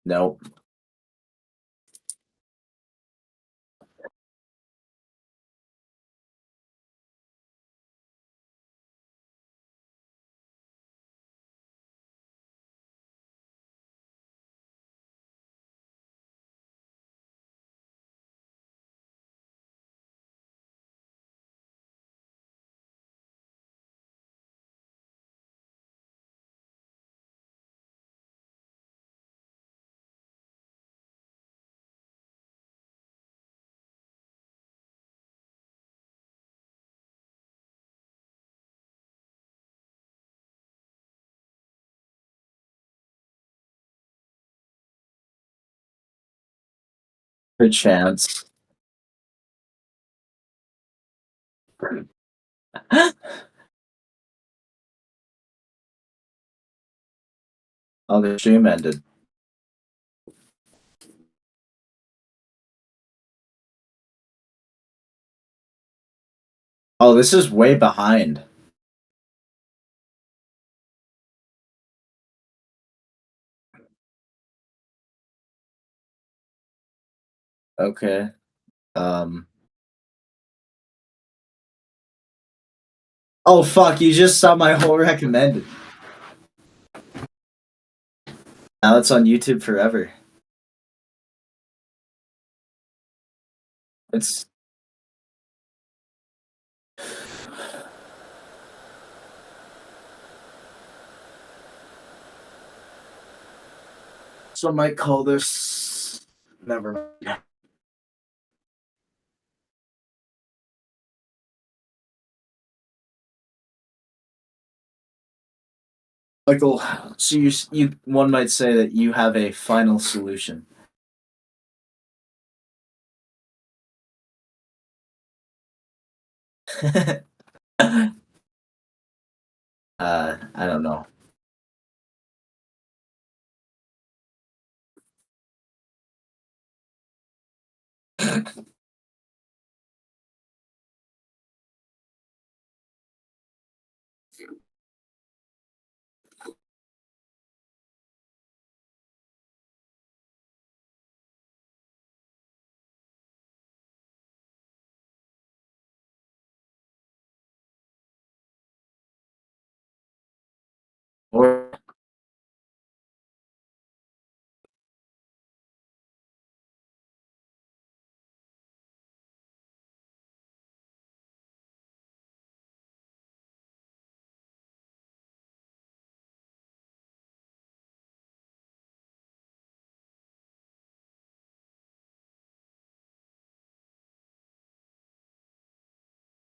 Nope. Perchance. Oh, the stream ended. Oh, this is way behind. Okay. Oh fuck! You just saw my whole recommended. Now it's on YouTube forever. It's some might call this. Never mind. Michael, so you one might say that you have a final solution. I don't know. Or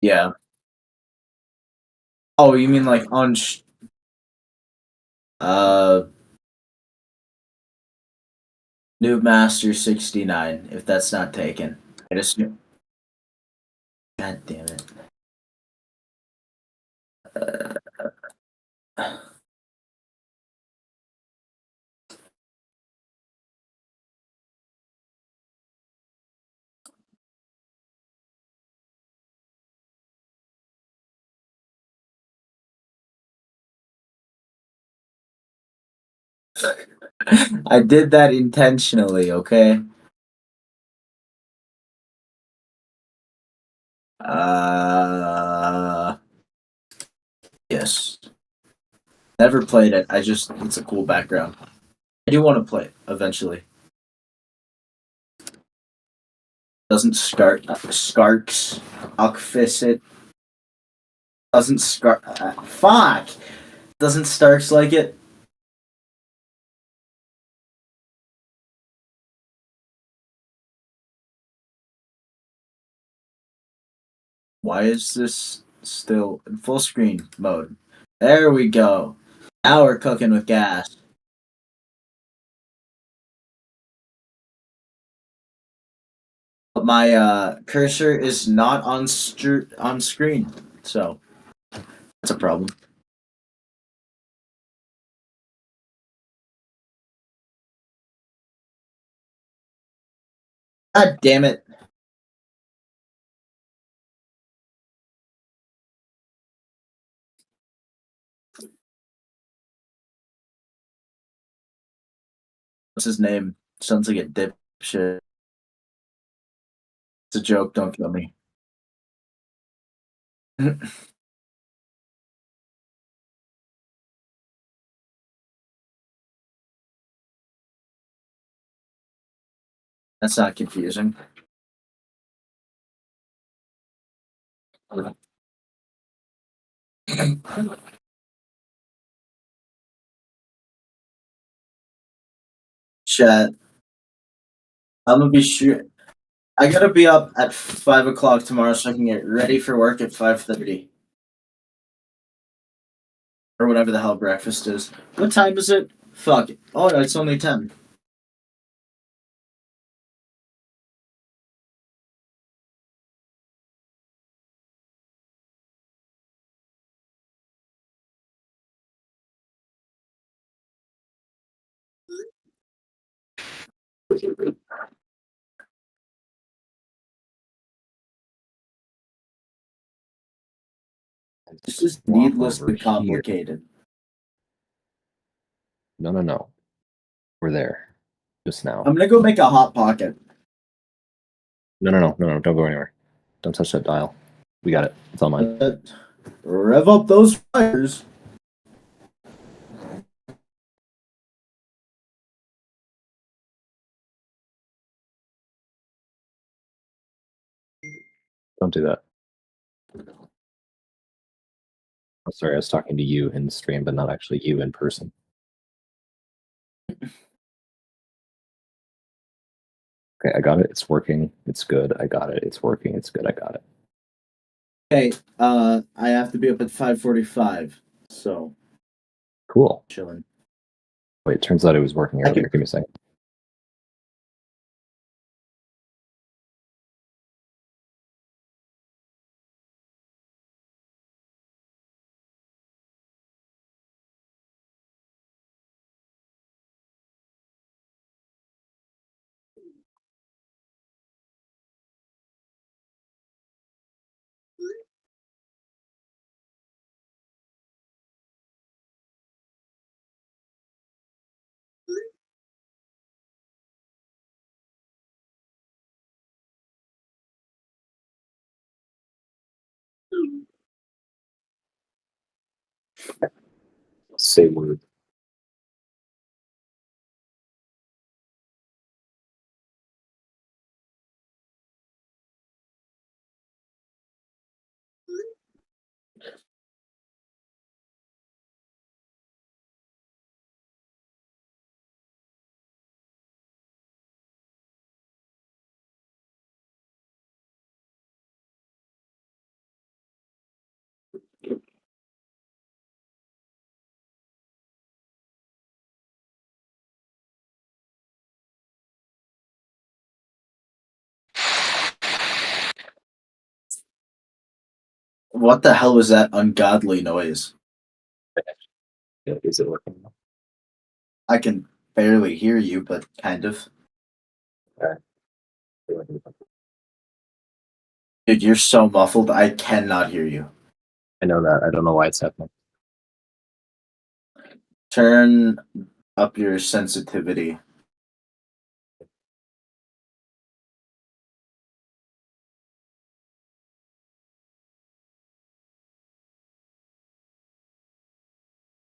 yeah. Oh, you mean like on uh New Master 69? If that's not taken, I just. God damn it. I did that intentionally, okay? Uh, yes. Never played it. It's a cool background. I do want to play it eventually. Doesn't Skarks Uckfissit doesn't fuck. Doesn't Starks like it? Why is this still in full screen mode? There we go. Now we're cooking with gas. But my cursor is not on screen, so that's a problem. God damn it! What's his name? Sounds like a dipshit. It's a joke. Don't kill me. That's not confusing. Chat. I'm gonna be sure. I gotta be up at 5 o'clock tomorrow so I can get ready for work at 5:30 or whatever the hell breakfast is. What time is it? Fuck it. Oh no, it's only 10. This is Walk needlessly over here. complicated. No. We're there. Just now. I'm gonna go make a hot pocket. No. Don't go anywhere. Don't touch that dial. We got it. It's on mine. Rev up those fires. Don't do that. I'm sorry, I was talking to you in the stream, but not actually you in person. Okay, I got it. It's working. It's good. I got it. It's working. It's good. I got it. Okay, I have to be up at 5:45, so Cool. chilling. Wait, it turns out it was working earlier. Give me a second. Say word. What the hell was that ungodly noise? Yeah, is it working? I can barely hear you, but kind of. Okay. Dude, you're so muffled, I cannot hear you. I know that. I don't know why it's happening. Turn up your sensitivity.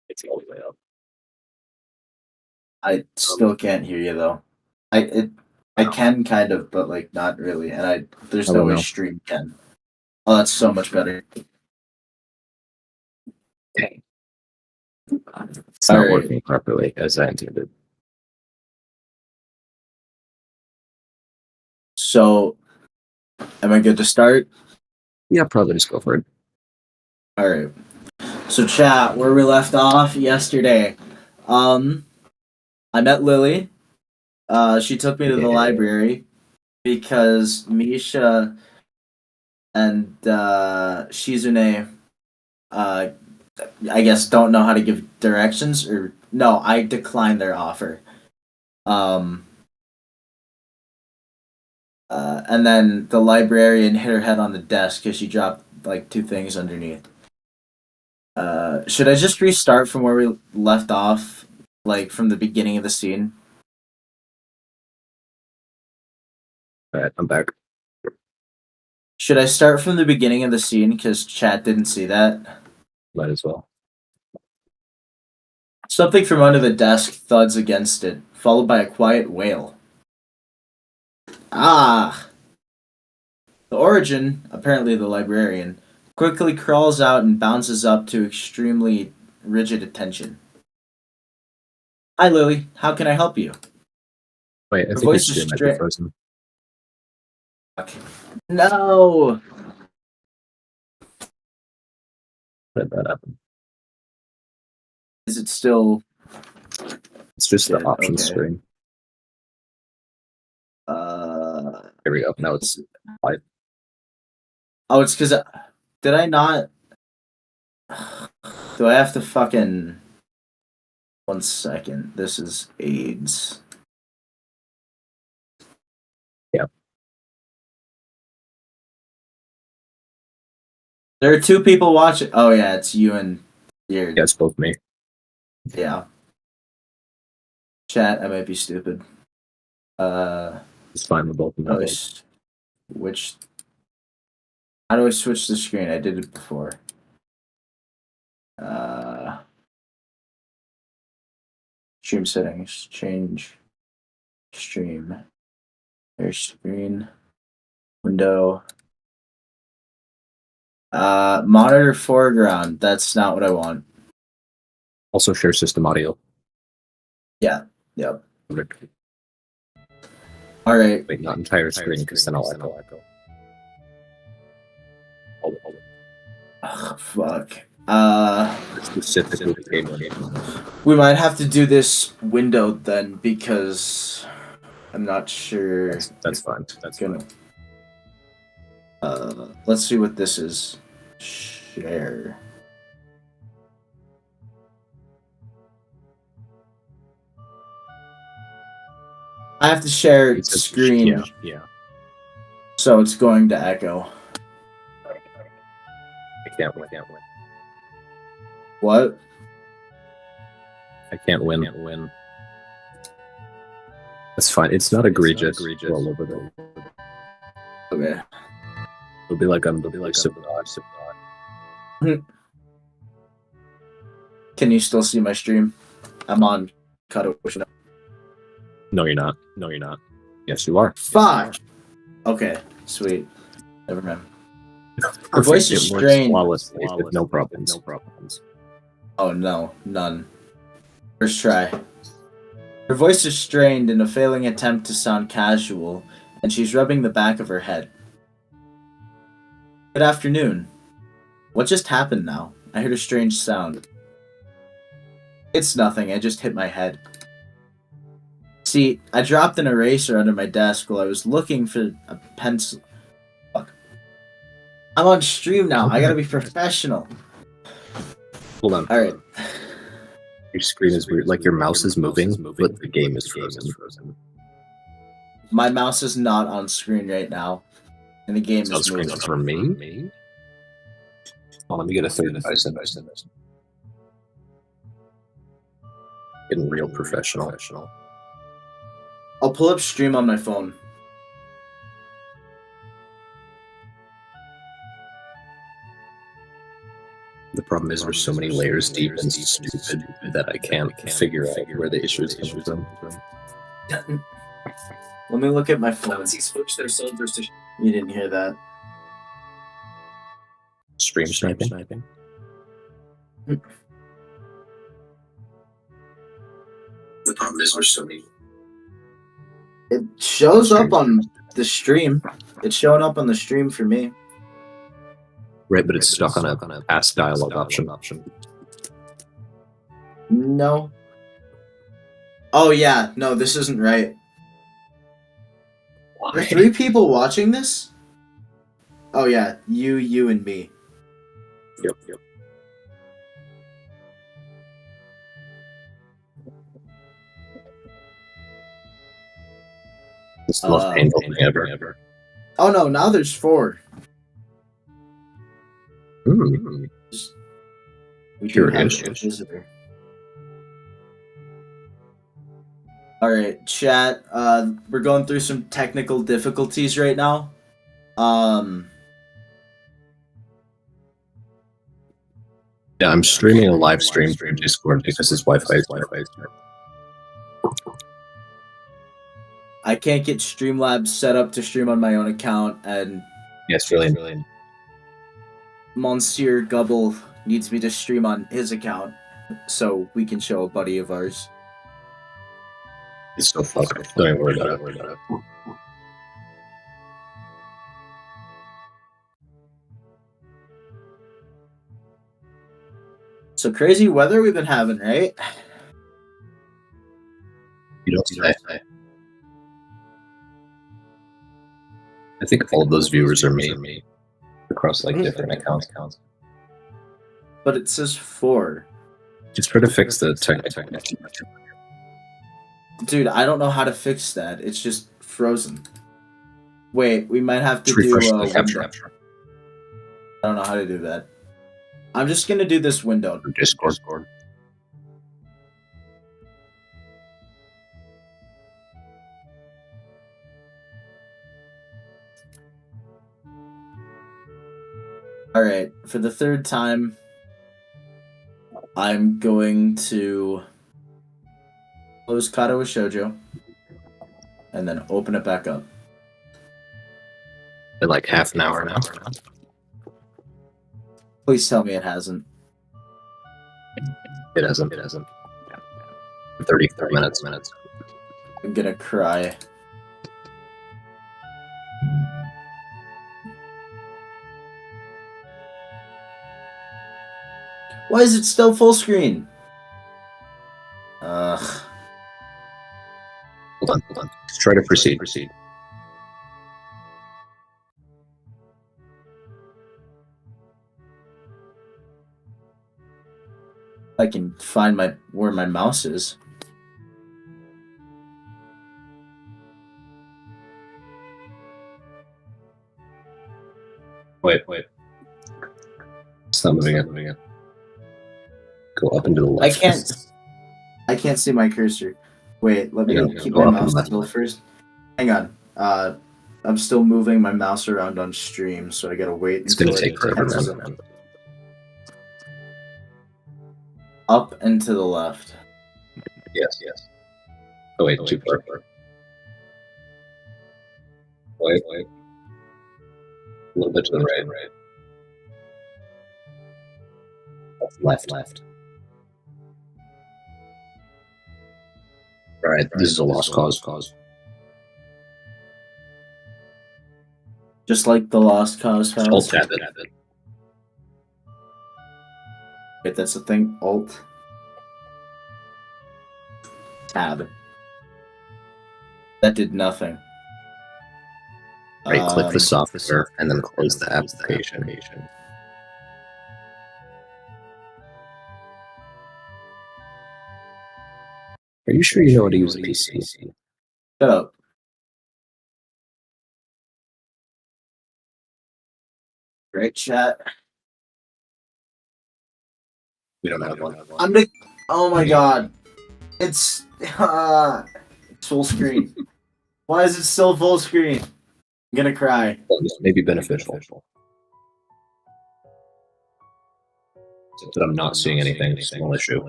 It's all the way up. I still can't hear you though. I can kind of, but like not really. And there's How no about way now? stream can. Oh, that's so much better. Okay. It's not Alright. working properly as I intended. So am I good to start? Yeah, probably just go for it. Alright. So chat, where we left off yesterday. I met Lily. She took me to the library because Misha and Shizune I guess don't know how to give directions, or no, I declined their offer. Um and then the librarian hit her head on the desk because she dropped like two things underneath. Should I just restart from where we left off, like from the beginning of the scene? Alright, I'm back. Should I start from the beginning of the scene because chat didn't see that? Might as well. Something from under the desk thuds against it, followed by a quiet wail. Ah! The Origin, apparently the librarian, quickly crawls out and bounces up to extremely rigid attention. Hi, Lily. How can I help you? Wait, I Her think your voice is stream might be straight. frozen. No! How did that happen? Is it still... It's just the Good, option okay. screen. Here we go. Now it's live. Oh, it's because... Did I not... Do I have to fucking... 1 second. This is AIDS. Yeah. There are 2 people watching. Oh, yeah, it's you and Beard. Yeah, it's both me. Yeah. Chat, I might be stupid. It's fine with both of How do I them. switch? How do I switch the screen? I did it before. Stream settings. Change. Stream. There's screen. Window. Monitor foreground. That's not what I want. Also share system audio. Yeah. Yep. Rick. All right. Wait, not entire screen, because then I'll echo. Hold it. Ugh, fuck. Specifically the game. We might have to do this window then because I'm not sure. That's fine. That's gonna. Let's see what this is. Share. I have to share screen. Yeah. So it's going to echo. I can't win. What? I can't win. That's fine. It's not egregious. All over the. Okay. It'll be like I'm sipping on. Can you still see my stream? I'm on Cuttaway. No, you're not. Yes, you are. Fuck. Okay. Sweet. Never mind. Her voice is strained. Flawlessly with no problems. Oh no, none. First try. Her voice is strained in a failing attempt to sound casual, and she's rubbing the back of her head. Good afternoon. What just happened now? I heard a strange sound. It's nothing, I just hit my head. See, I dropped an eraser under my desk while I was looking for a pencil. Fuck. I'm on stream now, I gotta be professional. Hold on. Alright. Your screen is weird. Like your mouse is moving, but the game is frozen. My mouse is not on screen right now, and the game It's is on screen moving. for me? Oh, let me get a third device. Getting real professional. I'll pull up stream on my phone. The problem is we're so many layers deep and stupid that I can't figure out where the issue is coming from. Let me look at my phone. You didn't hear that. Stream sniping. The problem is we're so many. It shows up on the stream. It's showing up on the stream for me. Right, but it's stuck on a ask dialogue option. No. Oh yeah, no, this isn't right. Why? There are 3 people watching this? Oh yeah, you and me. Yep. It's the most painful thing ever. Oh no, now there's 4. We do have a visitor. All right, chat. We're going through some technical difficulties right now. Yeah, I'm streaming a live stream from Discord because his Wi-Fi is I can't get Streamlabs set up to stream on my own account, and Yeah, it's really annoying. Monsieur Gubble needs me to stream on his account so we can show a buddy of ours. It's so fucked. Don't even worry about it. So crazy weather we've been having, right? You don't say. I think all of those viewers are me across like different accounts. But it says 4. Just try to fix the technical. Dude, I don't know how to fix that. It's just frozen. Wait, we might have to Refresh do the a capture. window. I don't know how to do that. I'm just gonna do this window. Discord. All right, for the third time, I'm going to close Kata with Shoujo and then open it back up. In like half an hour now. Please tell me it hasn't. It hasn't. 30 minutes. I'm gonna cry. Why is it still full screen? Ugh. Hold on. Just try to proceed. I can find where my mouse is. Wait. It's not moving it. Go up and to the left. I can't see my cursor. Wait, let me keep go my up mouse and still left. first. Hang on. I'm still moving my mouse around on stream, so I gotta wait. It's gonna take forever, man. Up and to the left. Yes. Oh wait, too far. Wait. A little bit to the right. Left. Alright, this is a lost cause. Just like the Lost Cause files. Alt tab it. Wait, that's the thing. Alt. Tab. That did nothing. Right click the software and then close the application. Are you sure you know how to use a PC? Shut up. Great chat. We don't have one. Oh my god. It's full screen. Why is it still full screen? I'm gonna cry. Well, this may be beneficial. But I'm not seeing anything. Small issue.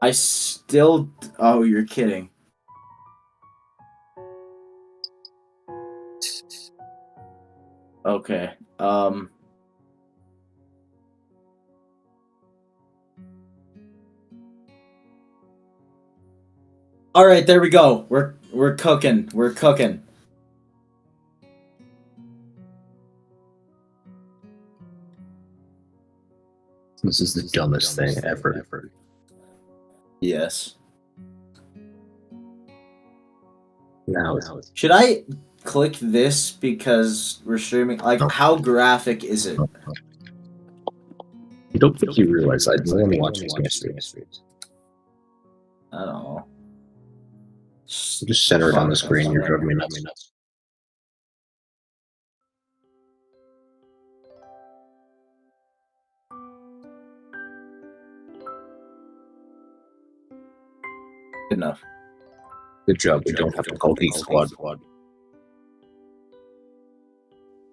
I still. Oh, you're kidding. Okay. All right, there we go. We're cooking. We're cooking. This is the dumbest thing ever. Yes. Now, Should I click this because we're streaming? Like, how graphic is it? I don't think you realize I only watch these game streams. I don't know. Just center it on the screen. You're driving me nuts. Good enough. Good job. We don't have to call Geek Squad.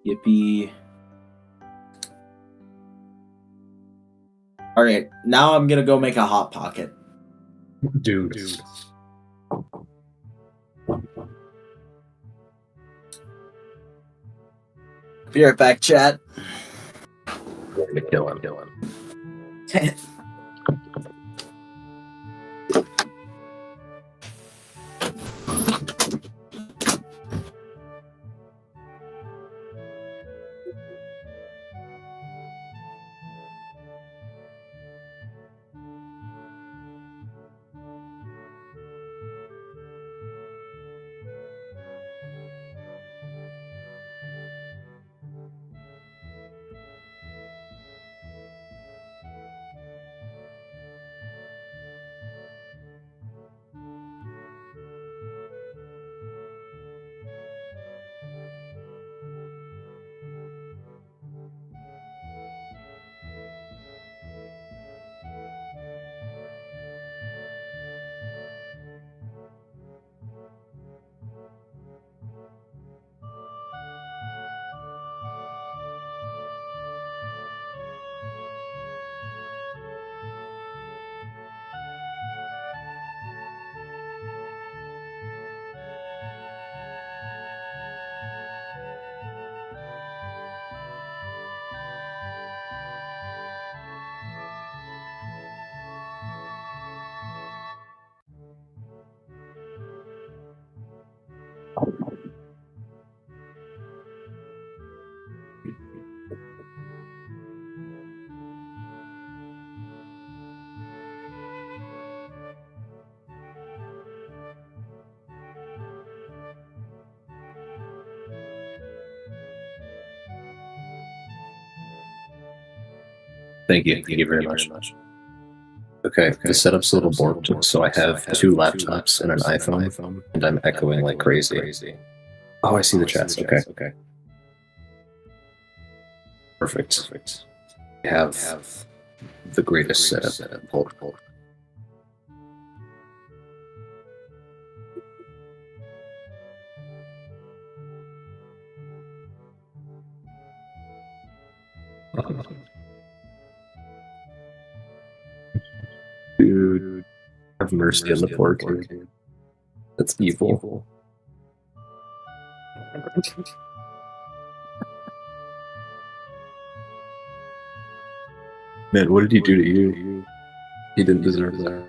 Yippee. Alright, now I'm gonna go make a Hot Pocket. Dude. Be right back, chat. We're gonna kill him. Thank you. Thank you very much. Okay, the setup's a little warped, so I have 2 laptops and an iPhone, and I'm echoing like crazy. Oh, I see the chats. Okay. Perfect. I have the greatest setup. Hold. Dude, have mercy on the poor kid. That's evil. Man, what did he do to you? He didn't deserve that.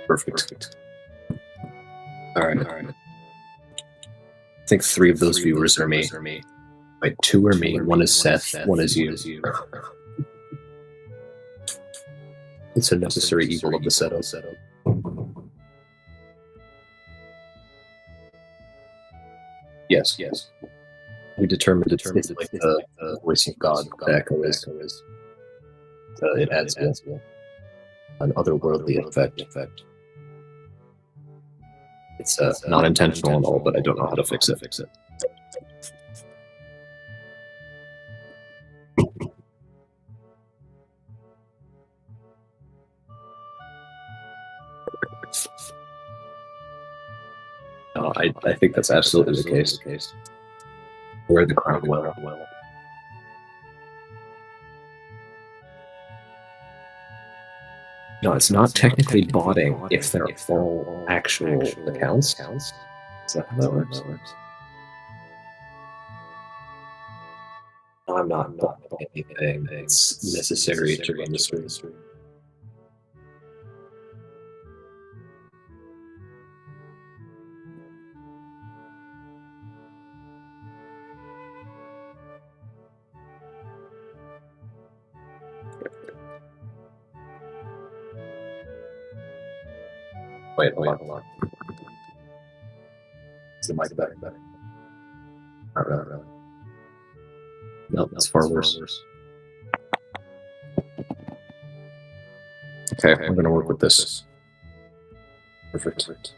Perfect. All right. I think 3 of those viewers are me. Wait, 2 are me. 1 is Seth. 1 is you. It's a necessary evil of the setup. Yes. We determined it's like the voice of God. The echo is. It adds an otherworldly effect. It's not intentional at all, but I don't know how to fix it. No, I think that's absolutely the case. Wear the crown well. No, it's not technically botting if they're all actual accounts. Is that how that works? No, I'm not botting anything. It's necessary to run the stream. Wait, hold on. Is the mic better? Not really. No, it's far worse. Okay, we're gonna work with this. Perfect.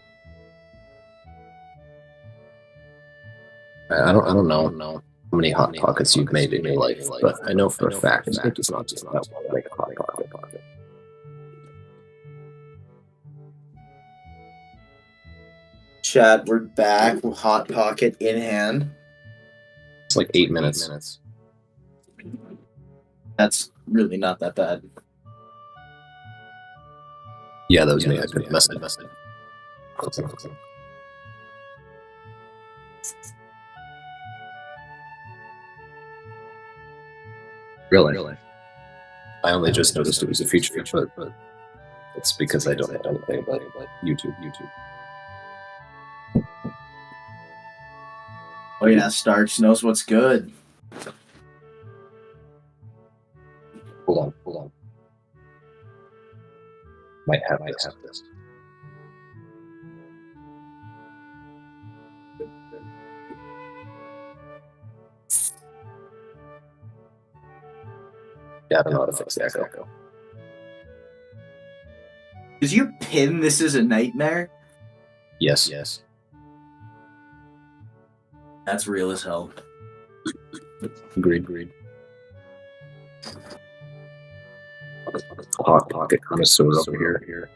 I don't know how many hot pockets you've made in your life, but I know for a fact it does not just that one make a hot pocket. Chat, we're back with Hot Pocket in hand. It's like 8 minutes. That's really not that bad. Yeah, that was me. I couldn't mess it. Really? I only just noticed it was a feature, but it's because I don't know anything about YouTube. Oh yeah, Starks knows what's good. Hold on. Might have this. Yeah, I don't know how to fix the echo. Did you pin This Is a Nightmare? Yes. That's real as hell. Agreed. Hot pocket connoisseur over here.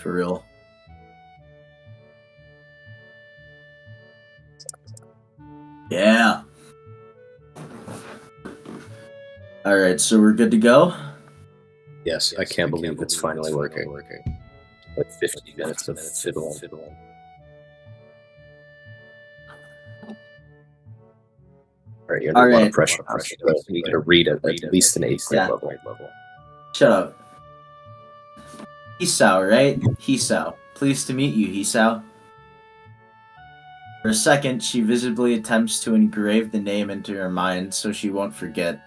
For real. Yeah. Alright, so we're good to go? Yes, I can't believe it's finally working. Like 50 minutes of fiddling. Alright, you're under a lot of pressure. You gotta read at least an 8th grade level. Shut up. Hisao, right? Hisao. Pleased to meet you, Hisao. For a second, she visibly attempts to engrave the name into her mind so she won't forget.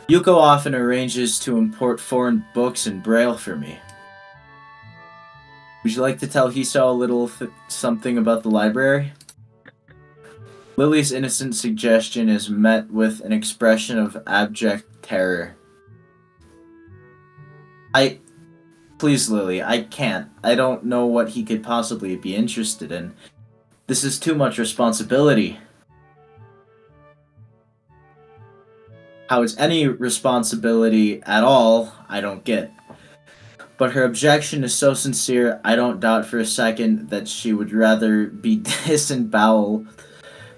Yuko often arranges to import foreign books in Braille for me. Would you like to tell Hisao a little something about the library? Lily's innocent suggestion is met with an expression of abject terror. Please, Lily, I can't. I don't know what he could possibly be interested in. This is too much responsibility. How it's any responsibility at all, I don't get. But her objection is so sincere, I don't doubt for a second that she would rather be disemboweled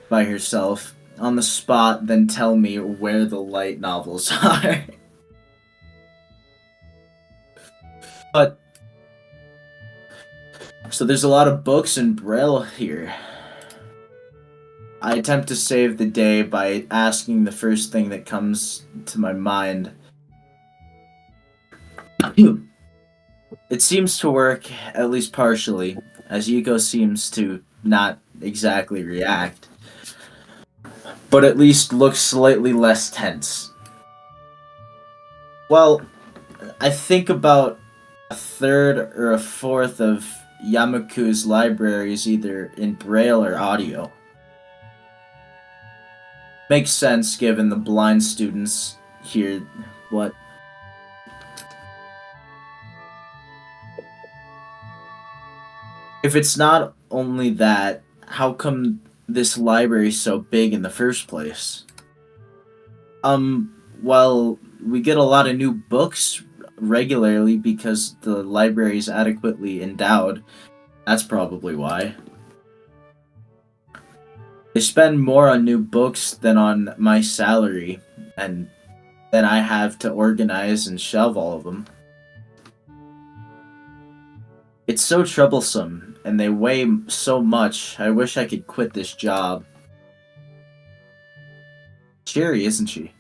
by herself on the spot than tell me where the light novels are. But so there's a lot of books in Braille here. I attempt to save the day by asking the first thing that comes to my mind. It seems to work, at least partially, as Yuko seems to not exactly react, but at least looks slightly less tense. Well, I think about a third or a fourth of Yamaku's library is either in Braille or audio. Makes sense given the blind students here. What? If it's not only that, how come this library is so big in the first place? Well, we get a lot of new books regularly because the library is adequately endowed. That's probably why. They spend more on new books than on my salary, and then I have to organize and shelve all of them. It's so troublesome, and they weigh so much, I wish I could quit this job. Cheery, isn't she?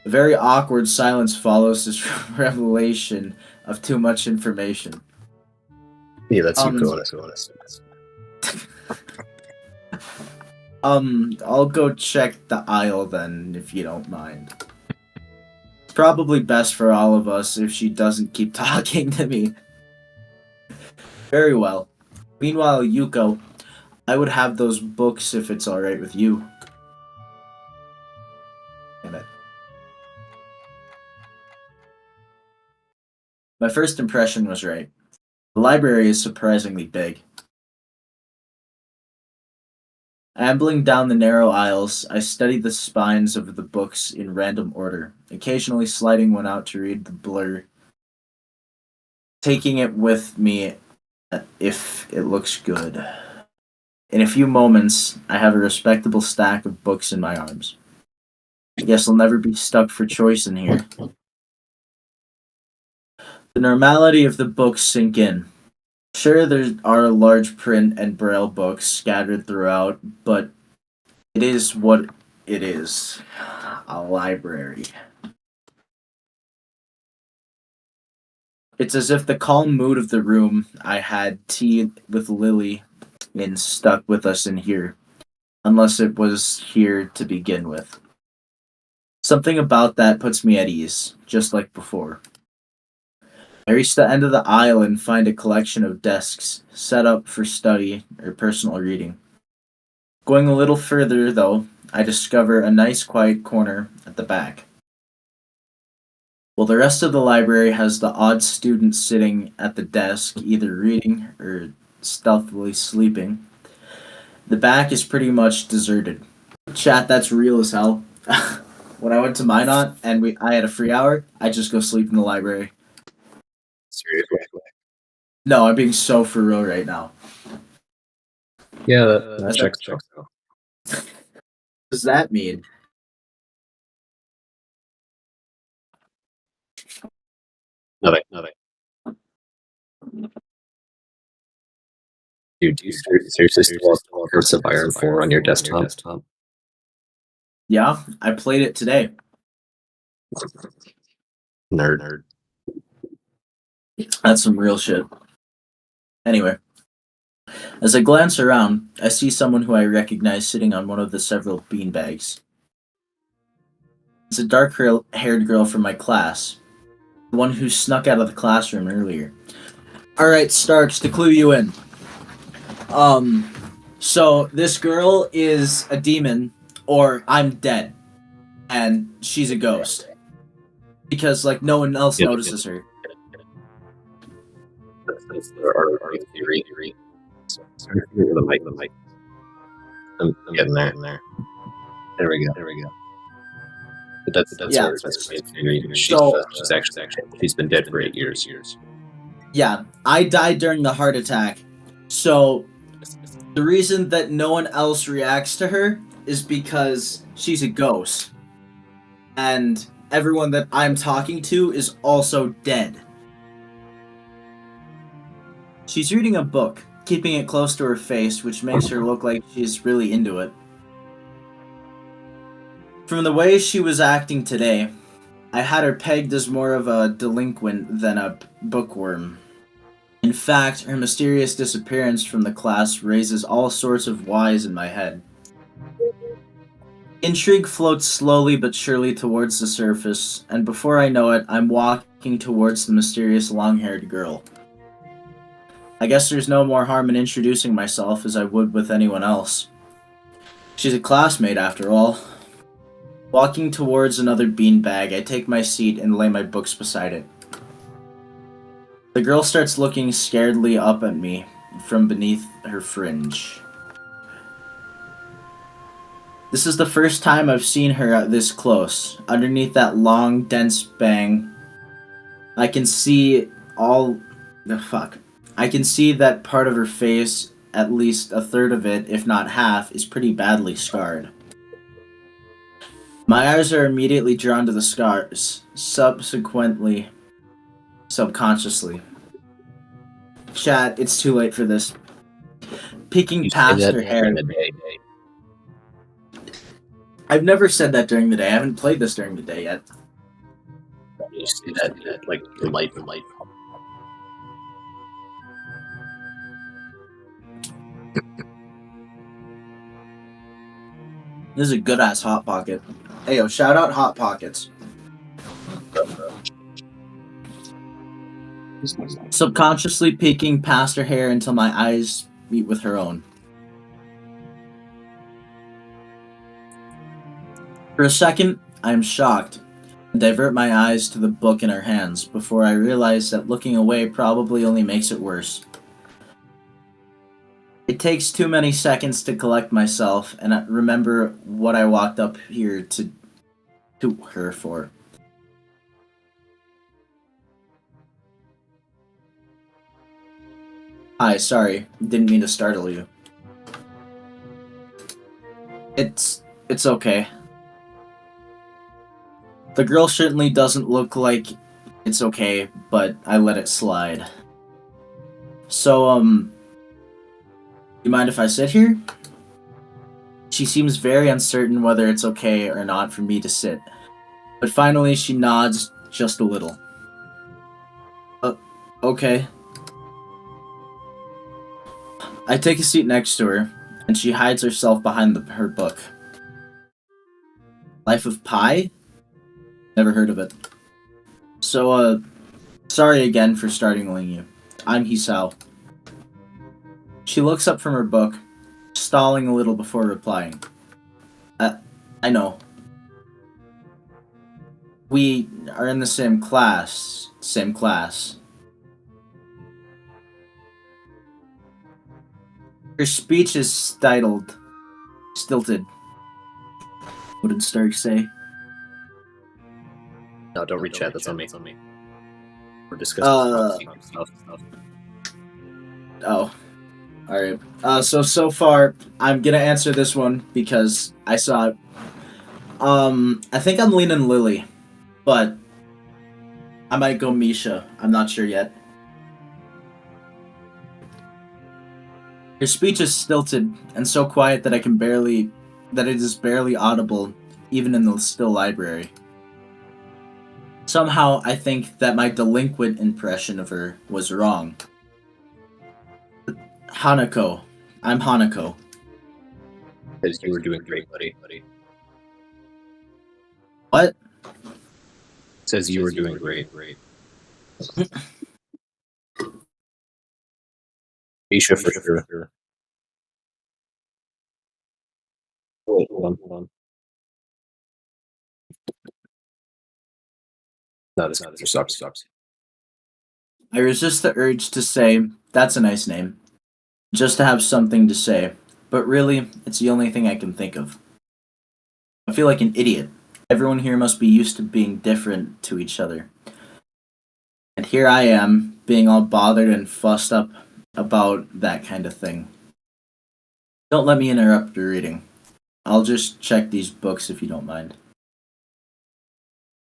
A very awkward silence follows this revelation of too much information. Yeah, that's you going. I'll go check the aisle then, if you don't mind. probably best for all of us if she doesn't keep talking to me. Very well. Meanwhile, Yuko, I would have those books if it's alright with you. Damn it. My first impression was right. The library is surprisingly big. Ambling down the narrow aisles, I studied the spines of the books in random order, occasionally sliding one out to read the blur, taking it with me if it looks good. In a few moments, I have a respectable stack of books in my arms. I guess I'll never be stuck for choice in here. The normality of the books sink in. Sure, there are large print and braille books scattered throughout, but it is what it is. A library. It's as if the calm mood of the room I had tea with Lily in stuck with us in here, unless it was here to begin with. Something about that puts me at ease, just like before. I reach the end of the aisle and find a collection of desks set up for study or personal reading. Going a little further, though, I discover a nice quiet corner at the back. While the rest of the library has the odd student sitting at the desk, either reading or stealthily sleeping, the back is pretty much deserted. Chat, that's real as hell. When I went to Minot and I had a free hour, I just go sleep in the library. Seriously. No, I'm being so for real right now. Yeah, that checks out. What does that mean? Nothing. Dude, do you seriously still have Hearts of Iron 4 on your desktop? Yeah, I played it today. Nerd. That's some real shit. Anyway, as I glance around, I see someone who I recognize sitting on one of the several beanbags. It's a dark-haired girl from my class, the one who snuck out of the classroom earlier. Alright, Starks, to clue you in. So this girl is a demon, or I'm dead, and she's a ghost. Because, like, no one else notices her. That's our theory. Sorry for the mic. I'm getting there. There we go. But that's our theory. She's been dead for 8 years. Yeah, I died during the heart attack. So the reason that no one else reacts to her is because she's a ghost. And everyone that I'm talking to is also dead. She's reading a book, keeping it close to her face, which makes her look like she's really into it. From the way she was acting today, I had her pegged as more of a delinquent than a bookworm. In fact, her mysterious disappearance from the class raises all sorts of whys in my head. Intrigue floats slowly but surely towards the surface, and before I know it, I'm walking towards the mysterious long-haired girl. I guess there's no more harm in introducing myself as I would with anyone else. She's a classmate after all. Walking towards another beanbag, I take my seat and lay my books beside it. The girl starts looking scaredly up at me from beneath her fringe. This is the first time I've seen her this close. Underneath that long, dense bang, I can see I can see that part of her face, at least a third of it, if not half, is pretty badly scarred. My eyes are immediately drawn to the scars, subconsciously. Chat, it's too late for this. Peeking past her hair. I've never said that during the day. I haven't played this during the day yet. You see that like the light. This is a good ass Hot Pocket. Hey yo, shout out Hot Pockets. subconsciously peeking past her hair until my eyes meet with her own. For a second, I am shocked and divert my eyes to the book in her hands before I realize that looking away probably only makes it worse. It takes too many seconds to collect myself and remember what I walked up here to her for. Hi, sorry, didn't mean to startle you. It's okay. The girl certainly doesn't look like it's okay, but I let it slide. So, you mind if I sit here? She seems very uncertain whether it's okay or not for me to sit, but finally she nods just a little. Okay. I take a seat next to her, and she hides herself behind her book. Life of Pi? Never heard of it. So, sorry again for startling you. I'm Hisao. She looks up from her book, stalling a little before replying. I know. We are in the same class. Same class. Her speech is stilted. What did Stark say? No, don't read chat. That's on me. We're discussing stuff. Oh. Alright. So far, I'm gonna answer this one because I saw it. I think I'm leaning Lily, but I might go Misha. I'm not sure yet. Her speech is stilted and so quiet that that it is barely audible, even in the still library. Somehow, I think that my delinquent impression of her was wrong. Hanako. I'm Hanako. Because you were doing great, buddy. What? Says you were doing great. Misha for sure. Wait, hold on. No, this sucks. I resist the urge to say, that's a nice name, just to have something to say, but really, it's the only thing I can think of. I feel like an idiot. Everyone here must be used to being different to each other. And here I am, being all bothered and fussed up about that kind of thing. Don't let me interrupt your reading. I'll just check these books if you don't mind.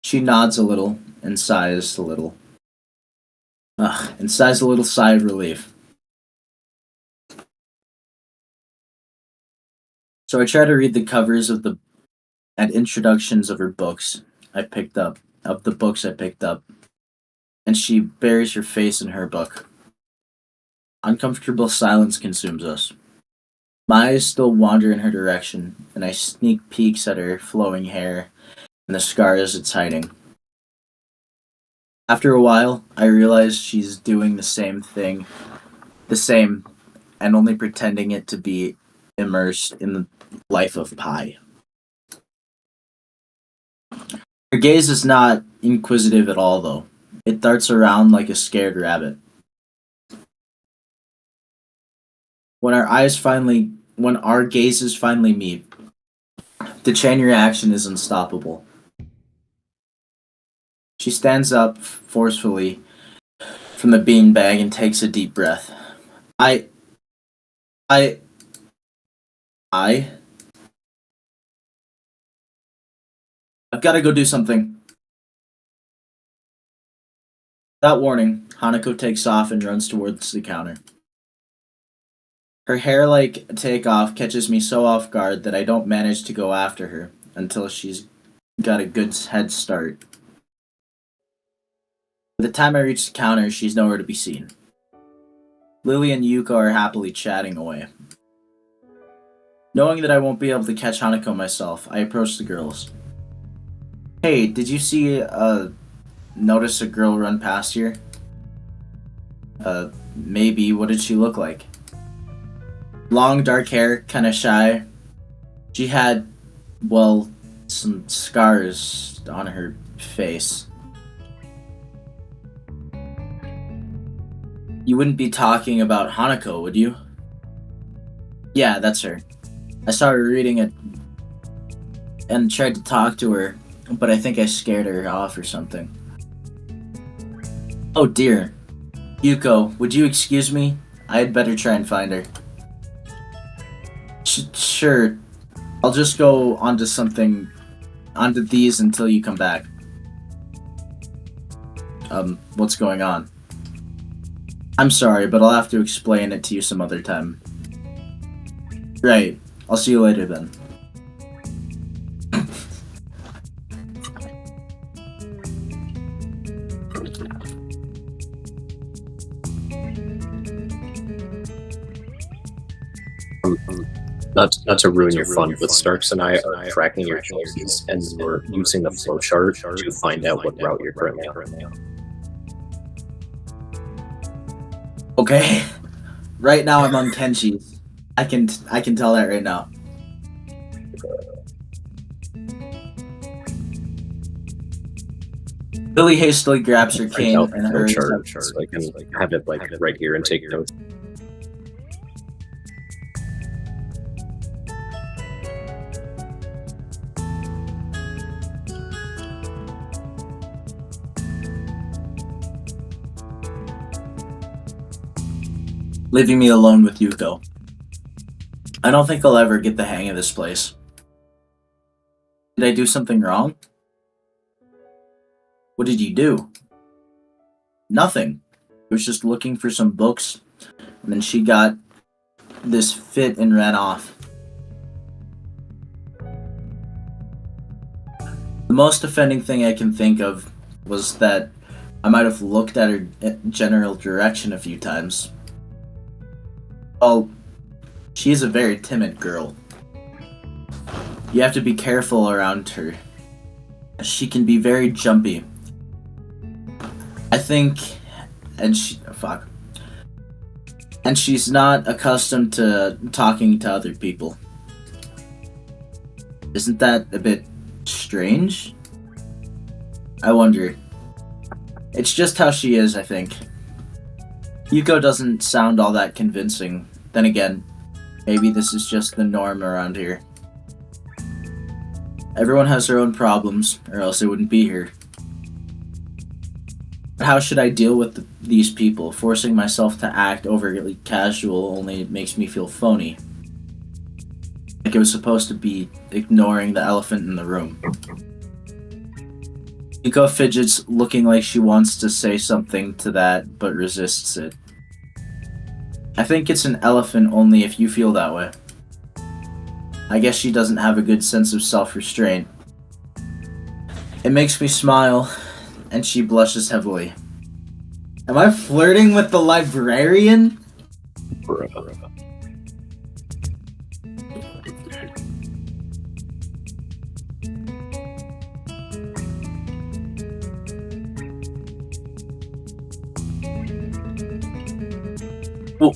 She nods a little and sighs a little. And sighs a little sigh of relief. So I try to read the covers and introductions of her books of the books I picked up, and she buries her face in her book. Uncomfortable silence consumes us. My eyes still wander in her direction, and I sneak peeks at her flowing hair and the scars it's hiding. After a while, I realize she's doing the same, and only pretending it to be immersed in the life of Pi. Her gaze is not inquisitive at all, though. It darts around like a scared rabbit. When our gazes finally meet, the chain reaction is unstoppable. She stands up forcefully from the beanbag and takes a deep breath. I. I. I. I've got to go do something. Without warning, Hanako takes off and runs towards the counter. Her hair-like takeoff catches me so off guard that I don't manage to go after her until she's got a good head start. By the time I reach the counter, she's nowhere to be seen. Lily and Yuko are happily chatting away. Knowing that I won't be able to catch Hanako myself, I approach the girls. Hey, did you notice a girl run past here? Maybe. What did she look like? Long dark hair, kind of shy. She had, well, some scars on her face. You wouldn't be talking about Hanako, would you? Yeah, that's her. I saw her reading it and tried to talk to her, but I think I scared her off or something. Oh dear. Yuko, would you excuse me? I had better try and find her. Sure. I'll just go onto these until you come back. What's going on? I'm sorry, but I'll have to explain it to you some other time. Right. I'll see you later then. Not to ruin your fun, but Starks and I are tracking your choices, and we're using the flowchart to find out what route you're currently on. Okay. Right now I'm on Kenshi's. I can tell that right now. Billy hastily grabs her cane and hurries up. So I can have it right here and take notes. Leaving me alone with Yuko. I don't think I'll ever get the hang of this place. Did I do something wrong? What did you do? Nothing. I was just looking for some books, and then she got this fit and ran off. The most offending thing I can think of was that I might have looked at her general direction a few times. Well, she's a very timid girl. You have to be careful around her. She can be very jumpy. I think, and she's not accustomed to talking to other people. Isn't that a bit strange? I wonder. It's just how she is, I think. Yuko doesn't sound all that convincing. Then again, maybe this is just the norm around here. Everyone has their own problems, or else they wouldn't be here. But how should I deal with these people? Forcing myself to act overly casual only makes me feel phony. Like I was supposed to be ignoring the elephant in the room. Yuko fidgets, looking like she wants to say something to that, but resists it. I think it's an elephant only if you feel that way. I guess she doesn't have a good sense of self-restraint. It makes me smile, and she blushes heavily. Am I flirting with the librarian?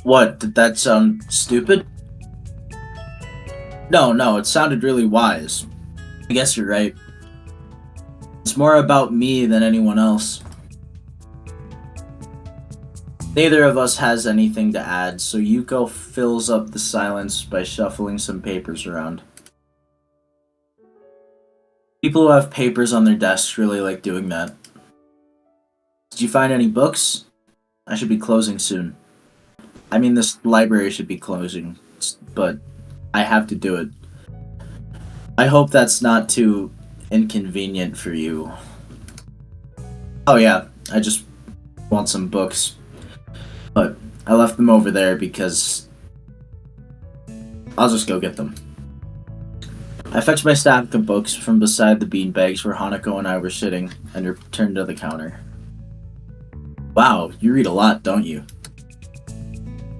What? Did that sound stupid? No, it sounded really wise. I guess you're right. It's more about me than anyone else. Neither of us has anything to add, so Yuko fills up the silence by shuffling some papers around. People who have papers on their desks really like doing that. Did you find any books? I should be closing soon. I mean, this library should be closing, but I have to do it. I hope that's not too inconvenient for you. Oh yeah, I just want some books. But I left them over there because I'll just go get them. I fetched my stack of books from beside the beanbags where Hanako and I were sitting and returned to the counter. Wow, you read a lot, don't you?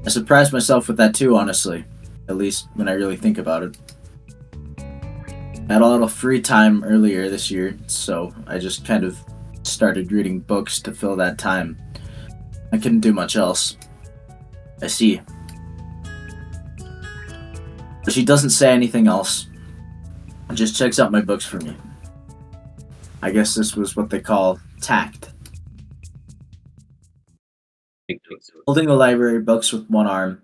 I surprised myself with that too, honestly. At least when I really think about it. I had a little free time earlier this year, so I just kind of started reading books to fill that time. I couldn't do much else. I see. But she doesn't say anything else. Just checks out my books for me. I guess this was what they call tact. Holding the library books with one arm,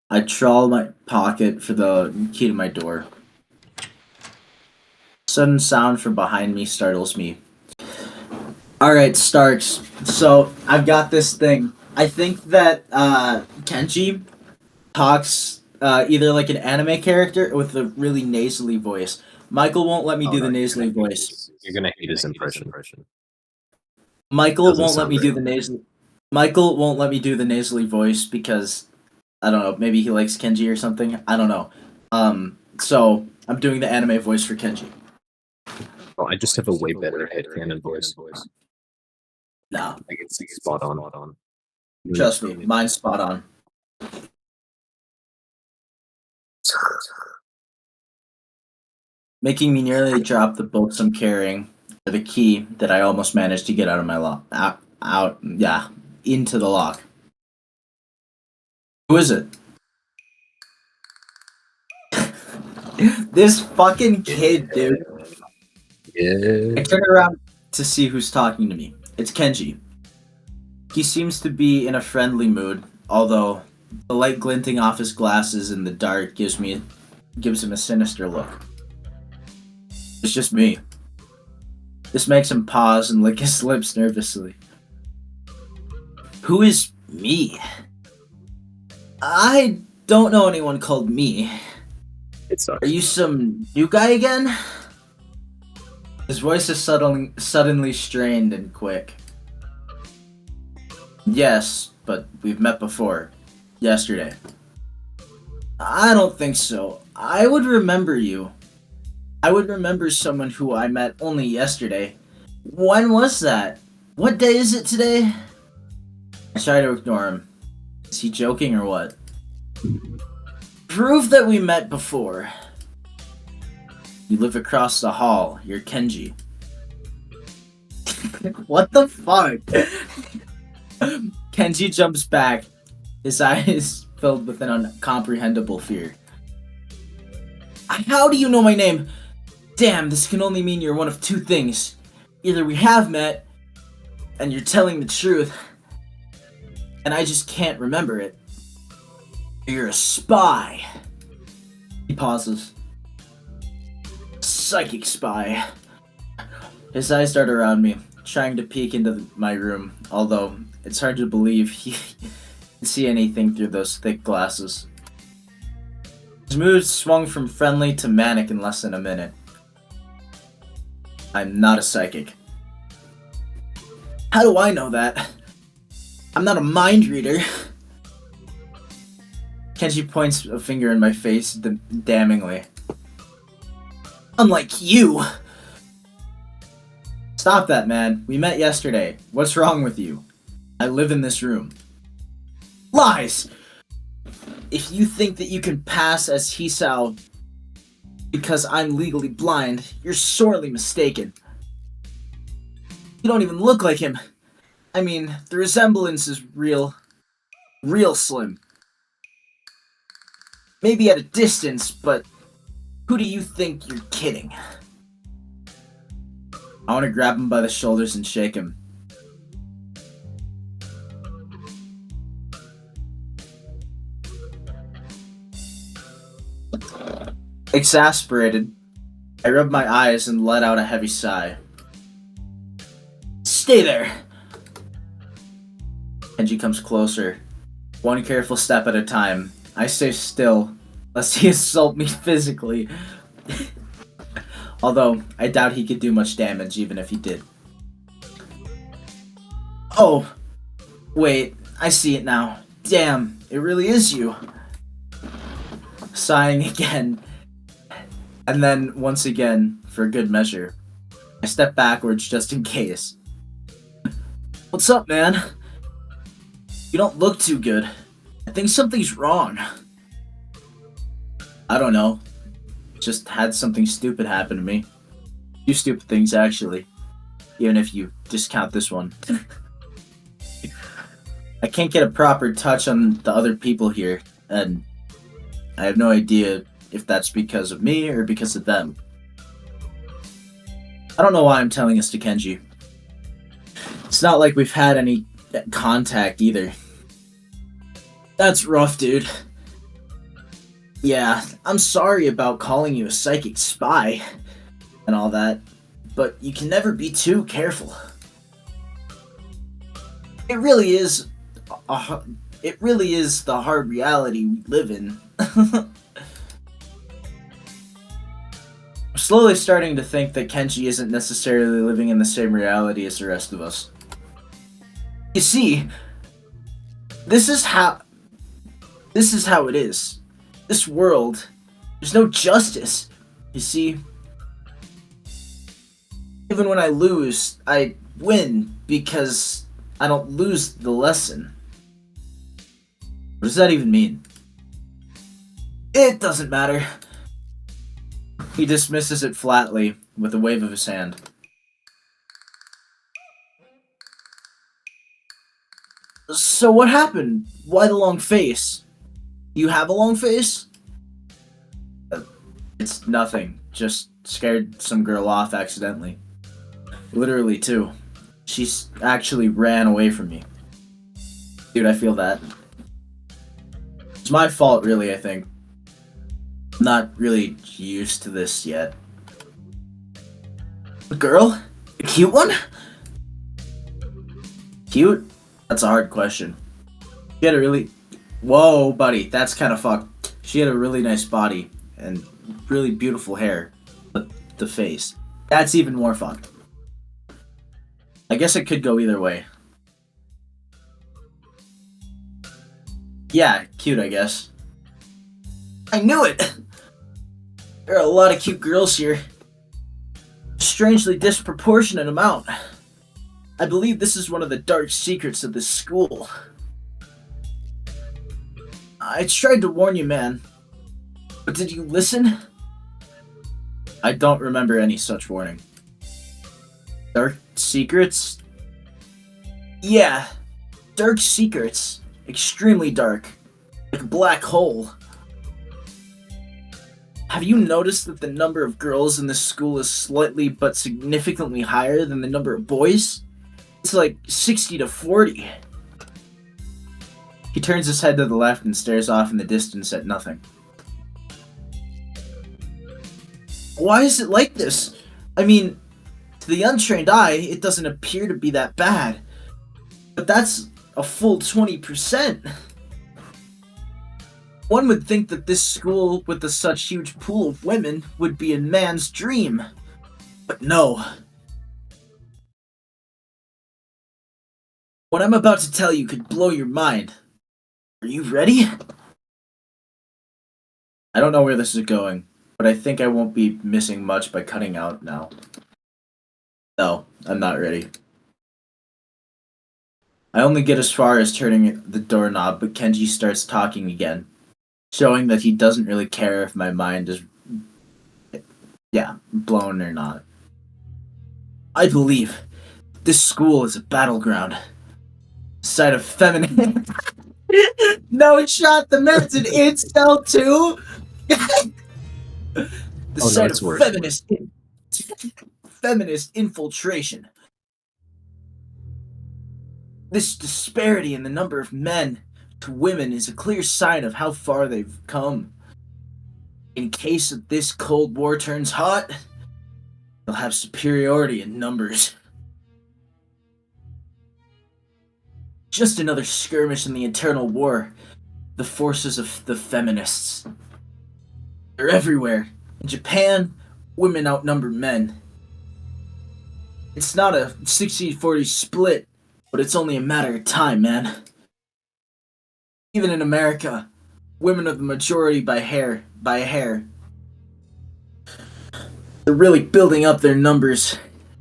I trawl my pocket for the key to my door. Sudden sound from behind me startles me. Alright, Starks. So, I've got this thing. I think that Kenji talks either like an anime character or with a really nasally voice. Michael won't let me do the nasally voice. You're gonna hate his impression. Michael Doesn't won't let sound me do very the nasally. Michael won't let me do the nasally voice because I don't know. Maybe he likes Kenji or something. I don't know. So I'm doing the anime voice for Kenji. Oh, I just have a way better headcanon voice. No, Like it's spot on. trust me, mine's spot on. Making me nearly drop the books I'm carrying for the key that I almost managed to get out of my lock. Into the lock. Who is it? This fucking kid, dude. Yeah. I turn around to see who's talking to me. It's Kenji. He seems to be in a friendly mood, although the light glinting off his glasses in the dark gives him a sinister look. It's just me. This makes him pause and lick his lips nervously. Who is me? I don't know anyone called me. It's Are you some new guy again? His voice is suddenly strained and quick. Yes, but we've met before. Yesterday. I don't think so. I would remember you. I would remember someone who I met only yesterday. When was that? What day is it today? I try to ignore him. Is he joking or what? Prove that we met before. You live across the hall. You're Kenji. What the fuck? Kenji jumps back, his eyes filled with an incomprehensible fear. How do you know my name? Damn, this can only mean you're one of two things. Either we have met, and you're telling the truth, and I just can't remember it. Or you're a spy. He pauses. Psychic spy. His eyes dart around me, trying to peek into my room, although it's hard to believe he can see anything through those thick glasses. His mood swung from friendly to manic in less than a minute. I'm not a psychic. How do I know that? I'm not a mind reader. Kenji points a finger in my face damningly. Unlike you! Stop that, man. We met yesterday. What's wrong with you? I live in this room. Lies! If you think that you can pass as Hisao because I'm legally blind, you're sorely mistaken. You don't even look like him. I mean, the resemblance is real slim. Maybe at a distance, but who do you think you're kidding? I want to grab him by the shoulders and shake him. Exasperated, I rub my eyes and let out a heavy sigh. Stay there! Kenji comes closer. One careful step at a time. I stay still, lest he assault me physically. Although, I doubt he could do much damage even if he did. Oh! Wait, I see it now. Damn, it really is you. Sighing again. And then, once again, for good measure, I step backwards just in case. What's up, man? You don't look too good. I think something's wrong. I don't know. Just had something stupid happen to me. Few stupid things, actually. Even if you discount this one. I can't get a proper touch on the other people here, and I have no idea if that's because of me or because of them. I don't know why I'm telling this to Kenji. It's not like we've had any contact either. That's rough, dude. Yeah, I'm sorry about calling you a psychic spy and all that, but you can never be too careful. It really is the hard reality we live in. I'm slowly starting to think that Kenji isn't necessarily living in the same reality as the rest of us. You see, this is how it is. This world, there's no justice. You see, even when I lose, I win because I don't lose the lesson. What does that even mean? It doesn't matter. He dismisses it flatly with a wave of his hand. So what happened? Why the long face? You have a long face? It's nothing. Just scared some girl off accidentally. Literally, too. She actually ran away from me. Dude, I feel that. It's my fault, really, I think. I'm not really used to this yet. A girl? A cute one? Cute? That's a hard question. She had a really... Whoa, buddy, that's kind of fucked. She had a really nice body and really beautiful hair. But the face. That's even more fucked. I guess it could go either way. Yeah, cute, I guess. I knew it! There are a lot of cute girls here. Strangely disproportionate amount. I believe this is one of the dark secrets of this school. I tried to warn you, man. But did you listen? I don't remember any such warning. Dark secrets? Yeah, dark secrets. Extremely dark. Like a black hole. Have you noticed that the number of girls in this school is slightly but significantly higher than the number of boys? It's like 60 to 40. He turns his head to the left and stares off in the distance at nothing. Why is it like this? I mean, to the untrained eye, it doesn't appear to be that bad. But that's a full 20%. One would think that this school with a such huge pool of women would be a man's dream. But no. What I'm about to tell you could blow your mind. Are you ready? I don't know where this is going, but I think I won't be missing much by cutting out now. No, I'm not ready. I only get as far as turning the doorknob, but Kenji starts talking again, showing that he doesn't really care if my mind is, blown or not. I believe this school is a battleground. Site of feminine. No shot, the man's an incel too. The site of feminist infiltration. This disparity in the number of men to women is a clear sign of how far they've come. In case of this Cold War turns hot, they'll have superiority in numbers. Just another skirmish in the eternal war. The forces of the feminists. They're everywhere. In Japan, women outnumber men. It's not a 60-40 split, but it's only a matter of time, man. Even in America, women are the majority by a hair. They're really building up their numbers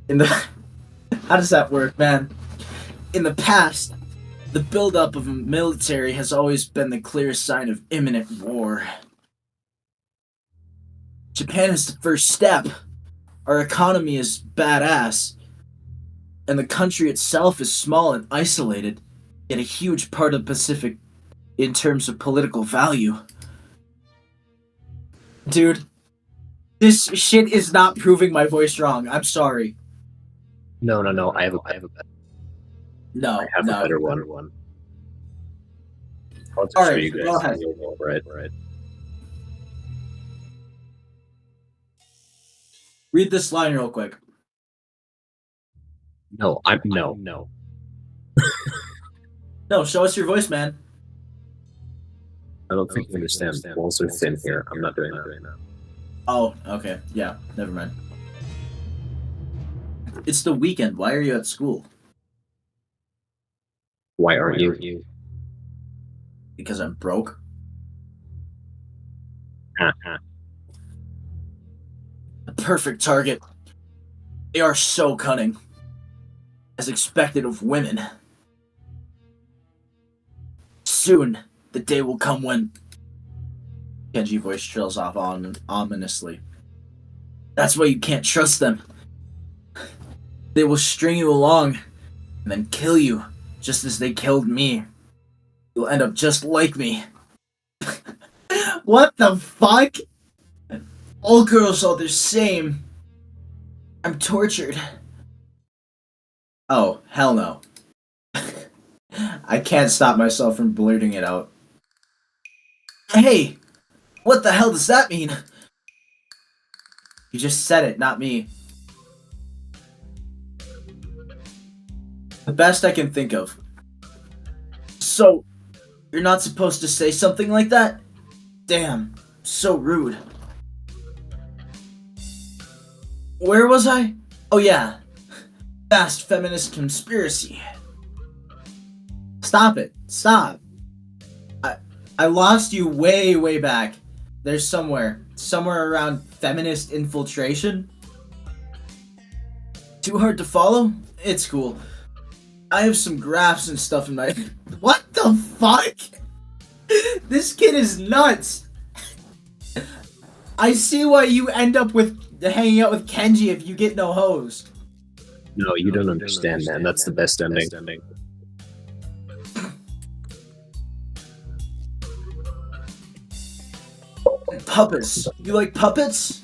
in the... How does that work, man? In the past, the buildup of a military has always been the clear sign of imminent war. Japan is the first step. Our economy is badass. And the country itself is small and isolated. yet a huge part of the Pacific in terms of political value. Dude, this shit is not proving my voice wrong. I'm sorry. No. I have a No, a no. better one. I'll just All show right, you guys. go ahead. Right. Read this line real quick. No. No. No, show us your voice, man. I don't think you understand. Walls are thin here. I'm not doing that. Oh, okay. Yeah, never mind. It's the weekend. Why are you at school? Why aren't you? Because I'm broke. The perfect target. They are so cunning. As expected of women. Soon, the day will come when... Kenji voice trails off ominously. That's why you can't trust them. They will string you along and then kill you, just as they killed me. You'll end up just like me. What the fuck? All girls are the same. I'm tortured. Oh, hell no. I can't stop myself from blurting it out. Hey! What the hell does that mean? You just said it, not me. The best I can think of. So, you're not supposed to say something like that? Damn, so rude. Where was I? Oh yeah. Vast feminist conspiracy. Stop it. Stop. I lost you way back. There's somewhere around feminist infiltration. Too hard to follow? It's cool. I have some graphs and stuff in my... What the fuck? This kid is nuts. I see why you end up hanging out with Kenji if you get no hoes. No, you don't understand, man. That's the best ending. Puppets. You like puppets?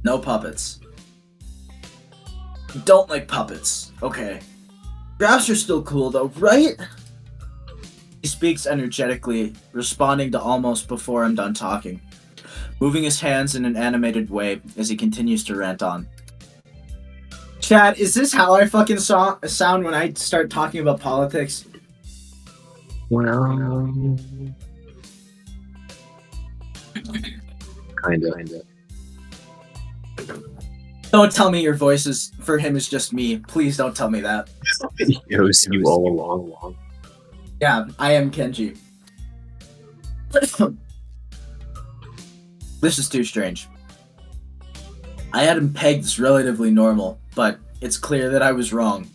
No puppets. You don't like puppets. Okay. Graphs are still cool though, right? He speaks energetically, responding to almost before I'm done talking, moving his hands in an animated way as he continues to rant on. Chad, is this how I fucking sound when I start talking about politics? Well... Kinda. Don't tell me your voice for him is just me. Please don't tell me that. It was you all along. Yeah, I am Kenji. This is too strange. I had him pegged as relatively normal, but it's clear that I was wrong.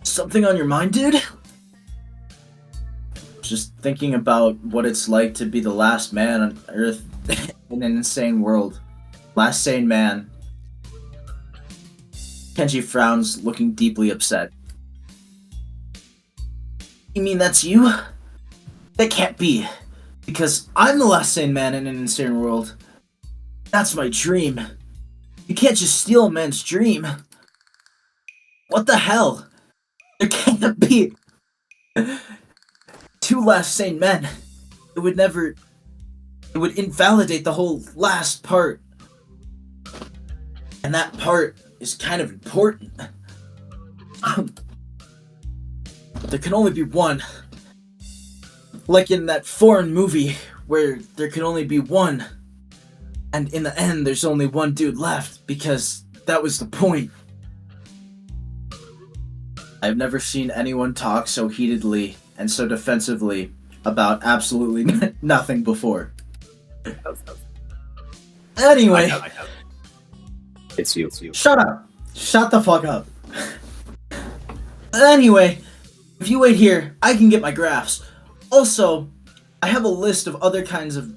Something on your mind, dude? Just thinking about what it's like to be the last man on Earth in an insane world. Last sane man. Kenji frowns, looking deeply upset. You mean that's you? That can't be. Because I'm the last sane man in an insane world. That's my dream. You can't just steal a man's dream. What the hell? There can't be two last sane men. It would invalidate the whole last part. And that part is kind of important. There can only be one. Like in that foreign movie where there can only be one. And in the end, there's only one dude left because that was the point. I've never seen anyone talk so heatedly and so defensively about absolutely nothing before. Anyway. It's you. Shut up. Shut the fuck up. Anyway, if you wait here, I can get my graphs. Also, I have a list of other kinds of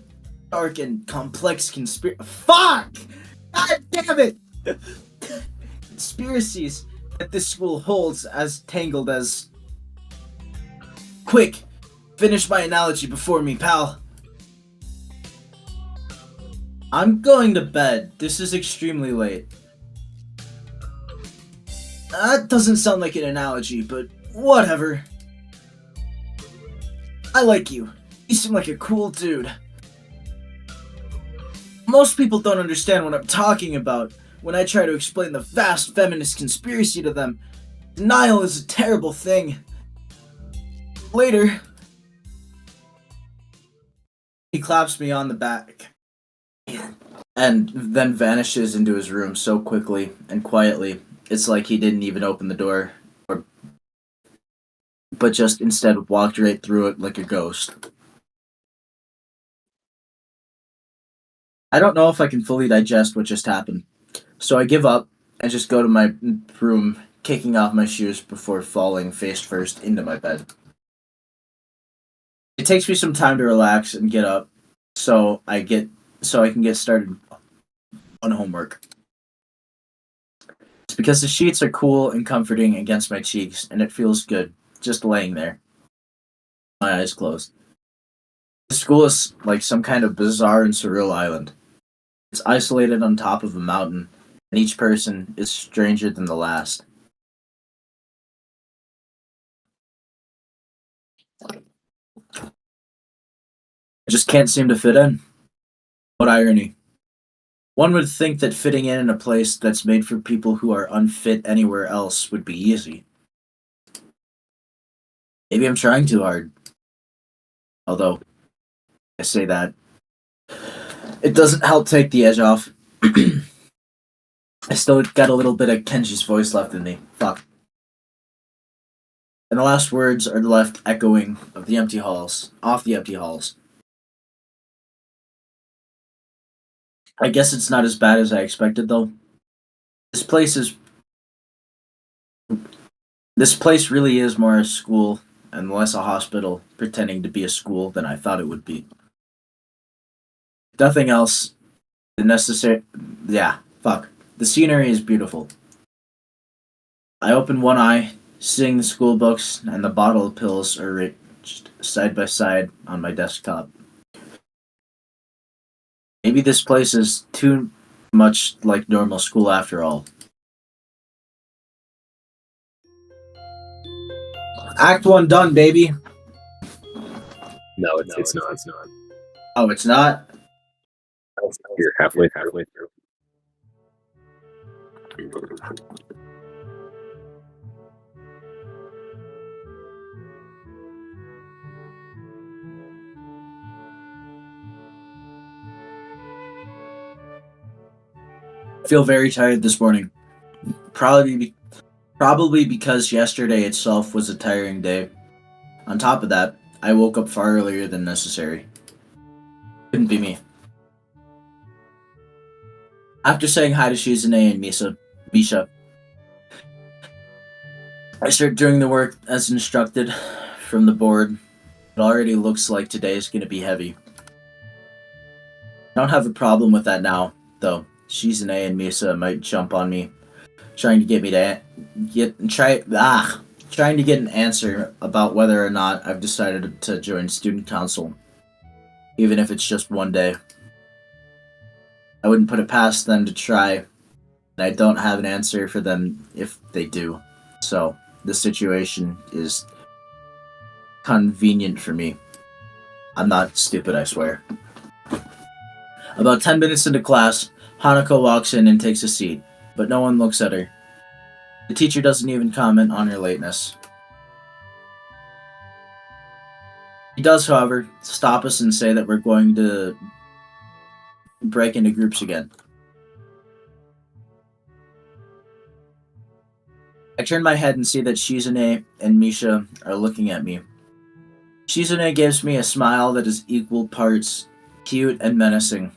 dark and complex Fuck! God damn it! Conspiracies that this school holds as tangled as... Quick! Finish my analogy before me, pal. I'm going to bed. This is extremely late. That doesn't sound like an analogy, but whatever. I like you. You seem like a cool dude. Most people don't understand what I'm talking about when I try to explain the vast feminist conspiracy to them. Denial is a terrible thing. Later, he claps me on the back and then vanishes into his room so quickly and quietly. It's like he didn't even open the door, but just instead walked right through it like a ghost. I don't know if I can fully digest what just happened, so I give up and just go to my room, kicking off my shoes before falling face first into my bed. It takes me some time to relax and get up, so I can get started on homework. It's because the sheets are cool and comforting against my cheeks, and it feels good just laying there, my eyes closed. The school is like some kind of bizarre and surreal island. It's isolated on top of a mountain, and each person is stranger than the last. I just can't seem to fit in. What irony. One would think that fitting in a place that's made for people who are unfit anywhere else would be easy. Maybe I'm trying too hard. Although, I say that, it doesn't help take the edge off. I still got a little bit of Kenji's voice left in me. Fuck. And the last words are left echoing off the empty halls. I guess it's not as bad as I expected, though. This place is. This place really is more a school and less a hospital pretending to be a school than I thought it would be. Nothing else. The necessary. Yeah, fuck. The scenery is beautiful. I open one eye, seeing the school books and the bottle of pills arranged side by side on my desktop. Maybe this place is too much like normal school after all. Act 1 done, baby. No, it's not. It's not. Oh, it's not? You're halfway through. I feel very tired this morning. Probably because yesterday itself was a tiring day. On top of that, I woke up far earlier than necessary. Couldn't be me. After saying hi to Shizune and Misha, I start doing the work as instructed from the board. It already looks like today is going to be heavy. I don't have a problem with that now, though. Shizune and Misa might jump on me, trying to get me to trying to get an answer about whether or not I've decided to join student council, even if it's just one day. I wouldn't put it past them to try, and I don't have an answer for them if they do. So the situation is convenient for me. I'm not stupid, I swear. About 10 minutes into class, Hanako walks in and takes a seat, but no one looks at her. The teacher doesn't even comment on her lateness. He does, however, stop us and say that we're going to break into groups again. I turn my head and see that Shizune and Misha are looking at me. Shizune gives me a smile that is equal parts cute and menacing.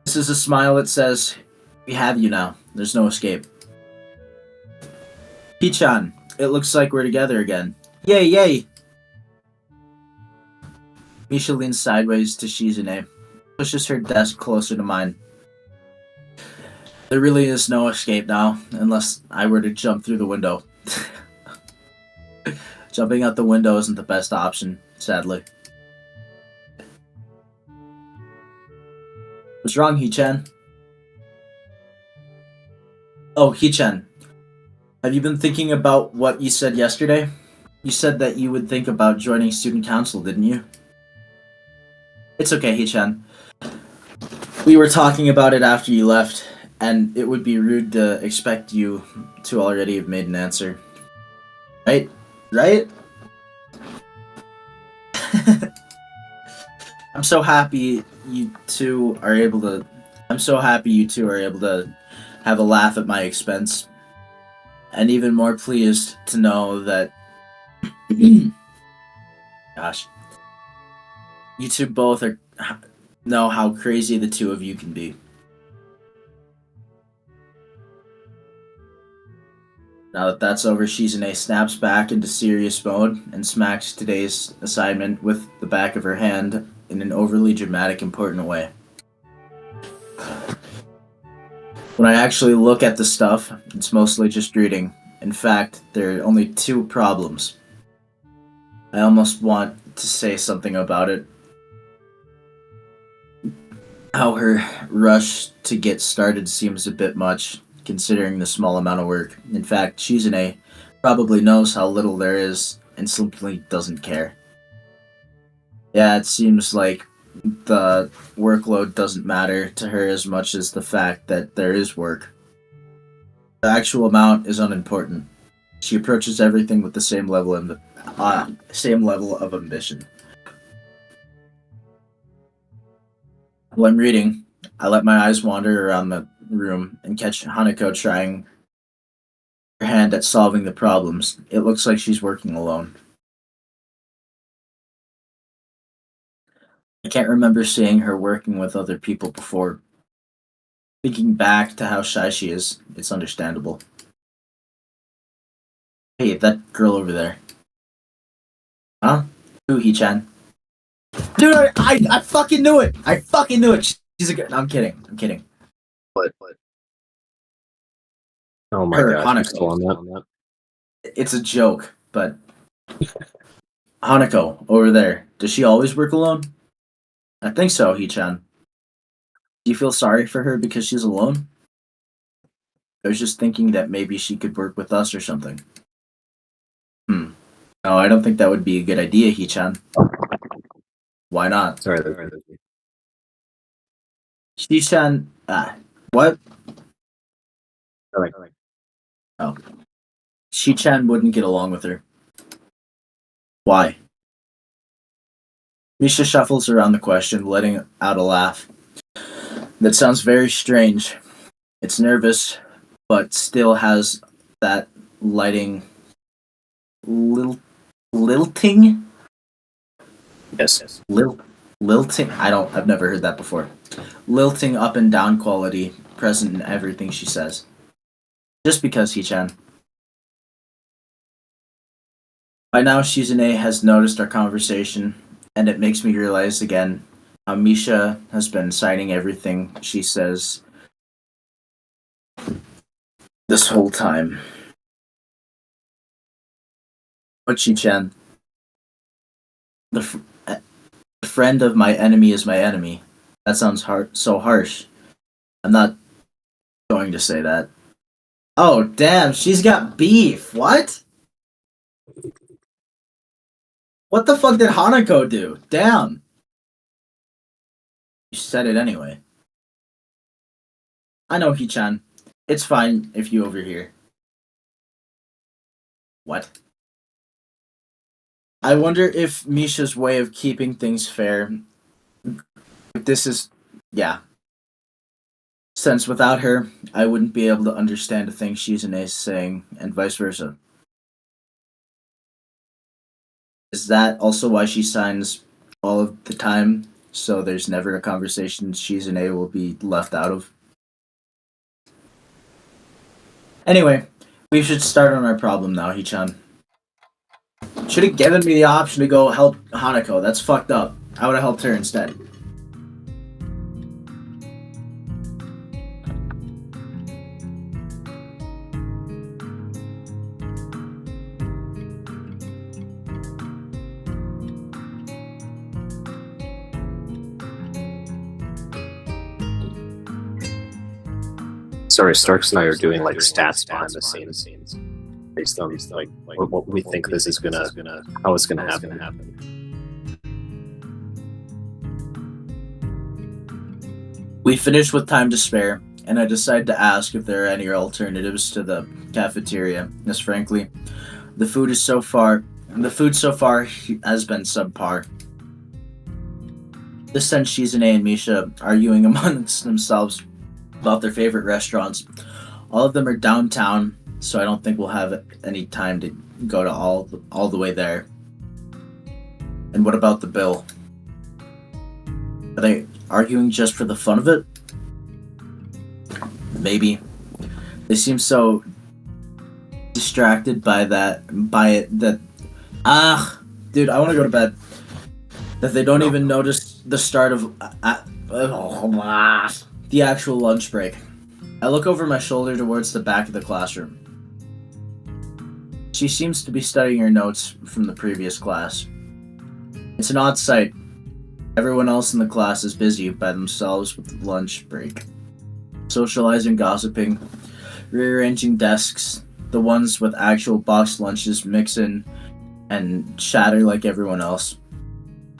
This is a smile that says, "We have you now. There's no escape." Pichan, it looks like we're together again. Yay, yay! Misha leans sideways to Shizune, pushes her desk closer to mine. There really is no escape now, unless I were to jump through the window. Jumping out the window isn't the best option, sadly. What's wrong, Hee-chan? Oh, Hee-chan. Have you been thinking about what you said yesterday? You said that you would think about joining student council, didn't you? It's okay, Hee-chan. We were talking about it after you left, and it would be rude to expect you to already have made an answer. Right? Right? I'm so happy you two are able to. I'm so happy you two are able to have a laugh at my expense, and even more pleased to know that. Gosh, you two both know how crazy the two of you can be. Now that that's over, Shizune snaps back into serious mode and smacks today's assignment with the back of her hand in an overly dramatic, important way. When I actually look at the stuff, it's mostly just reading. In fact, there are only two problems. I almost want to say something about it. How her rush to get started seems a bit much, considering the small amount of work. In fact, Shizune probably knows how little there is and simply doesn't care. Yeah, it seems like the workload doesn't matter to her as much as the fact that there is work. The actual amount is unimportant. She approaches everything with the same level of ambition. While I'm reading, I let my eyes wander around the room and catch Hanako trying her hand at solving the problems. It looks like she's working alone. I can't remember seeing her working with other people before. Thinking back to how shy she is, it's understandable. Hey, that girl over there. Huh? Who, Hee-chan? Dude, I fucking knew it! I fucking knew it! She's a good. I'm kidding. I'm kidding. What? Oh my Her, gosh, Hanako. you're still on that? It's a joke, but Hanako over there. Does she always work alone? I think so, Hee-chan. Do you feel sorry for her because she's alone? I was just thinking that maybe she could work with us or something. No, I don't think that would be a good idea, Hee-chan. Why not? Sorry. Hee-chan, what? Alright. Oh. Hee-chan wouldn't get along with her. Why? Misha shuffles around the question, letting out a laugh. That sounds very strange. It's nervous, but still has that lighting lilting? Yes. Lilting? I've never heard that before. Lilting up and down quality present in everything she says. Just because, Hee-chan. By now, Shizune has noticed our conversation, and it makes me realize again how Misha has been citing everything she says this whole time. But Hee-chan, the friend of my enemy is my enemy. That sounds so harsh. I'm not going to say that. Oh, damn, she's got beef. What? What the fuck did Hanako do? Damn. You said it anyway. I know, Hee-chan. It's fine if you overhear. What? I wonder if Misha's way of keeping things fair. This is. Yeah. Since without her, I wouldn't be able to understand a thing Shizune is saying, and vice versa. Is that also why she signs all of the time, so there's never a conversation Shizune will be left out of? Anyway, we should start on our problem now, Hee-chan. Should have given me the option to go help Hanako. That's fucked up. I would have helped her instead. Sorry, Starks and I are doing like stats behind the scenes based on like what we think this is gonna, how it's gonna happen. We finished with time to spare, and I decided to ask if there are any alternatives to the cafeteria, as frankly, the food so far has been subpar. This sent Shizune and Misha arguing amongst themselves about their favorite restaurants. All of them are downtown, so I don't think we'll have any time to go to all the way there. And what about the bill? Are they arguing just for the fun of it? Maybe. They seem so distracted by it that dude, I want to go to bed. That they don't even notice the start of the actual lunch break. I look over my shoulder towards the back of the classroom. She seems to be studying her notes from the previous class. It's an odd sight. Everyone else in the class is busy by themselves with lunch break. Socializing, gossiping, rearranging desks. The ones with actual boxed lunches mix in and chatter like everyone else,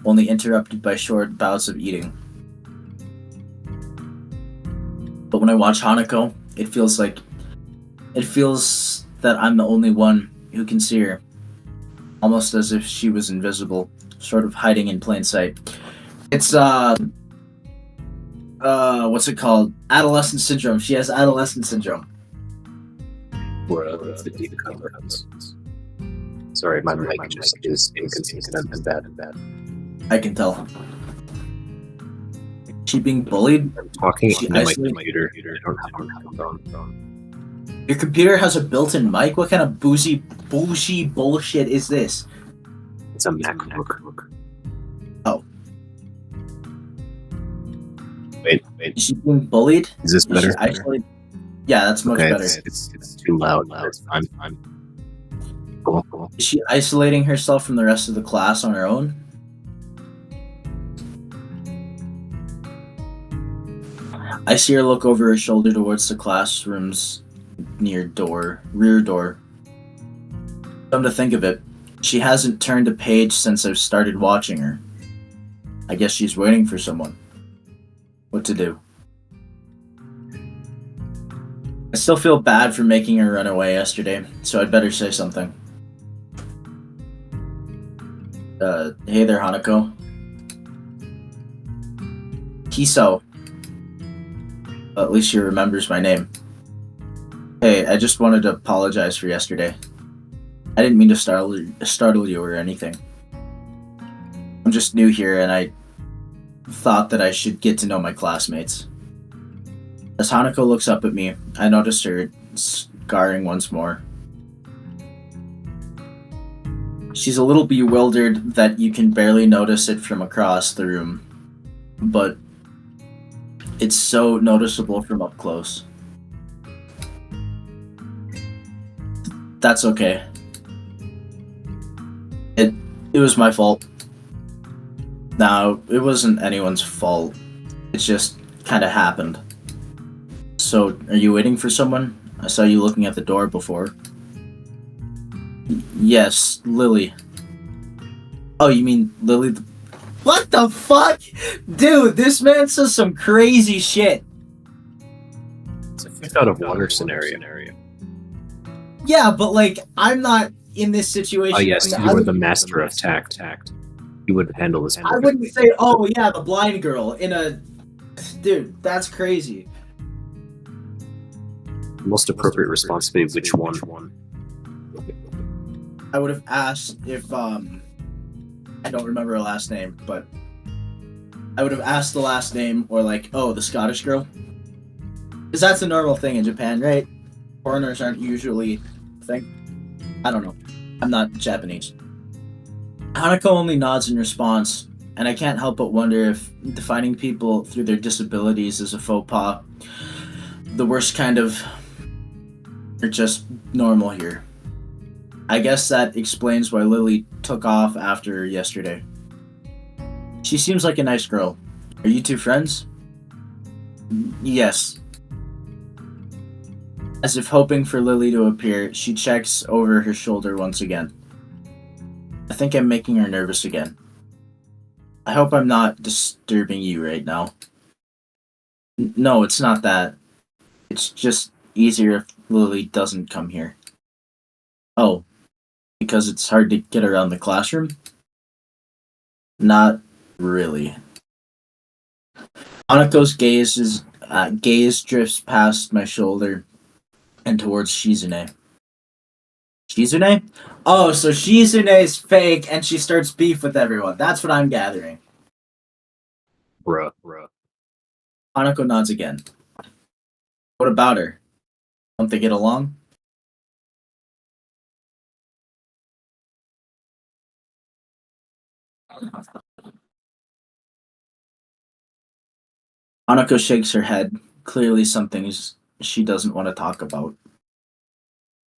only interrupted by short bouts of eating. But when I watch Hanako, it feels that I'm the only one who can see her, almost as if she was invisible, sort of hiding in plain sight. It's what's it called? Adolescent syndrome. She has adolescent syndrome. Sorry, my mic just is inconsistent and bad. I can tell. She being bullied? I'm talking She on my isolated- computer. I don't have a phone. Your computer has a built-in mic? What kind of bougie bullshit is this? It's a MacBook. Oh. Wait. Is she being bullied? Is this better? Yeah, that's much Okay, better. it's too loud. It's fine. Cool. Is she isolating herself from the rest of the class on her own? I see her look over her shoulder towards the classroom's rear door. Come to think of it, she hasn't turned a page since I've started watching her. I guess she's waiting for someone. What to do? I still feel bad for making her run away yesterday, so I'd better say something. Hey there, Hanako. Kiso. At least she remembers my name. Hey, I just wanted to apologize for yesterday. I didn't mean to startle you or anything. I'm just new here and I thought that I should get to know my classmates. As Hanako looks up at me, I notice her scarring once more. She's a little bewildered that you can barely notice it from across the room, but it's so noticeable from up close. That's okay. It was my fault. No, it wasn't anyone's fault. It just kind of happened. So, are you waiting for someone? I saw you looking at the door before. Yes, Lily. Oh, you mean Lily the... What the fuck? Dude, this man says some crazy shit. It's a fish out of water scenario. Yeah, but like, I'm not in this situation. Oh yes, I you were would- the master of tact. You would handle this. I wouldn't say, oh yeah, the blind girl in a... Dude, that's crazy. Most appropriate response would be which one? I would have asked if, I don't remember her last name, but I would have asked the last name, or like, oh, the Scottish girl? Because that's a normal thing in Japan, right? Foreigners aren't usually a thing. I don't know. I'm not Japanese. Hanako only nods in response, and I can't help but wonder if defining people through their disabilities is a faux pas, the worst kind of, or just normal here. I guess that explains why Lily took off after yesterday. She seems like a nice girl. Are you two friends? Yes. As if hoping for Lily to appear, she checks over her shoulder once again. I think I'm making her nervous again. I hope I'm not disturbing you right now. No, it's not that. It's just easier if Lily doesn't come here. Oh, because it's hard to get around the classroom? Not really. Hanako's gaze drifts past my shoulder and towards Shizune. Shizune? Oh, so Shizune's fake and she starts beef with everyone. That's what I'm gathering. Bruh. Hanako nods again. What about her? Don't they get along? Hanako shakes her head. Clearly something she doesn't want to talk about.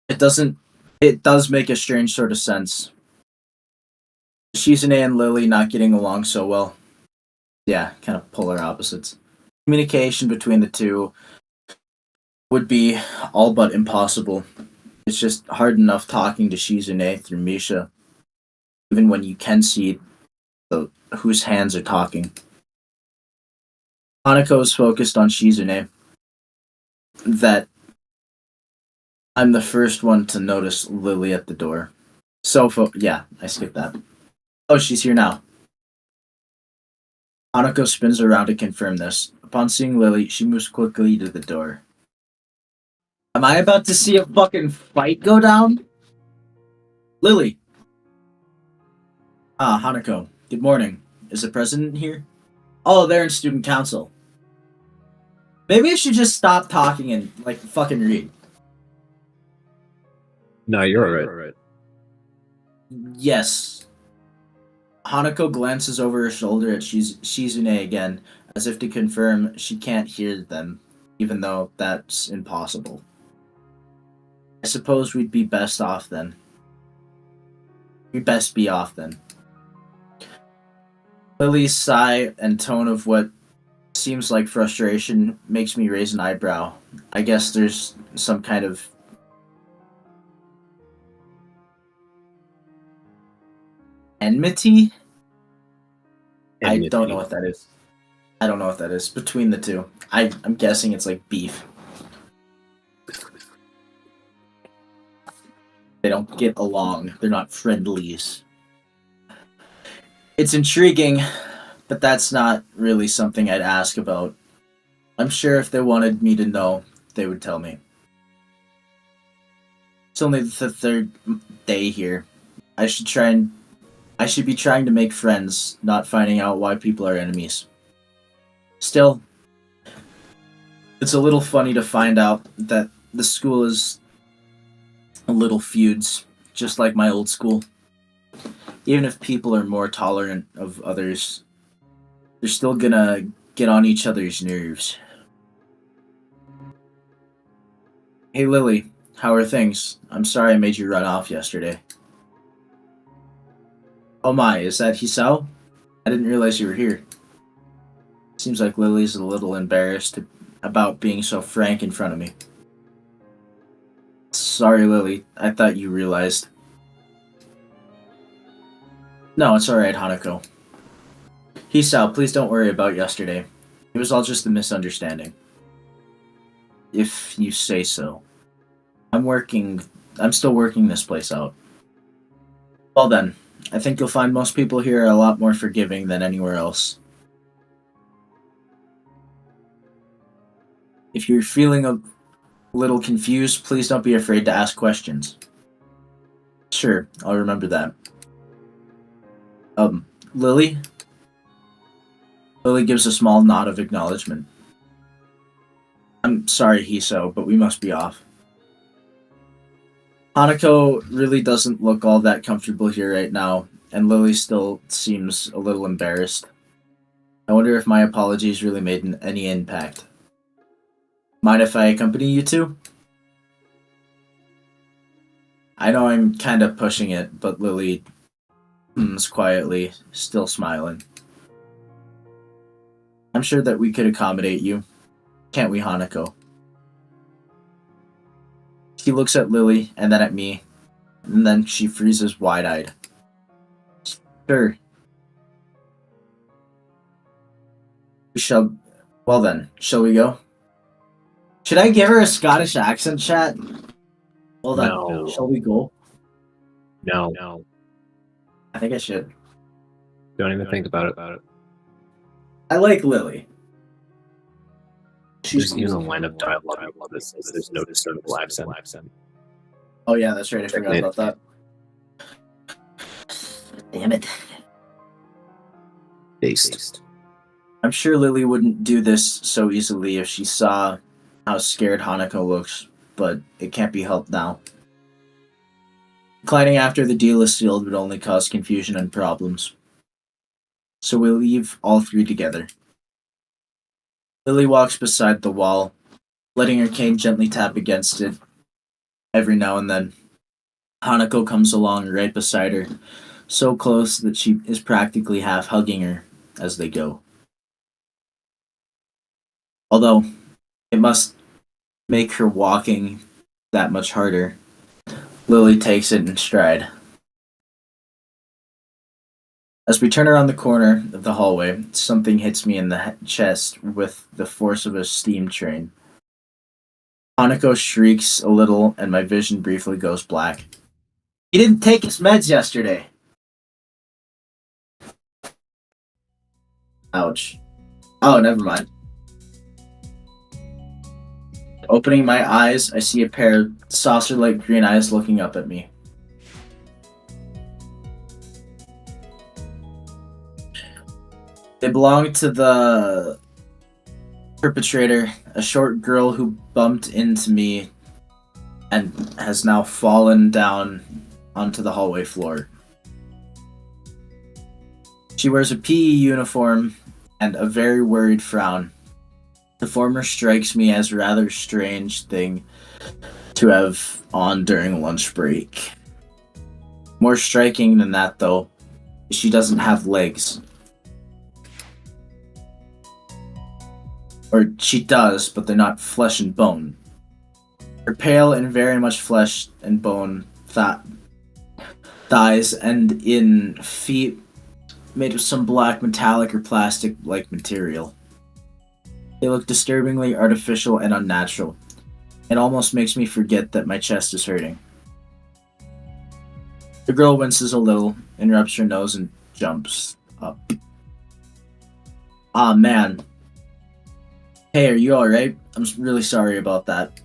It doesn't. It does make a strange sort of sense. Shizune and Lily not getting along so well. Yeah, kind of polar opposites. Communication between the two would be all but impossible. It's just hard enough talking to Shizune through Misha, even when you can see whose hands are talking. Hanako is focused on Shizune. That I'm the first one to notice Lily at the door. Yeah, I skipped that. Oh, she's here now. Hanako spins around to confirm this. Upon seeing Lily, she moves quickly to the door. Am I about to see a fucking fight go down? Lily! Ah, Hanako. Good morning. Is the president here? Oh, they're in student council. Maybe I should just stop talking and, fucking read. No, you're alright. Yes. Hanako glances over her shoulder at Shizune again, as if to confirm she can't hear them, even though that's impossible. I suppose we'd be best off then. We'd best be off then. Lily's sigh and tone of what seems like frustration makes me raise an eyebrow. I guess there's some kind of enmity? I don't know what that is. I don't know what that is between the two. I'm guessing it's like beef. They don't get along. They're not friendlies. It's intriguing, but that's not really something I'd ask about. I'm sure if they wanted me to know, they would tell me. It's only the third day here. I should be trying to make friends, not finding out why people are enemies. Still, it's a little funny to find out that the school is a little feuds, just like my old school. Even if people are more tolerant of others, they're still gonna get on each other's nerves. Hey Lily, how are things? I'm sorry I made you run off yesterday. Oh my, is that Hisao? I didn't realize you were here. Seems like Lily's a little embarrassed about being so frank in front of me. Sorry, Lily. I thought you realized. No, it's alright, Hanako. Hisao, please don't worry about yesterday. It was all just a misunderstanding. If you say so. I'm still working this place out. Well then, I think you'll find most people here are a lot more forgiving than anywhere else. If you're feeling a little confused, please don't be afraid to ask questions. Sure, I'll remember that. Lily? Lily gives a small nod of acknowledgement. I'm sorry, Hiso, but we must be off. Hanako really doesn't look all that comfortable here right now, and Lily still seems a little embarrassed. I wonder if my apologies really made any impact. Mind if I accompany you two? I know I'm kind of pushing it, but Lily hums quietly, still smiling. I'm sure that we could accommodate you. Can't we, Hanako? She looks at Lily and then at me, and then she freezes wide-eyed. Sure. We shall. Well then, shall we go? Should I give her a Scottish accent, chat? Hold on. No. Shall we go? No. I think I should. Don't even think about it. I like Lily. There's even a line of dialogue that says there's no discernible accent. Oh yeah, that's right. I forgot about that. Damn it. Based. I'm sure Lily wouldn't do this so easily if she saw how scared Hanako looks, but it can't be helped now. Declining after the deal is sealed would only cause confusion and problems. So we leave all three together. Lily walks beside the wall, letting her cane gently tap against it every now and then. Hanako comes along right beside her, so close that she is practically half hugging her as they go. Although, it must make her walking that much harder. Lily takes it in stride. As we turn around the corner of the hallway, something hits me in the chest with the force of a steam train. Hanako shrieks a little, and my vision briefly goes black. He didn't take his meds yesterday. Ouch. Oh, never mind. Opening my eyes, I see a pair of saucer-like green eyes looking up at me. They belong to the perpetrator, a short girl who bumped into me and has now fallen down onto the hallway floor. She wears a PE uniform and a very worried frown. The former strikes me as a rather strange thing to have on during lunch break. More striking than that, though, she doesn't have legs. Or she does, but they're not flesh and bone. Her pale and very much flesh and bone thighs end in feet made of some black metallic or plastic-like material. They look disturbingly artificial and unnatural. It almost makes me forget that my chest is hurting. The girl winces a little and rubs her nose and jumps up. Ah, man. Hey, are you alright? I'm really sorry about that.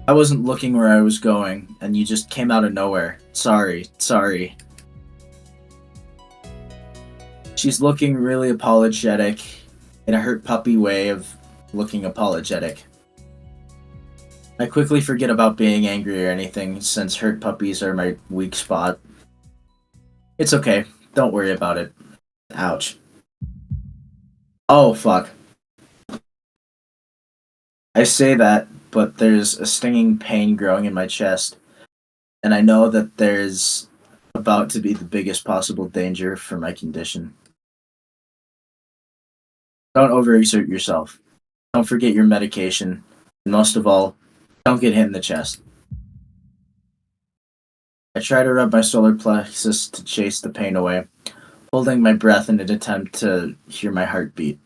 I wasn't looking where I was going, and you just came out of nowhere. Sorry. She's looking really apologetic, in a hurt puppy way of looking apologetic. I quickly forget about being angry or anything, since hurt puppies are my weak spot. It's okay. Don't worry about it. Ouch. Oh, fuck. I say that, but there's a stinging pain growing in my chest, and I know that there's about to be the biggest possible danger for my condition. Don't overexert yourself. Don't forget your medication. And most of all, don't get hit in the chest. I try to rub my solar plexus to chase the pain away, holding my breath in an attempt to hear my heartbeat.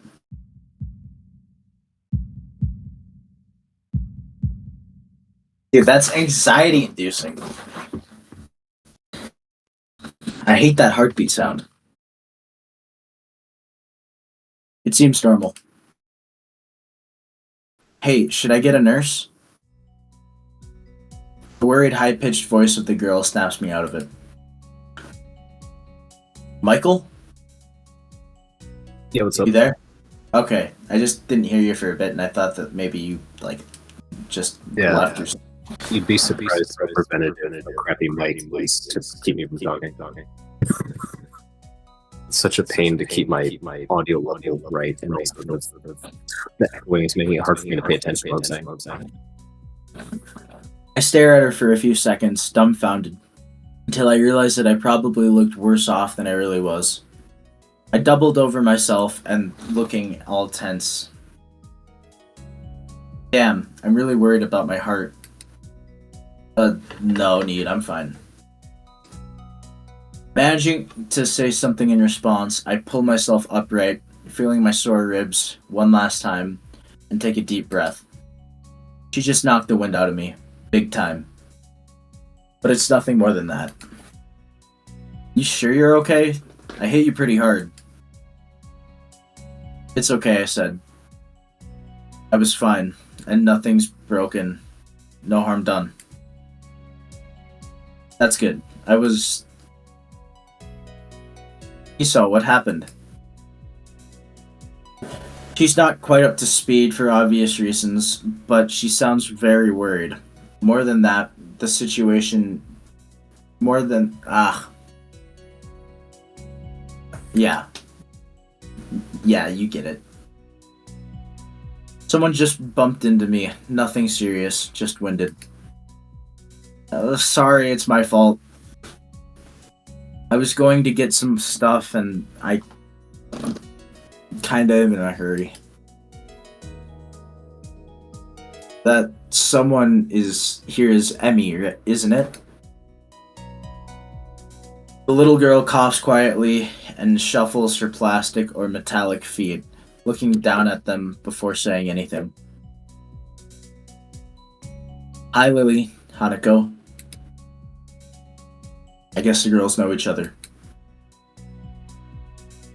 Dude, that's anxiety-inducing. I hate that heartbeat sound. It seems normal. Hey, should I get a nurse? The worried, high-pitched voice of the girl snaps me out of it. Michael? Yeah, what's up? You there? Okay, I just didn't hear you for a bit, and I thought that maybe you, just left or something. You'd be surprised how preventative a crappy mic was to keep me from talking. It's such a pain to keep my audio level right, and also the echoing is making it hard for me to pay attention to what I'm saying. I stare at her for a few seconds, dumbfounded, until I realized that I probably looked worse off than I really was. I doubled over myself and looking all tense. Damn, I'm really worried about my heart. No need, I'm fine. Managing to say something in response, I pull myself upright, feeling my sore ribs one last time, and take a deep breath. She just knocked the wind out of me. Big time. But it's nothing more than that. You sure you're okay? I hit you pretty hard. It's okay, I said. I was fine, and nothing's broken. No harm done. That's good. So, what happened? She's not quite up to speed for obvious reasons, but she sounds very worried. More than that, the situation. More than. Yeah. Yeah, you get it. Someone just bumped into me. Nothing serious, just winded. Sorry, it's my fault. I was going to get some stuff and I kinda am in a hurry. That someone is here is Emmy, isn't it? The little girl coughs quietly and shuffles her plastic or metallic feet, looking down at them before saying anything. Hi, Lily. Hanako. I guess the girls know each other.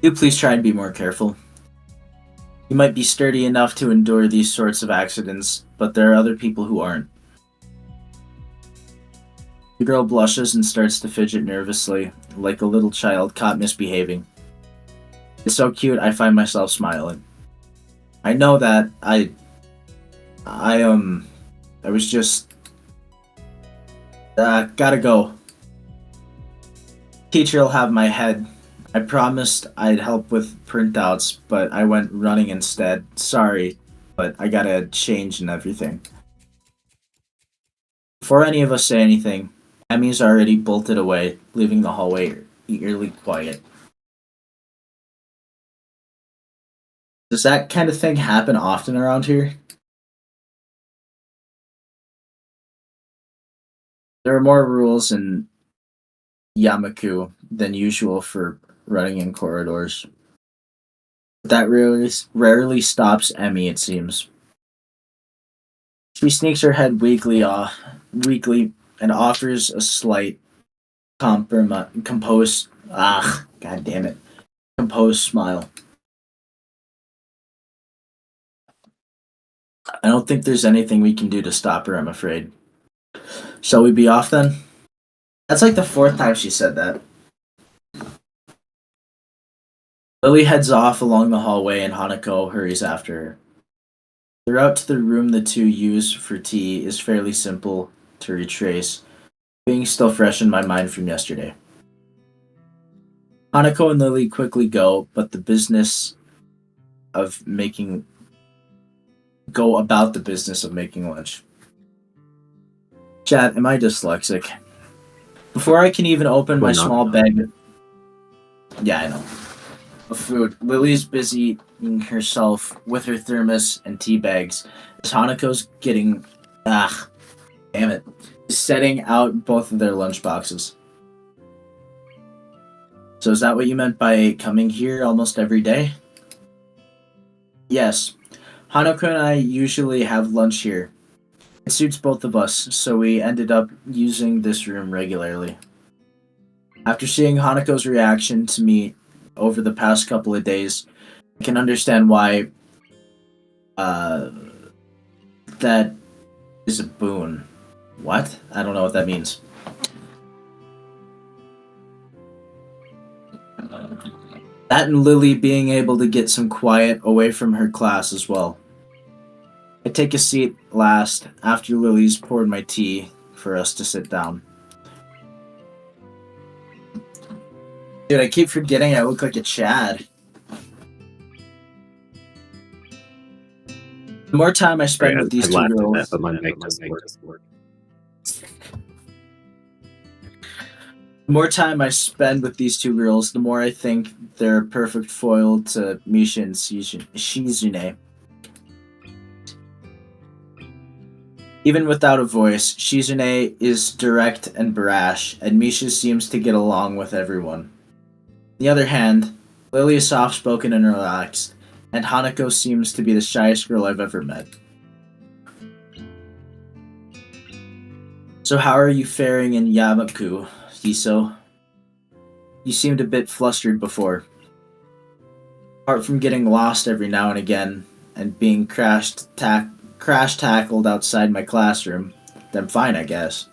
Do please try and be more careful. You might be sturdy enough to endure these sorts of accidents, but there are other people who aren't. The girl blushes and starts to fidget nervously, like a little child caught misbehaving. It's so cute, I find myself smiling. I know that I was just, gotta go. Teacher'll have my head. I promised I'd help with printouts, but I went running instead. Sorry, but I gotta change and everything. Before any of us say anything, Emmy's already bolted away, leaving the hallway eerily quiet. Does that kind of thing happen often around here? There are more rules in Yamaku than usual for running in corridors. That rarely stops Emmy, it seems. She sneaks her head weakly, and offers a slight composed, god damn it, composed smile. I don't think there's anything we can do to stop her, I'm afraid. Shall we be off then? That's like the fourth time she said that. Lily heads off along the hallway and Hanako hurries after her. The route to the room the two use for tea is fairly simple to retrace, being still fresh in my mind from yesterday. Hanako and Lily quickly go, but of making go about the business of making lunch. Chat, am I dyslexic? Before I can even open my small bag. Yeah, I know. Of food, Lily's busy herself with her thermos and tea bags. As Hanako's getting. Damn it. Setting out both of their lunch boxes. So is that what you meant by coming here almost every day? Yes. Hanako and I usually have lunch here. It suits both of us, so we ended up using this room regularly. After seeing Hanako's reaction to me over the past couple of days, I can understand why that is a boon. What? I don't know what that means. That and Lily being able to get some quiet away from her class as well. I take a seat last after Lily's poured my tea for us to sit down. Dude, I keep forgetting I look like a Chad. The more time I spend with these two girls, but my mic doesn't work. the more time I spend with these two girls, the more I think they're a perfect foil to Misha and Shizune. Even without a voice, Shizune is direct and brash, and Misha seems to get along with everyone. On the other hand, Lily is soft spoken and relaxed, and Hanako seems to be the shyest girl I've ever met. So, how are you faring in Yamaku, Hiso? You seemed a bit flustered before. Apart from getting lost every now and again and being crash tackled outside my classroom, I'm fine, I guess.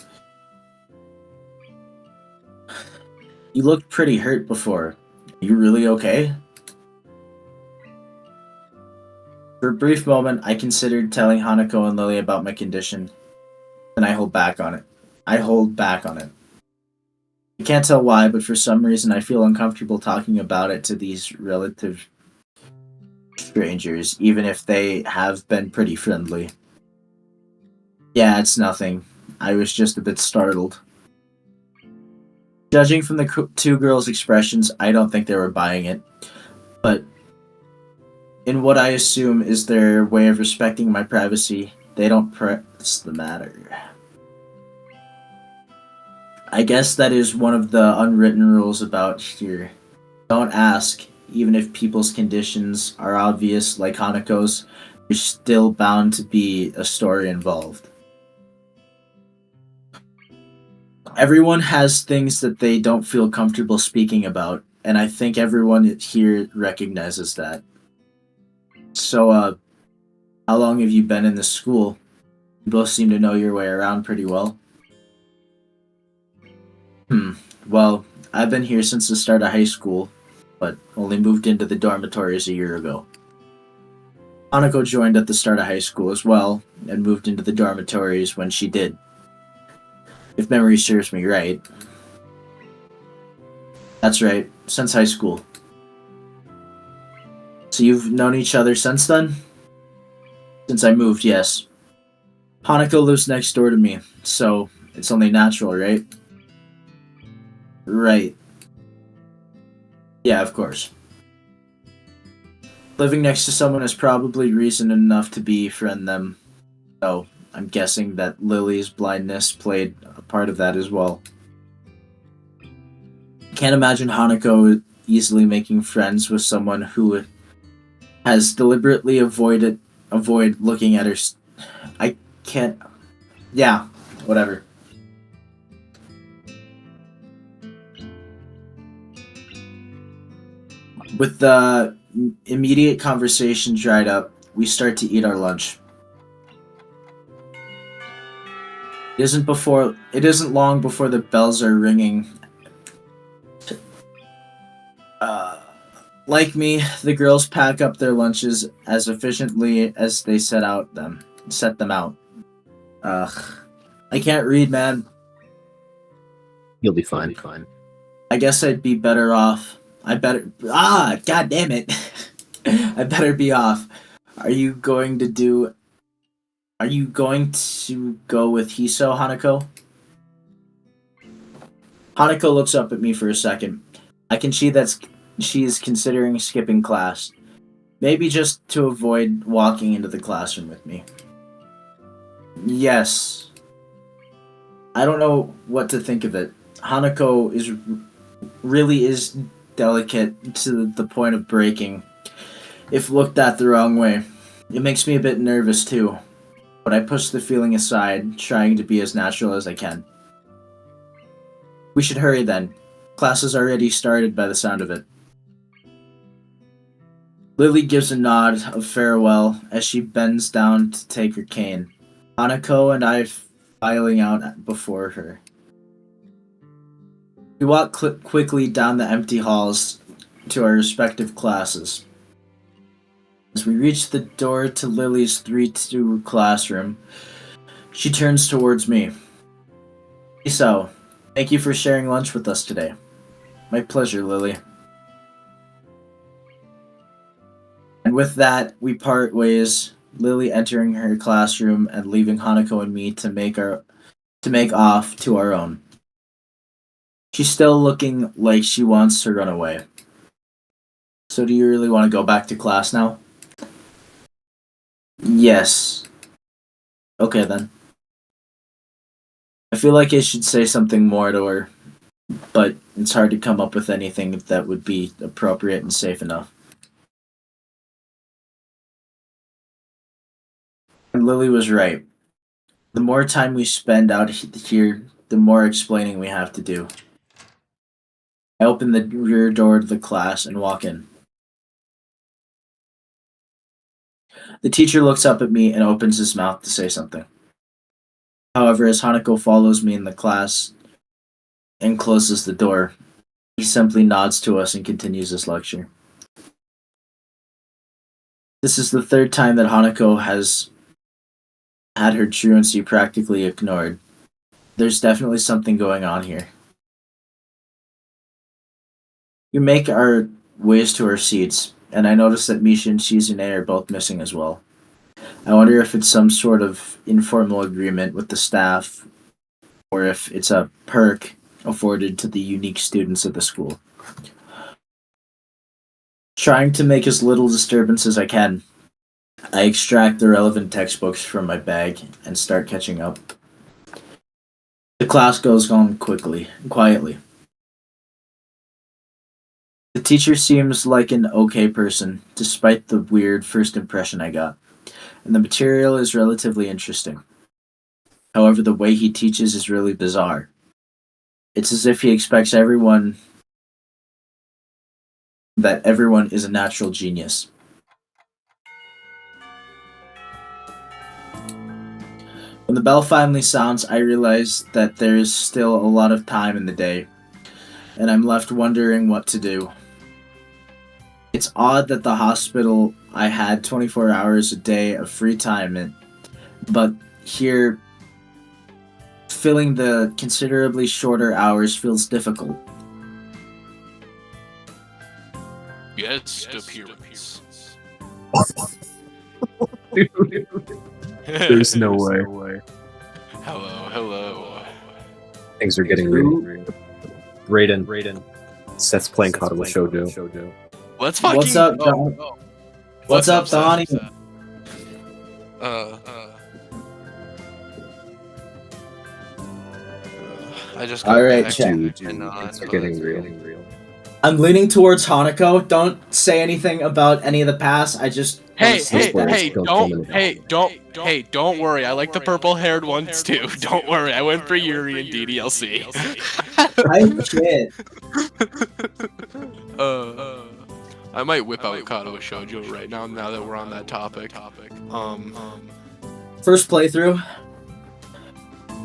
You looked pretty hurt before. Are you really okay? For a brief moment, I considered telling Hanako and Lily about my condition, then I hold back on it. I hold back on it. I can't tell why, but for some reason I feel uncomfortable talking about it to these relative strangers, even if they have been pretty friendly. Yeah, it's nothing. I was just a bit startled. Judging from the two girls' expressions, I don't think they were buying it. But in what I assume is their way of respecting my privacy, they don't press the matter. I guess that is one of the unwritten rules about here. Don't ask, even if people's conditions are obvious, like Hanako's, there's still bound to be a story involved. Everyone has things that they don't feel comfortable speaking about, and I think everyone here recognizes that. So, how long have you been in this school? You both seem to know your way around pretty well. Hmm, well, I've been here since the start of high school, but only moved into the dormitories a year ago. Hanako joined at the start of high school as well, and moved into the dormitories when she did. If memory serves me right. That's right, since high school. So you've known each other since then? Since I moved, yes. Hanako lives next door to me, so it's only natural, right? Right. Yeah, of course. Living next to someone is probably reason enough to befriend them, so I'm guessing that Lily's blindness played a part of that as well. Can't imagine Hanako easily making friends with someone who has deliberately avoid looking at her. I can't. Yeah, whatever. With the immediate conversation dried up, we start to eat our lunch. It isn't long before the bells are ringing. Uh, like me, the girls pack up their lunches as efficiently as they set them out. Ugh, I can't read, man. You'll be fine. Fine. I guess I'd be better off. God damn it. I better be off. Are you going to do Are you going to go with Hiso, Hanako? Hanako looks up at me for a second. I can see that she is considering skipping class. Maybe just to avoid walking into the classroom with me. Yes. I don't know what to think of it. Hanako really is delicate to the point of breaking, if looked at the wrong way. It makes me a bit nervous too, but I push the feeling aside, trying to be as natural as I can. We should hurry then. Class has already started by the sound of it. Lily gives a nod of farewell as she bends down to take her cane. Hanako and I filing out before her. We walk quickly down the empty halls to our respective classes. As we reach the door to Lily's 3-2 classroom, she turns towards me. So, thank you for sharing lunch with us today. My pleasure, Lily. And with that, we part ways, Lily entering her classroom and leaving Hanako and me to make off to our own. She's still looking like she wants to run away. So do you really want to go back to class now? Yes. Okay then. I feel like I should say something more to her, but it's hard to come up with anything that would be appropriate and safe enough. And Lily was right. The more time we spend out here, the more explaining we have to do. I open the rear door to the class and walk in. The teacher looks up at me and opens his mouth to say something. However, as Hanako follows me in the class and closes the door, he simply nods to us and continues his lecture. This is the third time that Hanako has had her truancy practically ignored. There's definitely something going on here. We make our ways to our seats, and I notice that Misha and Shizune are both missing as well. I wonder if it's some sort of informal agreement with the staff, or if it's a perk afforded to the unique students of the school. Trying to make as little disturbance as I can, I extract the relevant textbooks from my bag and start catching up. The class goes on quietly. The teacher seems like an okay person, despite the weird first impression I got, and the material is relatively interesting. However, the way he teaches is really bizarre. It's as if he expects everyone is a natural genius. When the bell finally sounds, I realize that there is still a lot of time in the day, and I'm left wondering what to do. It's odd that the hospital I had 24 hours a day of free time, but here, filling the considerably shorter hours feels difficult. Guest appearance. Dude, there's no way. Hello. Things are getting real. Brayden. Seth's playing Katawa Shoujo. Let's fucking. What's up, Don? What's up, Donnie? I just got Alright, back chat. and Things are getting real. I'm leaning towards Hanako. Don't say anything about any of the past. I just Hey, Don't don't worry. I like the purple-haired ones too. Don't worry. I went for Yuri and DDLC. shit. I might whip out Katawa Shoujo right now that we're on that topic. First playthrough.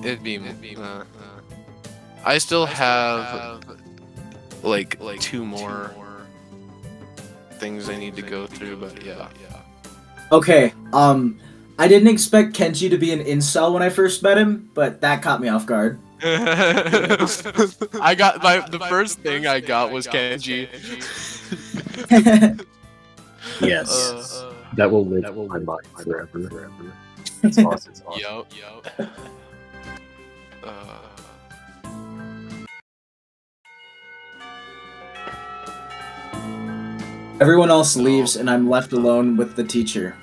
It'd be I still have like two more things I need to go through, but yeah. Okay, I didn't expect Kenji to be an incel when I first met him, but that caught me off guard. I got the first thing I got was Kenji. Yes. That will live in my mind forever. It's awesome. Yup. Everyone else leaves, and I'm left alone with the teacher.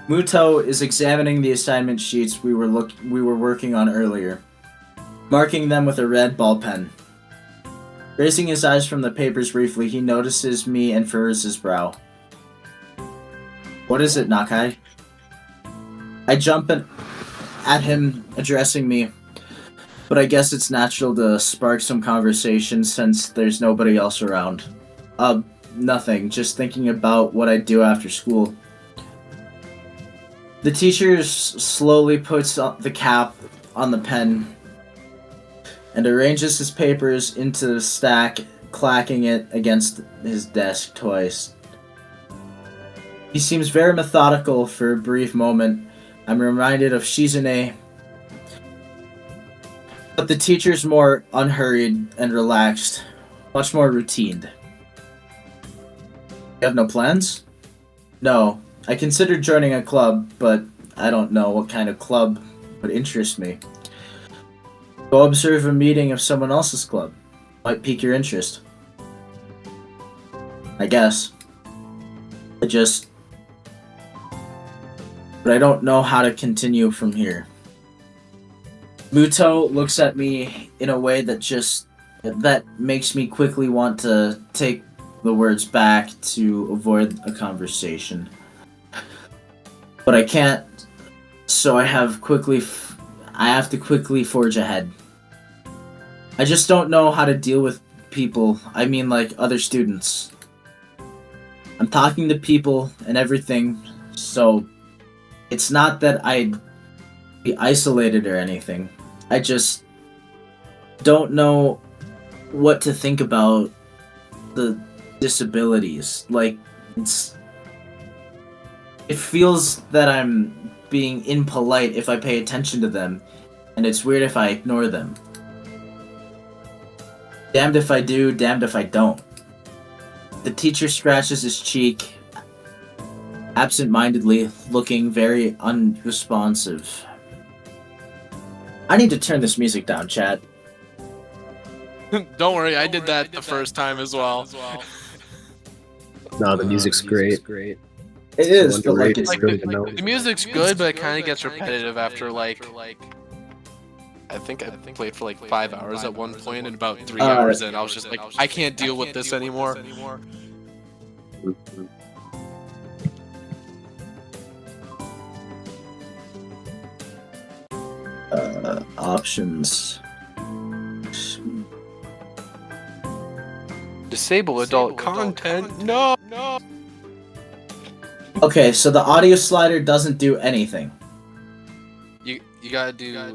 Muto is examining the assignment sheets we were working on earlier, marking them with a red ball pen. Raising his eyes from the papers briefly, he notices me and furrows his brow. What is it, Nakai? I jump at him, addressing me, but I guess it's natural to spark some conversation since there's nobody else around. Nothing, just thinking about what I'd do after school. The teacher slowly puts the cap on the pen and arranges his papers into the stack, clacking it against his desk twice. He seems very methodical for a brief moment. I'm reminded of Shizune, but the teacher's more unhurried and relaxed, much more routine. You have no plans? No. I considered joining a club, but I don't know what kind of club would interest me. Go observe a meeting of someone else's club. Might pique your interest. I guess. But I don't know how to continue from here. Muto looks at me in a way that makes me quickly want to take the words back to avoid a conversation. But I can't, so I have to quickly forge ahead. I just don't know how to deal with people, I mean like other students. I'm talking to people and everything, so it's not that I'd be isolated or anything. I just don't know what to think about the disabilities. Like, it feels that I'm being impolite if I pay attention to them, and it's weird if I ignore them. Damned if I do, damned if I don't. The teacher scratches his cheek, absent-mindedly, looking very unresponsive. I need to turn this music down, chat. Don't worry, I did that the first time as well. No, the music's great. It is, but like it's the music's good, but it kind of gets repetitive after like I think I played for like 5 hours at one point, and about 3 hours in, I was just like, I can't deal with this anymore. Options. Disable adult content. No. Okay, so the audio slider doesn't do anything. You gotta do.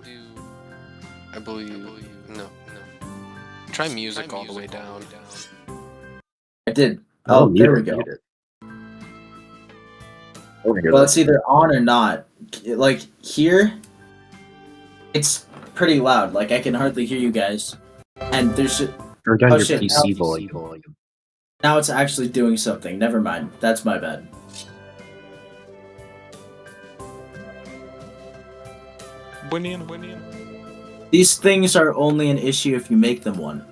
I believe. No. Try music all the way down. I did. Oh, there we go. Well, it's either on or not. Like, here, it's pretty loud. Like, I can hardly hear you guys. And there's... Turn down your PC volume. Now it's actually doing something. Never mind. That's my bad. These things are only an issue if you make them one.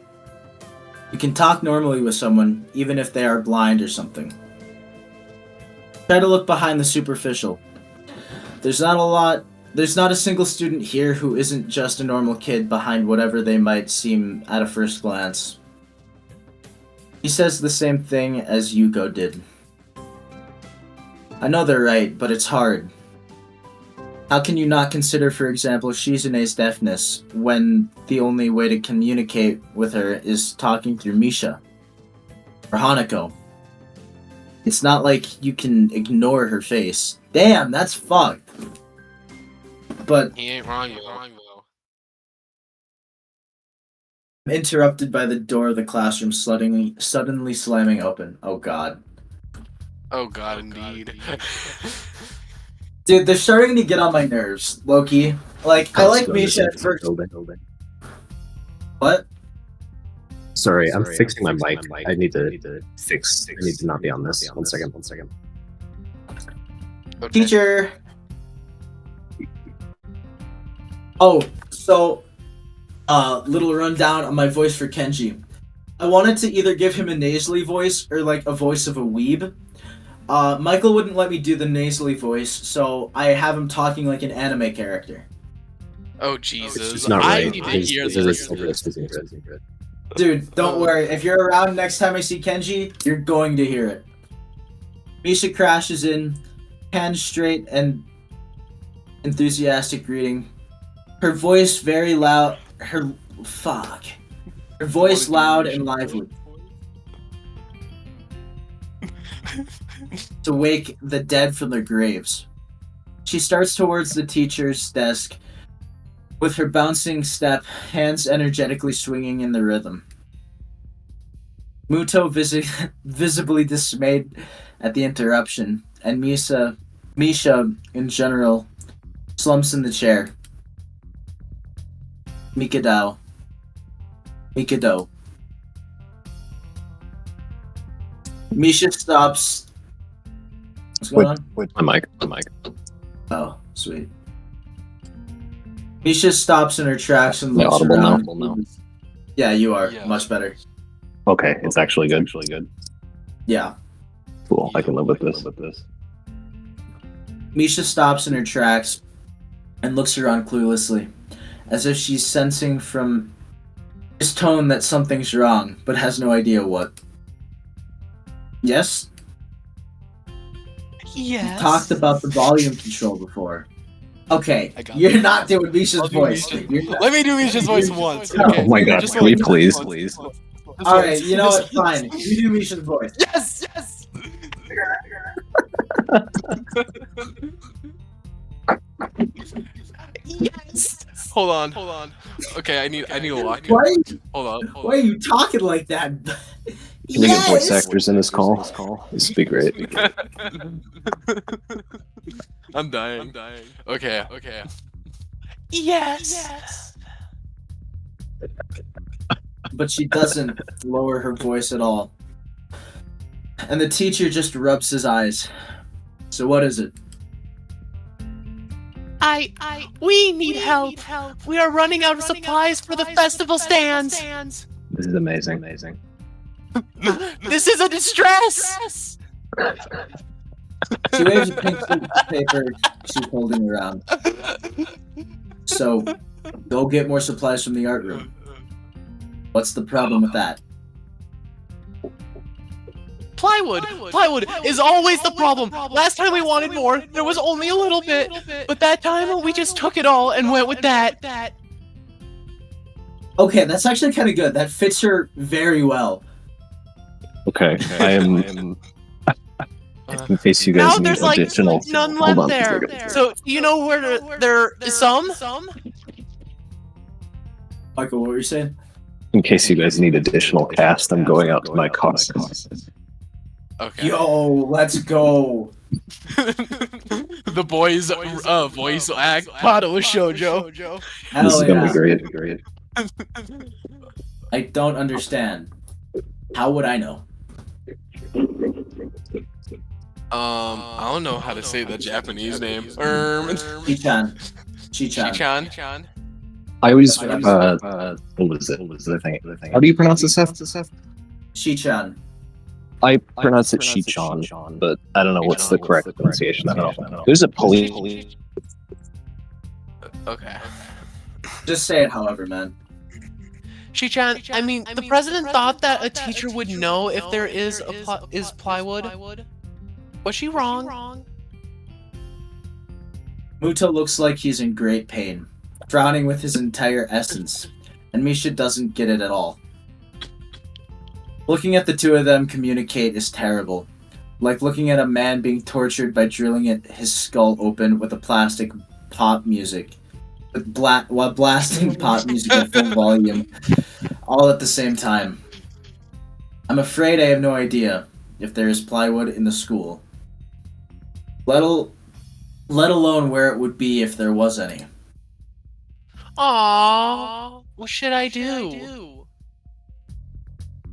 You can talk normally with someone, even if they are blind or something. Try to look behind the superficial. There's not a single student here who isn't just a normal kid behind whatever they might seem at a first glance. He says the same thing as Yuko did. I know they're right, but it's hard. How can you not consider, for example, Shizune's deafness when the only way to communicate with her is talking through Misha? Or Hanako? It's not like you can ignore her face. Damn, that's fucked. But He ain't wrong, though. I'm interrupted by the door of the classroom suddenly slamming open. Oh god. Oh god, indeed. Dude, they're starting to get on my nerves, Loki. Like, I like Misha at first. What? Sorry, I'm fixing my mic. I need to fix. I need to not be on this. One second. Okay. Teacher! Oh, so, little rundown on my voice for Kenji. I wanted to either give him a nasally voice or, like, a voice of a weeb. Michael wouldn't let me do the nasally voice, so I have him talking like an anime character. Oh, Jesus. It's not I right. need to hear this. Dude, don't worry. If you're around next time I see Kenji, you're going to hear it. Misha crashes in, hands straight and enthusiastic greeting. Her voice very loud. Her voice loud and lively. To wake the dead from their graves. She starts towards the teacher's desk with her bouncing step, hands energetically swinging in the rhythm. Muto visibly dismayed at the interruption, and Misha in general slumps in the chair. Mikado. Misha stops. What's going on? My mic. Oh, sweet. Misha stops in her tracks and Am I looks audible around. now? Yeah, you are. Yeah. Much better. Okay, it's actually good. Yeah. Cool. I can live with this. Misha stops in her tracks and looks around cluelessly. as if she's sensing from his tone that something's wrong, but has no idea what. Yes? Yes. We talked about the volume control before. Okay, I got you're this. not doing I'll Misha's do voice. Misha's- Let me do Misha's voice once. No. Okay? Oh my god, Just can we once. please? Just once. Just Alright, once. you know Just what? once. Fine. You do Misha's voice. Yes, yes. Yes. Hold on. Okay, I need a lock. Why, Hold on. why are you talking like that? Can we get voice actors in this call? This would be great. I'm dying. Okay. Yes. But she doesn't lower her voice at all. And the teacher just rubs his eyes. So what is it? We need help. We are running out of supplies for the festival stands. This is amazing. This is a distress. She waves a pink sheet of paper she's holding around. So, go get more supplies from the art room. What's the problem with that? Plywood is always the problem. Last time we wanted more, there was only a little bit, but that time we just took it all and went with that. Okay, that's actually kind of good. That fits her very well. Okay, I am. In case you guys Now need there's like additional. none Hold left on. there. So you know where there is some? Michael, what were you saying? In case you guys need additional cast, I'm going out to my car. Okay. Yo, let's go. The boys' voice act motto is Shoujo. This Hell is gonna yeah. be great. I don't understand. How would I know? I don't know how to say the Japanese name. Chichan. Chichan. I always what was it? The thing. How do you pronounce this? Chichan. I pronounce it Shichan, but I don't know what's the correct pronunciation. I don't know. There's a police. Okay. Just say it however, man. Shichan, I mean, the president thought that a teacher would know if there is plywood. Was she wrong? Muto looks like he's in great pain, frowning with his entire essence, and Misha doesn't get it at all. Looking at the two of them communicate is terrible, like looking at a man being tortured by drilling his skull open with a plastic pop music, while blasting pop music at full volume, all at the same time. I'm afraid I have no idea if there is plywood in the school, let alone where it would be if there was any. Aww, what should I do?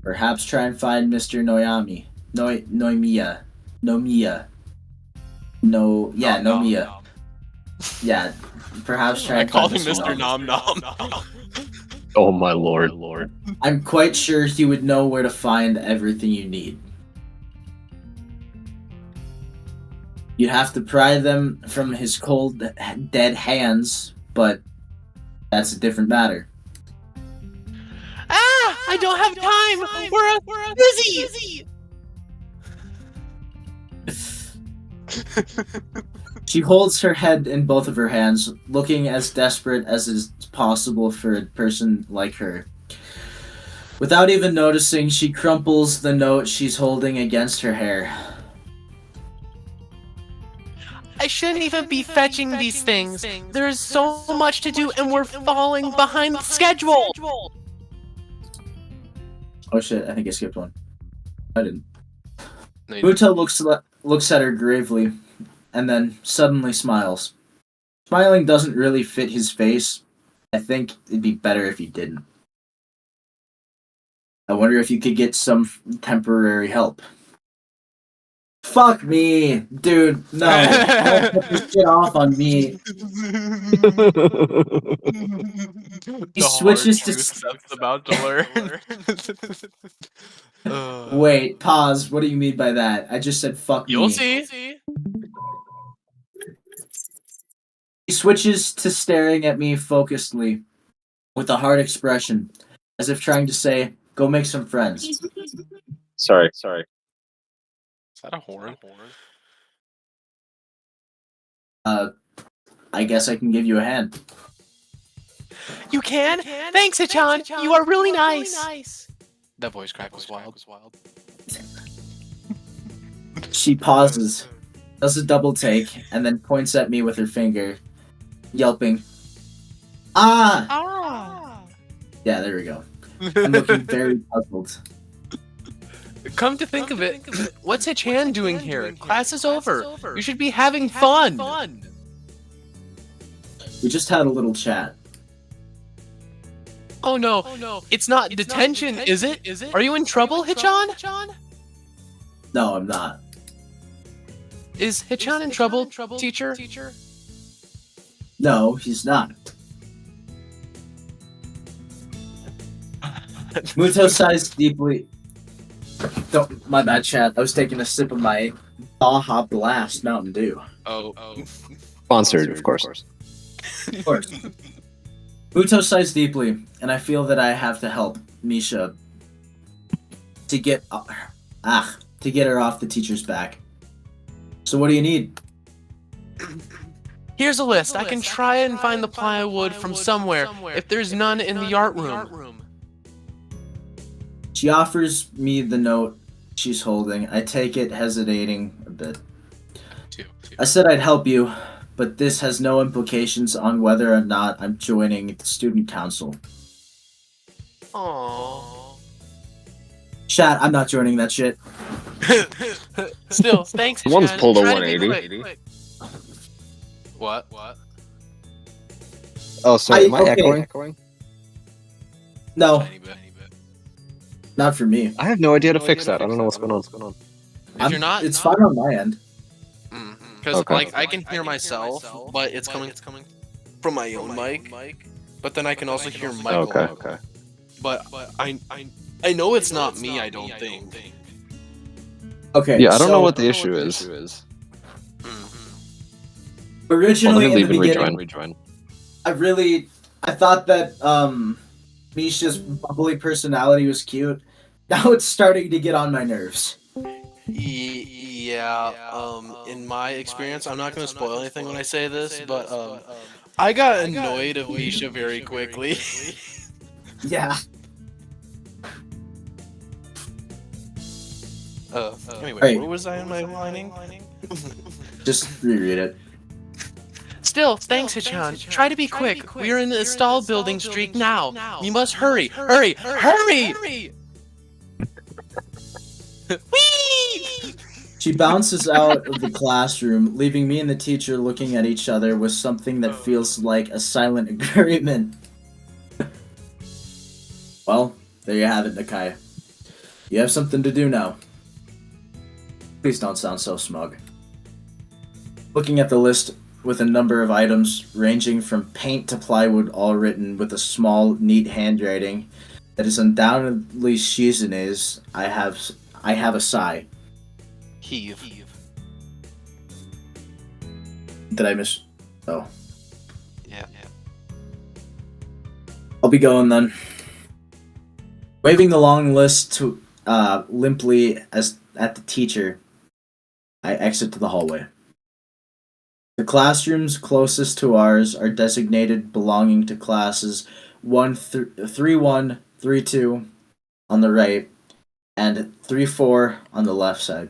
Perhaps try and find Mr. Nomiya. Yeah, perhaps try I and called find him Mr. Mr. Nom. Nom Nom. Oh my lord. I'm quite sure he would know where to find everything you need. You'd have to pry them from his cold, dead hands, but that's a different matter. I don't have time. We're busy. She holds her head in both of her hands, looking as desperate as is possible for a person like her. Without even noticing, she crumples the note she's holding against her hair. I shouldn't even be fetching these things. There is so much to do and we're falling behind the schedule. Oh shit, I think I skipped one. I didn't. No, you Muto looks at her gravely, and then suddenly smiles. Smiling doesn't really fit his face. I think it'd be better if he didn't. I wonder if you could get some temporary help. Fuck me, dude. No, don't put this shit off on me. He switches to. That's about to learn. Wait, pause. What do you mean by that? I just said fuck me. You'll see. He switches to staring at me focusedly with a hard expression, as if trying to say, "Go make some friends." Sorry. Is that a horn? I guess I can give you a hand. You can? Thanks, Hachan. You are really nice. That voice crack was wild. She pauses, does a double take, and then points at me with her finger, yelping, "Ah!" Ah. Yeah, there we go. I'm looking very puzzled. Come to think of it, what's Hachan doing here? Class is over. You should be having fun. We just had a little chat. Oh no, it's not detention, is it? Are you in trouble, Hachan? No, I'm not. Is Hachan in trouble, teacher? No, he's not. Muto sighs deeply. Don't, my bad, chat. I was taking a sip of my Baja Blast Mountain Dew. Oh. Sponsored, of course. Of course. Muto sighs deeply, and I feel that I have to help Misha to get her off the teacher's back. So what do you need? Here's a list. I can try and find the plywood from somewhere if there's none in the art room. She offers me the note she's holding. I take it, hesitating a bit. I said I'd help you, but this has no implications on whether or not I'm joining the student council. Aww. Chat, I'm not joining that shit. Still, thanks. One's Hachan. pulled a Try to be 180. quick. What? Oh, sorry. Am I okay. echoing? No, Tiny bit. not for me. I have no idea to fix that. I don't know what's going on. If you're not, It's fine on my end. because Okay. like I can hear myself, but it's coming from my own mic. But then I can also hear Michael. Okay. But I know it's not me. I don't think. Okay. Yeah, I don't so know what the issue is. Well, Originally, let me in leave the and beginning, rejoin. I thought that Misha's bubbly personality was cute. Now it's starting to get on my nerves. Yeah. In my experience, I'm not gonna spoil anything when I say this, but I got annoyed of Misha very quickly. Yeah. Anyway, Right. where was I in my lining? Just reread it. Still, thanks, Hachan. Try to be quick. We are in the stall building streak now. We must hurry. Hurry! Whee! She bounces out of the classroom, leaving me and the teacher looking at each other with something that feels like a silent agreement. Well, there you have it, Nakai. You have something to do now. Please don't sound so smug. Looking at the list with a number of items ranging from paint to plywood, all written with a small, neat handwriting that is undoubtedly Shizune's, I have a sigh. Heave. Did I miss? Oh. Yeah. I'll be going then. Waving the long list to limply as at the teacher, I exit to the hallway. The classrooms closest to ours are designated belonging to classes 3-1, 3-2 on the right, and 3-4 on the left side.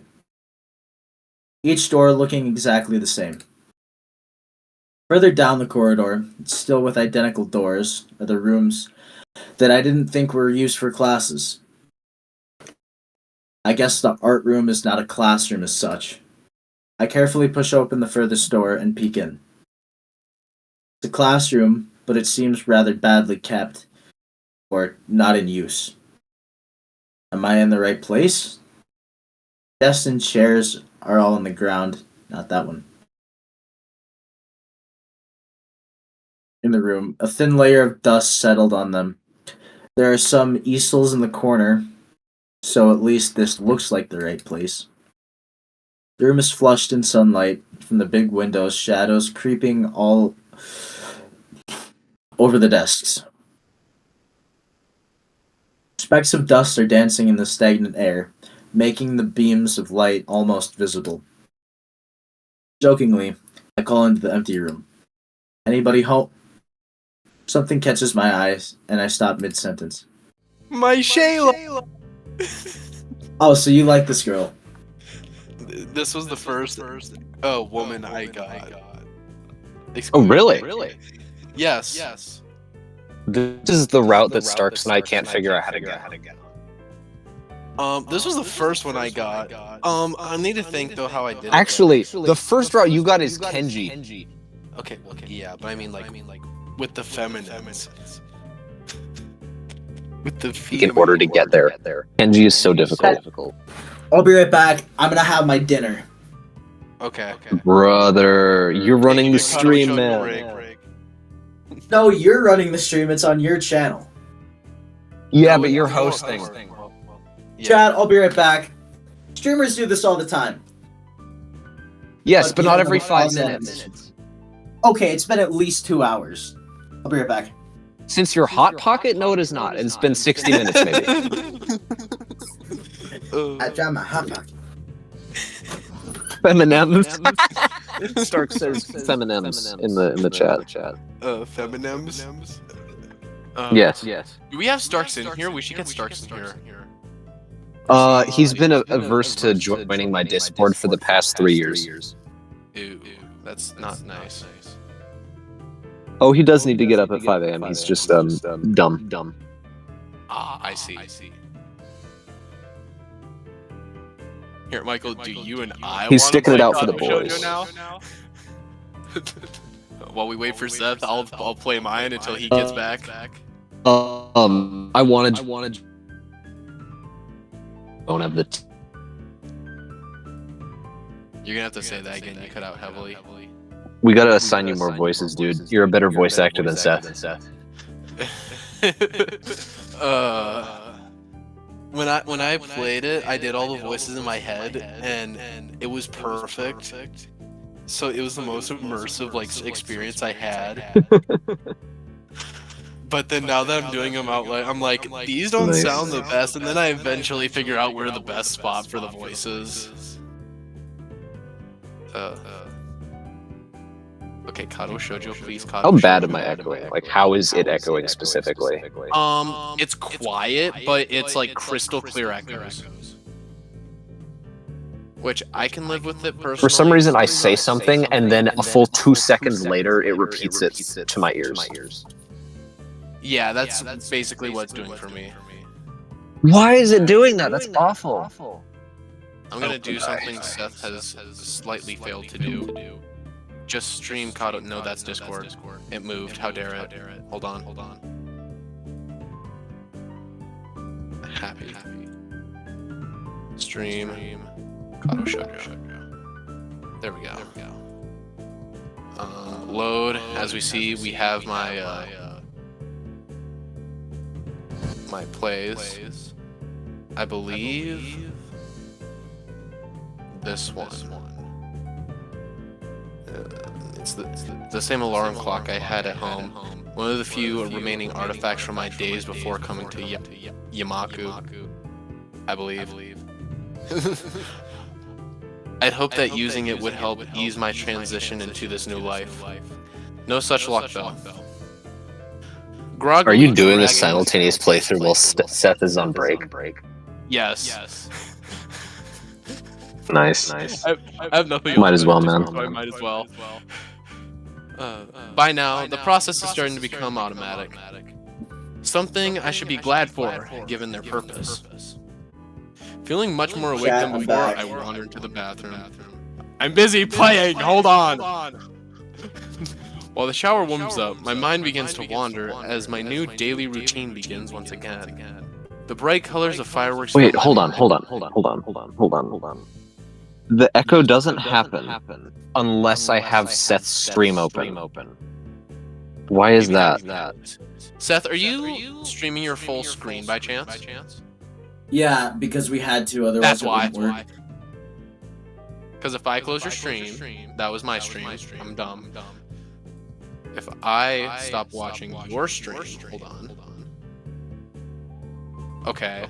Each door looking exactly the same. Further down the corridor, still with identical doors, are the rooms that I didn't think were used for classes. I guess the art room is not a classroom as such. I carefully push open the furthest door and peek in. It's a classroom, but it seems rather badly kept, or not in use. Am I in the right place? Desks and chairs are all on the ground, not that one. In the room, a thin layer of dust settled on them. There are some easels in the corner, so at least this looks like the right place. The room is flushed in sunlight from the big windows, shadows creeping all over the desks. Specks of dust are dancing in the stagnant air, making the beams of light almost visible. Jokingly, I call into the empty room. Anybody home? Something catches my eyes, and I stop mid-sentence. My Shayla! Oh, so you like this girl? This was the first woman I got. Oh, really? Yes. This is the route that Starks and I can't figure out how to get. This was the first one I got. I need to think though how I did it. Actually, the first route you got is Kenji. Okay, yeah, but I mean like with the feminines. With the In order to get there. Kenji is so difficult. I'll be right back. I'm gonna have my dinner. Okay. Brother, you're running the stream, man. Rig. No, you're running the stream. It's on your channel. Yeah, but you're hosting. Yeah. Chad, I'll be right back. Streamers do this all the time. Yes, but you not know, every 5 pause minutes. Okay, it's been at least 2 hours. I'll be right back. Since you're Hot Pocket, no, it is not. It's been 60 minutes, maybe. I dropped my hot pocket. Feminems. Stark says feminems in the chat. Feminems? Yes. Do we have Starks in here? We should get Starks in here. He's been averse to joining my Discord for the past 3 years. Ew, that's not nice. Oh, he does need to get up at 5 a.m. He's just dumb. Ah, I see. Here, Michael, do you and I He's wanna sticking it play out for the Kato boys. Shoujo now? While we wait for Seth, I'll play mine until he gets back. I wanted. Don't have the. You're gonna have to say that again. You cut out heavily. We gotta assign you more voices, dude. You're a better voice actor than Seth. When I played it, I did all the voices in my head, and it was perfect. So it was the most immersive experience I had. But then now that I'm doing them out loud, I'm like, these don't sound the best, and then I eventually figure out where the best spot for the voices. Okay, Kato Shoujo, please. Kato How bad Shoujo. am I echoing? Like, how is it echoing specifically? It's quiet, but it's like crystal clear echoes. Which I can live with it personally. For some reason, I say something, and then a full 2 seconds later, it repeats it to my ears. Yeah, that's basically what it's doing for me. Why is it doing that? That's awful. I'm gonna do something Seth has slightly failed to do. Just stream Kato. No, that's Discord. It moved. How dare it? Hold on. Happy. Stream. Kato Shoujo. There we go. Load. As we see, we have my my plays. I believe this one. It's the same alarm clock I had at home. One of the few remaining artifacts from my days before coming to Yamaku, I believe. I'd hoped that using it would help ease my transition into this new life. No such luck, though. Are you doing a simultaneous playthrough while Seth is on break? Yes. Nice. I have nothing. Might as well, man. So I might as well. By now, the process is starting to become automatic. Something I should be glad for, given their purpose. Feeling much more awake than before, I wander into the bathroom. I'm busy playing! Hold on! While the shower warms up, my mind begins to wander as my new daily routine begins once again. The bright colors of fireworks... Wait, hold on. The echo doesn't happen unless I have Seth's stream open. Why is that? Seth, are you streaming your full screen by chance? Yeah, because we had to, otherwise That's it why. wouldn't work. Because if I close your stream, that was my stream. I'm dumb. If I stop watching your stream, hold on. Okay.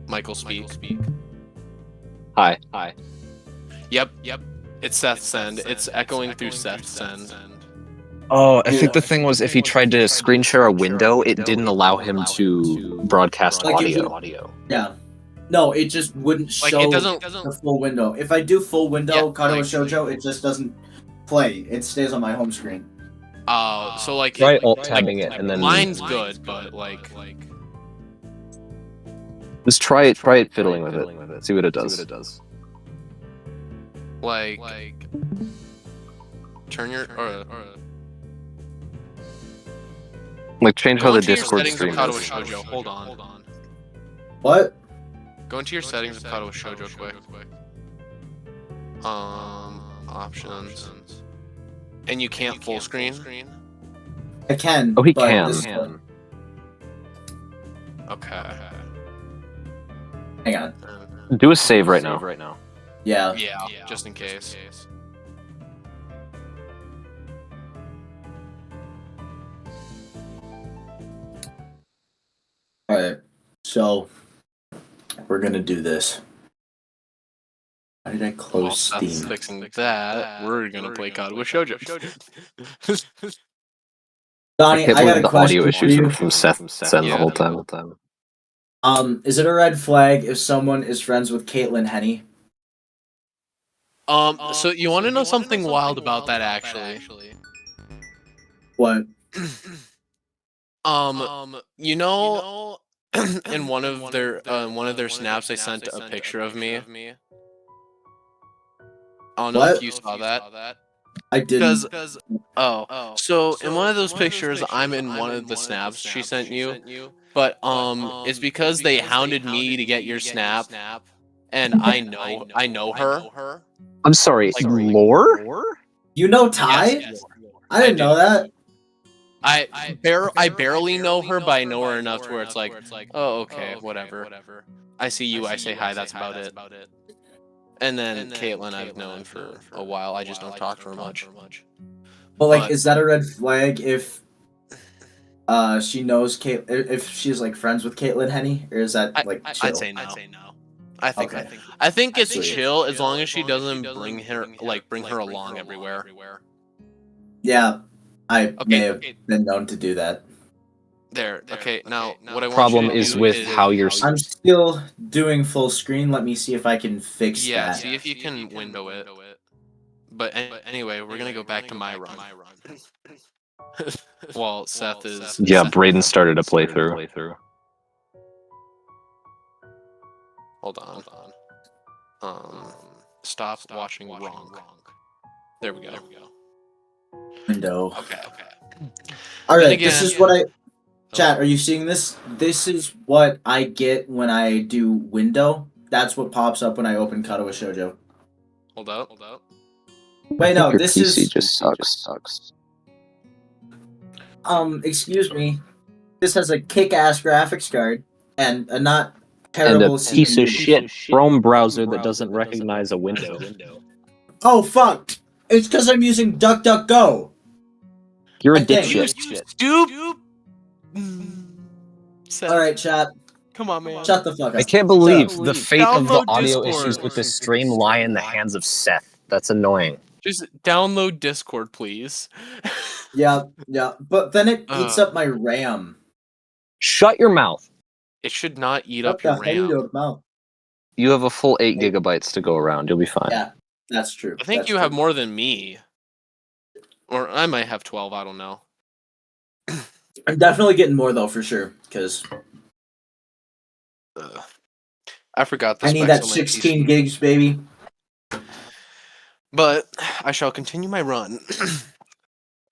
Michael, speak. Hi. Yep. It's Seth's end. It's echoing through Seth's end. Oh, I think the thing was if he tried to screen share a window, it didn't allow him to broadcast Like if audio. Yeah. No, it just wouldn't Like, show it doesn't. the full window. If I do full window Yeah, Katawa like- Shoujo, it just doesn't play. It stays on my home screen. So like. Try alt tabbing it and then Mine's good, but like. just try it fiddling with it. See what it does. Like. Turn your. Like change how Go the into your Discord settings of stream Katawa is. Shoujo. Hold on. What? Go into your settings of Katawa Shoujo quick. Options. And you can't full screen? I can. Oh, he but can. this one- Okay. Hang on. Do a save right now. Yeah. Yeah, just in case. Alright. So, we're gonna do this. Why did I While close Seth's Steam? fixing that, we're gonna play COD with Shoujo. Donnie, I I got a the question audio for issues you. from Seth's end the whole time. Is it a red flag if someone is friends with Caitlin Henny? So you want to know something wild about that, actually? What? You know, in one of their snaps, they sent a picture of me. I don't know What? if you saw that. I didn't. So in one of those pictures, I'm in one of the snaps she sent you, but it's because they hounded me to get your snap, and I know her. I'm sorry, Like, lore? You know Ty? Yes, I didn't know that. I barely know her, but I know her enough to where it's like, oh, okay, whatever. I see you, I say hi, that's about it. And then Caitlin I've known for a while, I just don't talk to her much. But like, But- is that a red flag if she knows if she's like friends with Caitlin Henny, or is that like chill? I'd say no. I think Okay. I think it's Sweet. chill as long as she doesn't bring her along everywhere. Yeah, I may Okay, have been known to do that. there. Okay, now what I want Problem you to is do with how you're. I'm still doing full screen. Let me see if I can fix Yeah, that. see if you can window it. But anyway, we're gonna go back to my run. Well, Seth is. Yeah, Braden started a playthrough. Hold on. Stop watching wrong. There we go. Window. Okay. All Then right, this again- is what I. Chat, are you seeing this? This is what I get when I do window. That's what pops up when I open Katawa Shoujo. Hold up. Wait, no, Your this PC is. just sucks. Excuse me. This has a kick-ass graphics card and a not And terrible a piece CPU. of shit Chrome browser that doesn't recognize a window. Oh fuck! It's because I'm using DuckDuckGo. You're a I think. dipshit. Stoop. Seth, All right, chat. come on, man. Shut the fuck up. I can't believe So, the fate of the Download audio Discord. issues with the stream lie in the hands of Seth. That's annoying. Just download Discord, please. yeah. But then it eats Uh. up my RAM. Shut your mouth. It should not eat What up the your hell RAM. you doing, Mouth? You have a full 8 gigabytes to go around. You'll be fine. Yeah, that's true. I think That's you have true. more than me. Or I might have 12, I don't know. I'm definitely getting more though, for sure. Because I forgot the I need specs that on my 16 PC. gigs, baby. But I shall continue my run.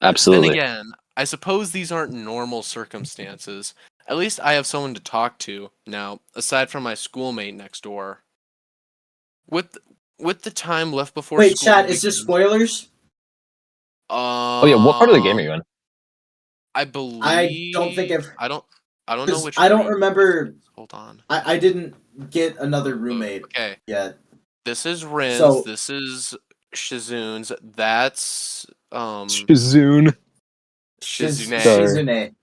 Absolutely. Then again, I suppose these aren't normal circumstances. At least I have someone to talk to now, aside from my schoolmate next door. With the time left before Wait, school chat. Is this begins- spoilers? Oh yeah, what part of the game are you in? I believe. I don't think I've- I don't know 'Cause which. I don't room. remember. Hold on. I didn't get another roommate Okay. yet. This is Riz. So- This is Shizunes. That's Shizoon. Shizune.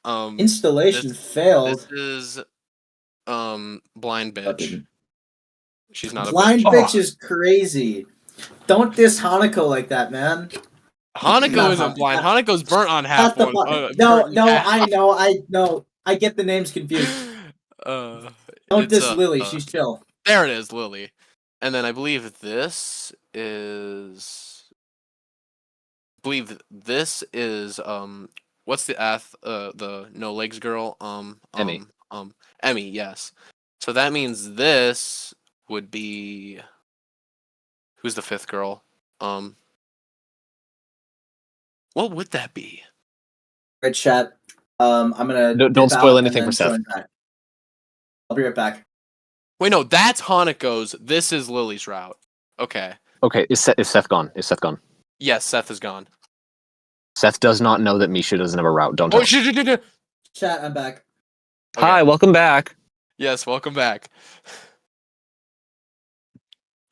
Shizune. Installation failed. This is blind bitch. She's not Blind a bitch. bitch is crazy. Don't diss Hanako like that, man. Hanako Not isn't blind. Hanako. Hanako's burnt on half Not the one. no, burnt in no, half. I know. I get the names confused. Don't diss Lily. She's chill. There it is, Lily. And then I believe this is. What's the no legs girl? Emmy. Emmy, yes. So that means this would be. Who's the fifth girl? What would that be? Right, chat. I'm gonna Don't dip spoil out anything and for then Seth. join back. I'll be right back. Wait, no, that's Hanako's. This is Lily's route. Okay. Okay, is Seth gone? Is Seth gone? Yes, Seth is gone. Seth does not know that Misha doesn't have a route. Don't tell Oh, him. Chat, I'm back. Okay. Hi, welcome back. Yes, welcome back.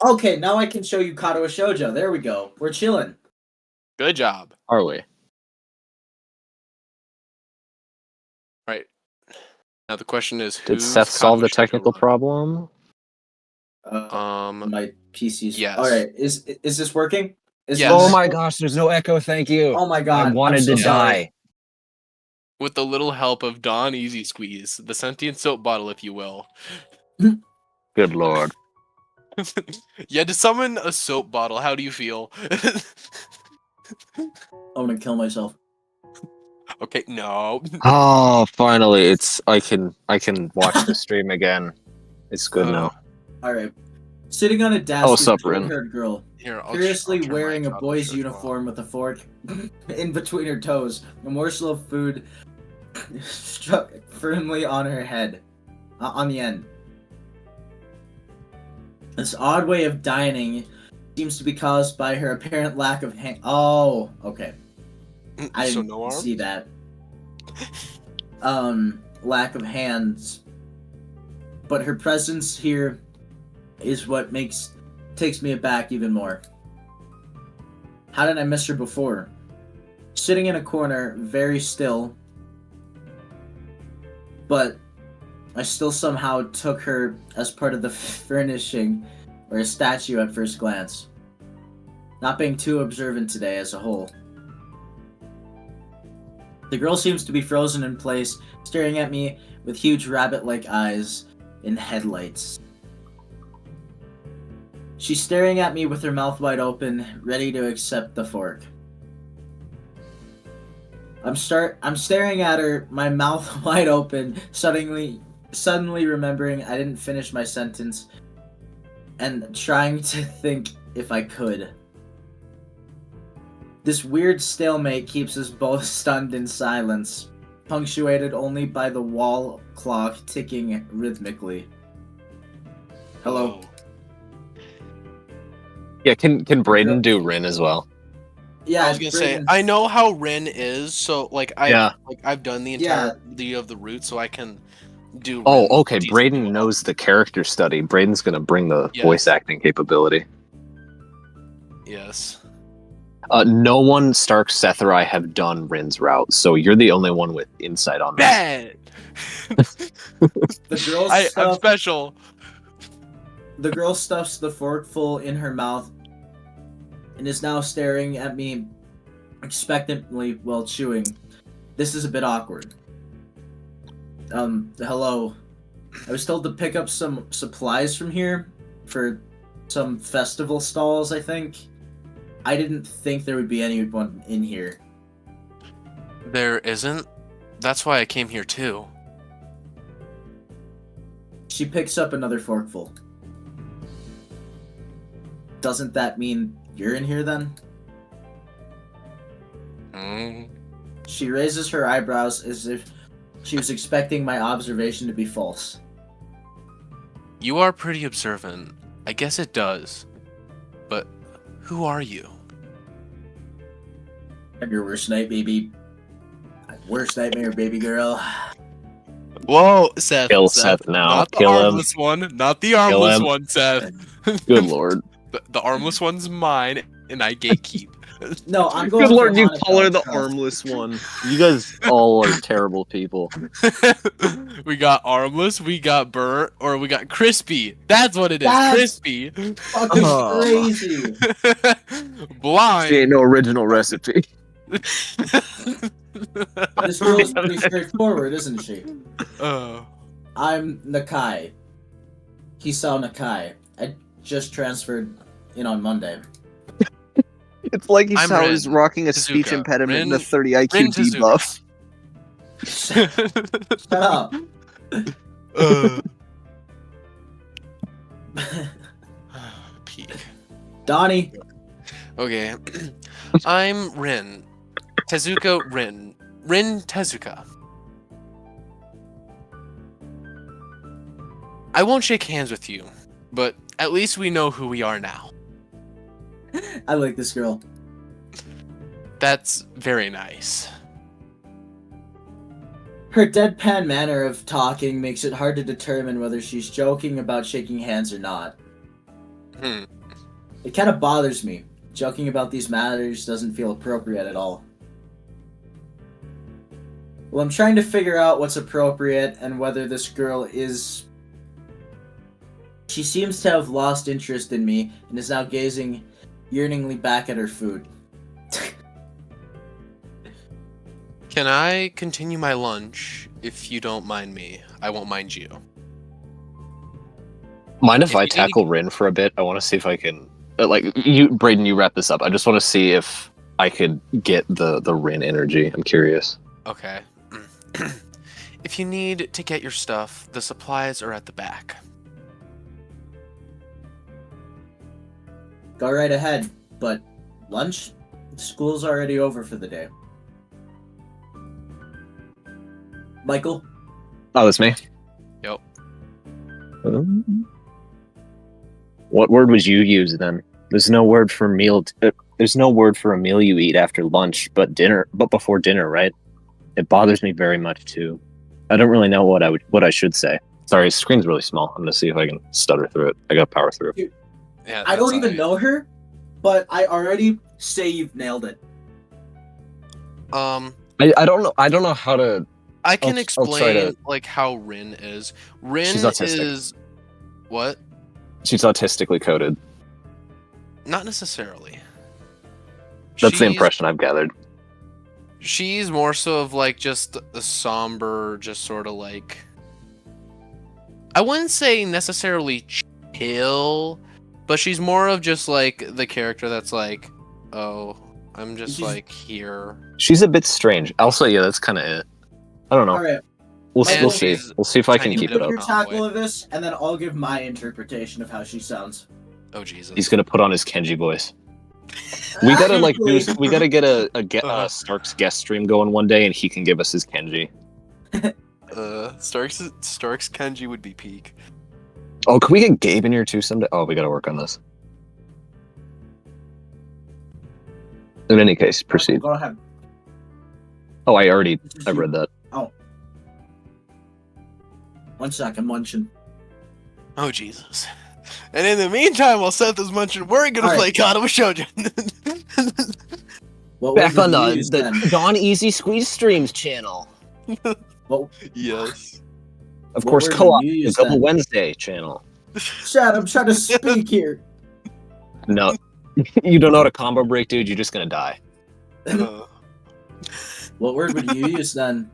Okay, now I can show you Kato Shoujo. There we go. We're chilling. Good job. Are we? Right. Now the question is, Did Seth solve the technical problem? My PC's. Yes. All right. Is this working? Is Yes. there Oh an my echo? gosh, there's no echo. Thank you. Oh my god. I wanted I'm so to sorry. die. With the little help of Don Easy Squeeze, the sentient soap bottle, if you will. Good lord. Yeah, to summon a soap bottle, how do you feel? I'm gonna kill myself. Okay, no. Oh, finally, I can watch the stream again. It's good now. All right. Sitting on a desk Oh, is a sup, Rin? blue-haired girl, Here, curiously turn my wearing a Kato boy's Shoujo uniform with a fork in between her toes. A morsel of food struck firmly on her head, on the end. This odd way of dining seems to be caused by her apparent lack of Oh, okay. I So didn't no arms? see that. Lack of hands. But her presence here is what takes me aback even more. How did I miss her before? Sitting in a corner, very still, but I still somehow took her as part of the furnishing or a statue at first glance. Not being too observant today as a whole. The girl seems to be frozen in place, staring at me with huge rabbit-like eyes in headlights. She's staring at me with her mouth wide open, ready to accept the fork. I'm staring at her, my mouth wide open, suddenly remembering I didn't finish my sentence and trying to think if I could. This weird stalemate keeps us both stunned in silence, punctuated only by the wall clock ticking rhythmically. Hello. Yeah, can Brayden do Rin as well? Yeah, I was gonna say, I know how Rin is, so I've done the entirety of the route, so I can do. Oh, Rin okay. decently Brayden well. knows the character study. Brayden's gonna bring the Yes. voice acting capability. Yes. No one, Stark, Seth, or I have done Rin's route, so you're the only one with insight on that. Bad. The girl I'm special. The girl stuffs the forkful in her mouth and is now staring at me expectantly while chewing. This is a bit awkward. Hello. I was told to pick up some supplies from here for some festival stalls, I think. I didn't think there would be anyone in here. There isn't. That's why I came here too. She picks up another forkful. Doesn't that mean you're in here then? She raises her eyebrows as if she was expecting my observation to be false. You are pretty observant. I guess it does. But who are you? I'm your worst night, baby. Worst nightmare, baby girl. Whoa, Seth. Kill Seth now. Not the Kill him. armless one. Not the armless one, Seth. Good lord. The armless one's mine, and I gatekeep. No, I'm going Good lord, for you Hanukkah call her the trust. armless one. You guys all are terrible people. We got armless, we got burnt, or we got crispy. That's what it is. That's Crispy. Fucking Oh. crazy. Blind. She ain't no original recipe. This girl's pretty straightforward, isn't she? Oh. I'm Nakai. Hisao Nakai. I just transferred in on Monday. It's like I'm how he's Rin. rocking a speech Tezuka. impediment and a Rin- 30 IQ Rin Tezuka. debuff. Shut up. Peak. Donnie. Okay. I'm Rin. Tezuka Rin. Rin Tezuka. I won't shake hands with you, but at least we know who we are now. I like this girl. That's very nice. Her deadpan manner of talking makes it hard to determine whether she's joking about shaking hands or not. It kind of bothers me. Joking about these matters doesn't feel appropriate at all. Well, I'm trying to figure out what's appropriate and whether this girl is... She seems to have lost interest in me and is now gazing yearningly back at her food. Can I continue my lunch if you don't mind me? I won't mind you. Mind if If I you tackle Rin for a bit? I want to see if I can. Braden, you wrap this up. I just want to see if I could get the Rin energy. I'm curious. Okay. If you need to get your stuff, the supplies are at the back. Go right ahead, but lunch? School's already over for the day. Michael? Oh, that's me. Yep. What word would you use then? There's no word for meal. There's no word for a meal you eat after lunch, but before dinner, right? It bothers me very much too. I don't really know what I should say. Sorry, screen's really small. I'm gonna see if I can stutter through it. I gotta power through. Yeah, I don't that's even know her, but I already say you've nailed it. I don't know. I don't know how to. I can I'll explain try to- like how Rin is. Rin She's autistic. is what? She's autistically coded. Not necessarily. That's the She's- impression I've gathered. She's more so of like just a somber, just sort of like. I wouldn't say necessarily chill, but she's more of just like the character that's like, oh, I'm just She's- like here. She's a bit strange. Also, yeah, that's kind of it. I don't know. Alright, We'll And see. she's We'll see if I can tiny keep bit it of up. your tackle of this, and then I'll give my interpretation of how she sounds. Oh Jesus. He's gonna put on his Kenji voice. We gotta like do. We gotta get a Stark's guest stream going one day, and he can give us his Kenji. Stark's Kenji would be peak. Oh, can we get Gabe in here too someday? Oh, we gotta work on this. In any case, proceed. Go ahead. Oh, I read that. One sec, I'm munching. Oh Jesus. And in the meantime, while Seth is munching, we're gonna All play right. God of Shoujo. What Back word on would you the use then? Dawn Easy Squeeze Streams channel. What, Yes. Of What course, word would Co-op, you the use Double then? Wednesday channel. Chad, I'm trying to speak here. No, you don't know how to combo break, dude. You're just gonna die. What word would you use then?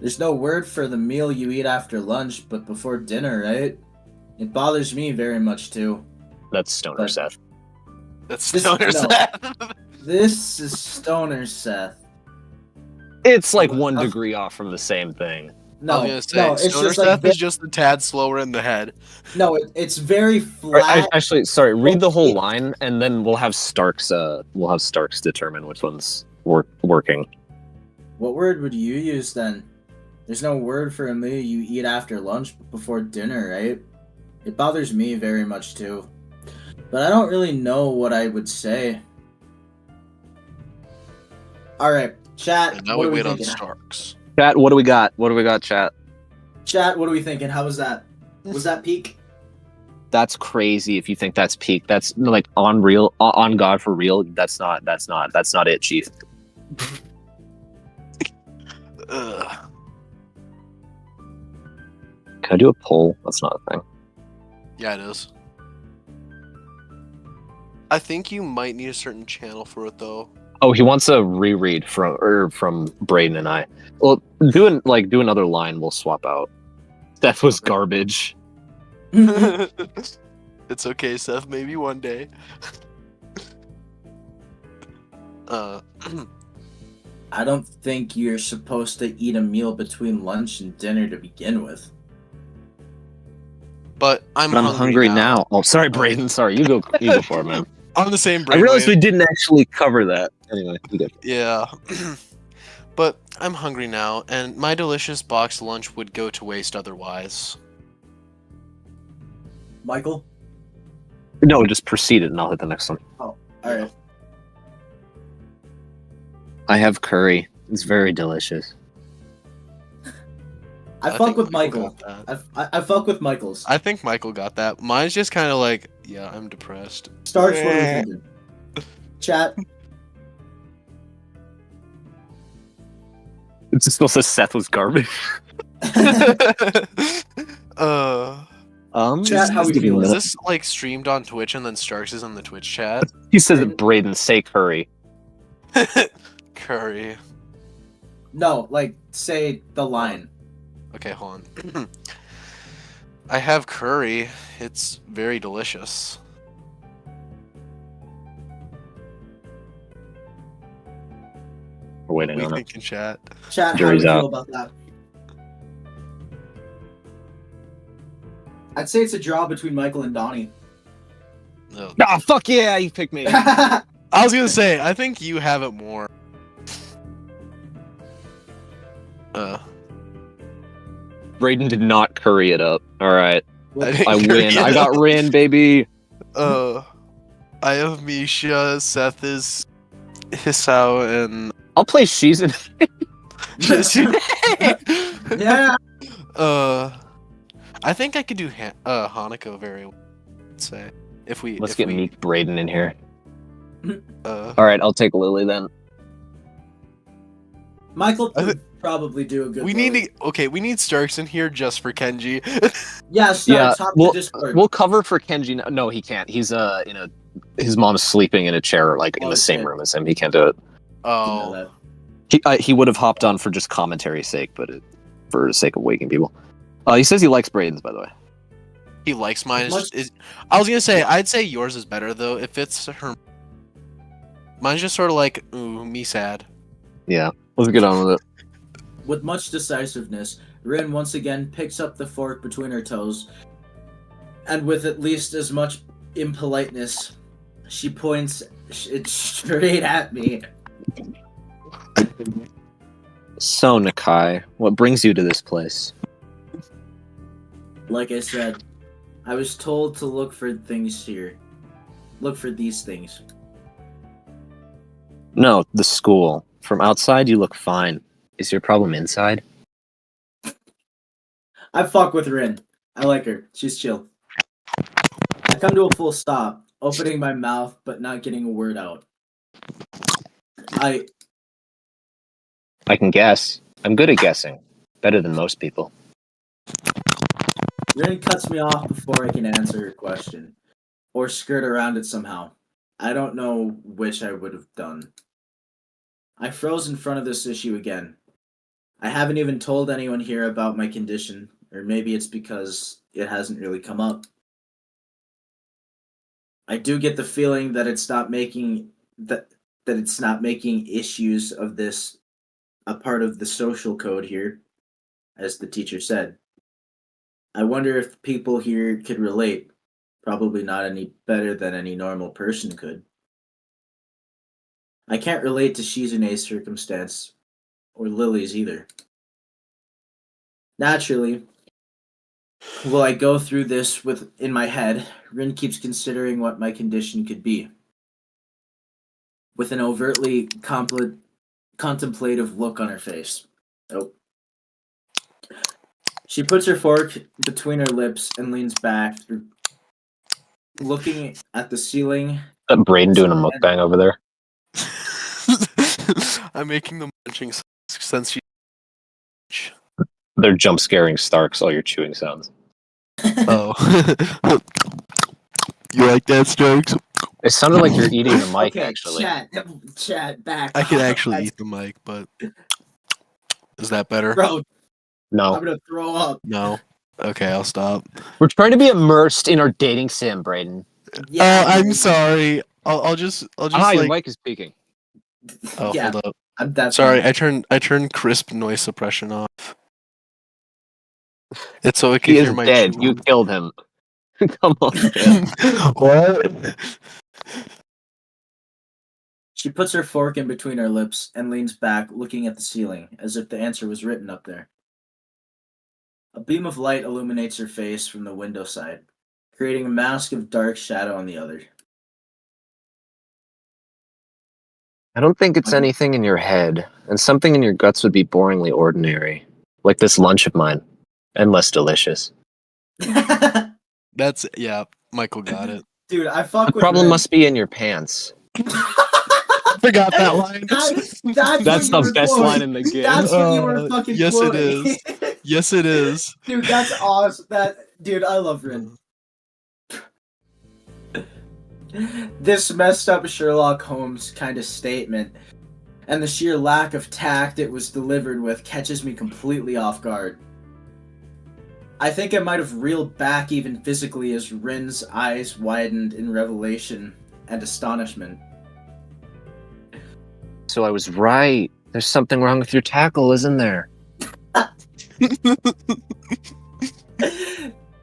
There's no word for the meal you eat after lunch, but before dinner, right? It bothers me very much too. That's Stoner But- Seth. That's This- Stoner no. Seth. This is Stoner Seth. It's like 1 Uh, degree off from the same thing. No, I was gonna no, say, it's Stoner just Seth like is just a tad slower in the head. no, it's very Or, flat. actually, sorry. Read the whole line, and then we'll have Starks. We'll have Starks determine which one's working. What word would you use then? There's no word for a meal you eat after lunch but before dinner, right? It bothers me very much too. But I don't really know what I would say. Alright, chat, And now what we are we wait on thinking? Starks. Chat, what do we got? What do we got, chat? Chat, what are we thinking? How was that? Was that peak? That's crazy. If you think that's peak, that's like on real, on God for real. That's not it, Chief. Ugh. Can I do a poll? That's not a thing. Yeah, it is. I think you might need a certain channel for it though. Oh, he wants a reread from Braden and I. Well, do another line. We'll swap out. Steph was garbage. It's okay, Seth. Maybe one day. I don't think you're supposed to eat a meal between lunch and dinner to begin with. But I'm hungry now. Oh, sorry, Braden. Sorry, you go for it, man. On the same I brain realized wave. we didn't actually cover that. Anyway, we did. Yeah. But I'm hungry now, and my delicious boxed lunch would go to waste otherwise. Michael? No, just proceed it and I'll hit the next one. Oh, alright. I have curry. It's very delicious. I fuck think with Michael. got that. I fuck with Michael's. I think Michael got that. Mine's just kind of like, yeah, I'm depressed. Starks, what are we thinking? Chat. It still says Seth was garbage. Chat, how we feeling? Is this like streamed on Twitch and then Starks is in the Twitch chat? He says that Braden say curry. Curry. No, like, say the line. Okay, hold on. I have curry. It's very delicious. We're waiting We on it. think in chat. Chat, how do Jury's we out. feel about that? I'd say it's a draw between Michael and Donnie. No. Ah, fuck yeah, you picked me. I was gonna say, I think you have it more. Braden did not curry it up. All right, didn't I curry win. it I got up. Rin, baby. I have Misha, Seth is Hisao, and I'll play She's in. Yeah. I think I could do Hanako very well. I'd say Let's if get we, Meek Braden in here. uh, All right, I'll take Lily then. Michael I could probably do a good we Lily. need we need Starks in here just for Kenji. Yeah, Starks, Yeah, hop we'll, to Discord. we'll cover for Kenji. No, he can't. He's his mom's sleeping in a chair like in Oh, the same shit. room as him. He can't do it. Didn't know Oh, that. He would have hopped on for just commentary's sake, but for the sake of waking people. He says he likes Braden's, by the way. he likes mine. Much- I was gonna say I'd say yours is better though. If it's her, mine's just sort of like ooh me sad. Yeah, let's get on with it. With much decisiveness, Rin once again picks up the fork between her toes, and with at least as much impoliteness, she points it straight at me. So, Nakai, what brings you to this place? Like I said, I was told to look for things here. Look for these things. No, the school. From outside, you look fine. Is your problem inside? I fuck with Rin. I like her. She's chill. I come to a full stop, opening my mouth but not getting a word out. I can guess. I'm good at guessing. Better than most people. Rin cuts me off before I can answer her question, or skirt around it somehow. I don't know which I would have done. I froze in front of this issue again. I haven't even told anyone here about my condition, or maybe it's because it hasn't really come up. I do get the feeling that it's not making that it's not making issues of this a part of the social code here, as the teacher said. I wonder if people here could relate. Probably not any better than any normal person could. I can't relate to Shizune's circumstance, or Lily's either. Naturally, while I go through this in my head, Rin keeps considering what my condition could be. With an overtly contemplative look on her face. Oh. She puts her fork between her lips and leans back, looking at the ceiling. That Braden doing a And- mukbang over there. I'm making the munching since you. They're jump scaring Starks, all your chewing sounds. Oh. You like that, Starks? It sounded like you're eating the mic, okay, actually. chat, back. I can off. actually That's- eat the mic, but is that better? Bro, I'm No. gonna throw up. No. Okay, I'll stop. We're trying to be immersed in our dating sim, Braden. Yeah, I'm dude. sorry. I'll just Your like. mic is speaking. Oh, yeah, hold up. that's Sorry, fine. I turned crisp noise suppression off. It's so I can He hear is my dead. You chewing. killed him. Come on, man. What? She puts her fork in between her lips and leans back, looking at the ceiling, as if the answer was written up there. A beam of light illuminates her face from the window side, creating a mask of dark shadow on the other. I don't think it's anything in your head, and something in your guts would be boringly ordinary. Like this lunch of mine. And less delicious. That's yeah. Michael got it. Dude, I fuck The with problem Ren. must be in your pants. Forgot that line. That's That's what you the were best quoting. line in the game. That's what you were fucking yes, quoting. it is. Yes, it is. Dude, that's awesome. Dude, I love Ren. This messed up Sherlock Holmes kind of statement, and the sheer lack of tact it was delivered with catches me completely off guard. I think I might have reeled back even physically as Rin's eyes widened in revelation and astonishment. So I was right. There's something wrong with your tackle, isn't there?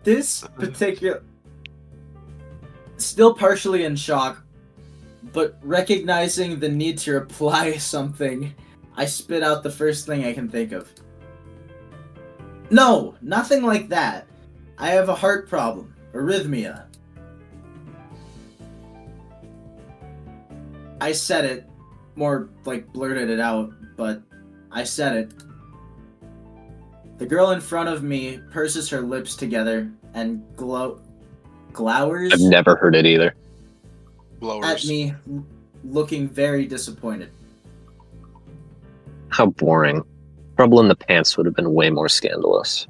This particular... Still partially in shock, but recognizing the need to reply something, I spit out the first thing I can think of. No, nothing like that. I have a heart problem. Arrhythmia. I said it. More like blurted it out, but I said it. The girl in front of me purses her lips together and glowers I've never heard it either. Blowers. at me, looking very disappointed. How boring. Trouble in the pants would have been way more scandalous.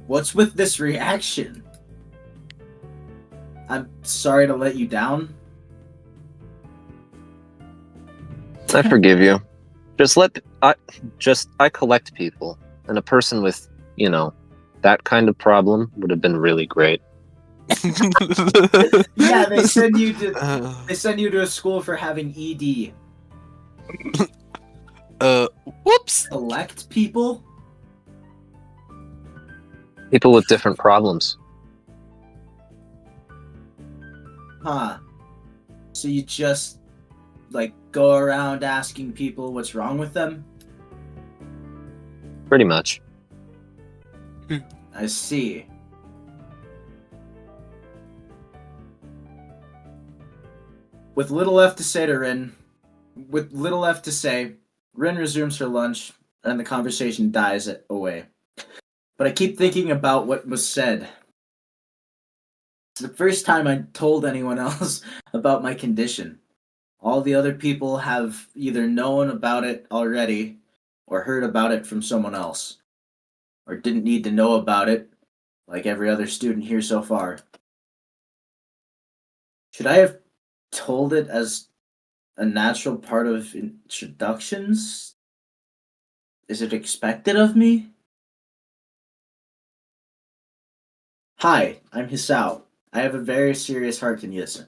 What's with this reaction? I'm sorry to let you down. I forgive you. I collect people, and a person with, that kind of problem would have been really great. Yeah, they send you to a school for having ED. Whoops. Collect people? People with different problems. Huh. So you just, go around asking people what's wrong with them? Pretty much. I see. With little left to say, Rin resumes her lunch, and the conversation dies away. But I keep thinking about what was said. It's the first time I told anyone else about my condition. All the other people have either known about it already, or heard about it from someone else, or didn't need to know about it, like every other student here so far. Should I have told it as a natural part of introductions? Is it expected of me? Hi, I'm Hisao. I have a very serious heart condition.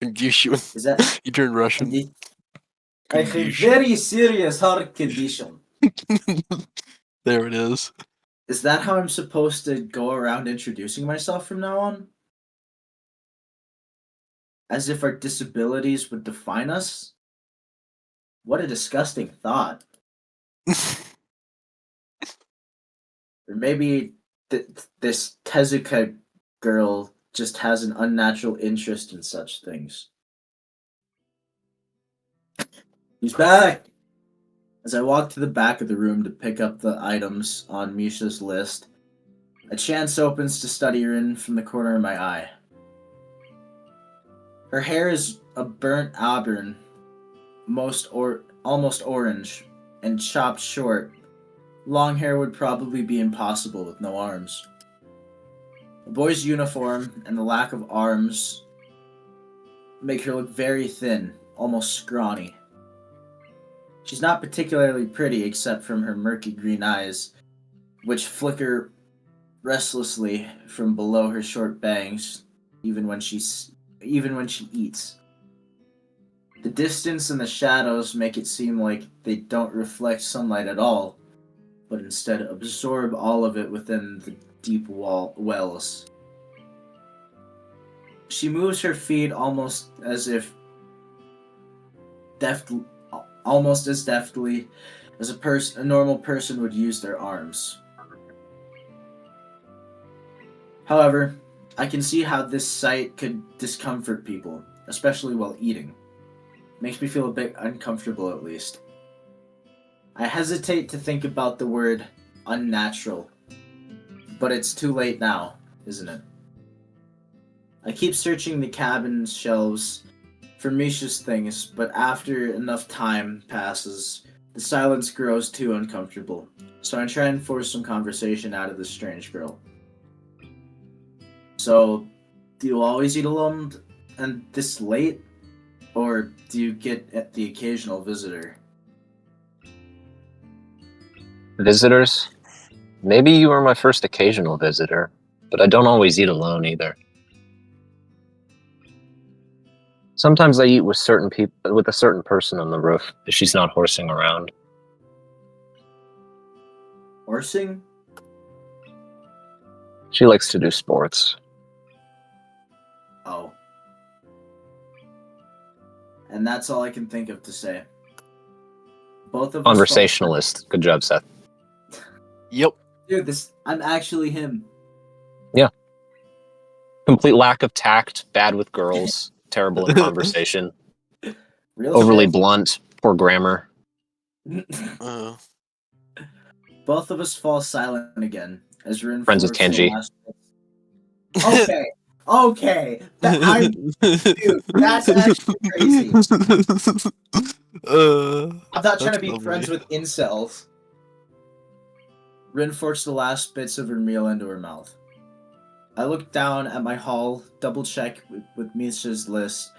Is that... You turned Russian. I have a very serious heart condition. There it is. Is that how I'm supposed to go around introducing myself from now on? As if our disabilities would define us? What a disgusting thought. Or maybe this Tezuka girl just has an unnatural interest in such things. He's back! As I walk to the back of the room to pick up the items on Misha's list, a chance opens to study Rin from the corner of my eye. Her hair is a burnt auburn, almost orange, and chopped short. Long hair would probably be impossible with no arms. The boy's uniform and the lack of arms make her look very thin, almost scrawny. She's not particularly pretty except from her murky green eyes, which flicker restlessly from below her short bangs, even when she eats. The distance and the shadows make it seem like they don't reflect sunlight at all, but instead absorb all of it within the deep wells. She moves her feet almost as deftly as a normal person would use their arms. However, I can see how this sight could discomfort people, especially while eating. Makes me feel a bit uncomfortable at least. I hesitate to think about the word unnatural, but it's too late now, isn't it? I keep searching the cabin's shelves for Misha's things, but after enough time passes, the silence grows too uncomfortable, so I try and force some conversation out of this strange girl. So, do you always eat alone and this late? Or do you get the occasional visitor? Visitors? Maybe you are my first occasional visitor, but I don't always eat alone either. Sometimes I eat with with a certain person on the roof if she's not horsing around. Horsing? She likes to do sports. Oh. And that's all I can think of to say. Both of us Conversationalist. Good job, Seth. Yep. Dude, I'm actually him. Complete lack of tact, bad with girls, terrible in conversation, Real overly shit. blunt, poor grammar. Uh, Both of us fall silent again as Rin Friends with forks the Kenji. last bit. Okay. Dude, that's actually crazy. I'm not trying to be friends with incels. Rin forks the last bits of her meal into her mouth. I look down at my haul, double check with Misha's list.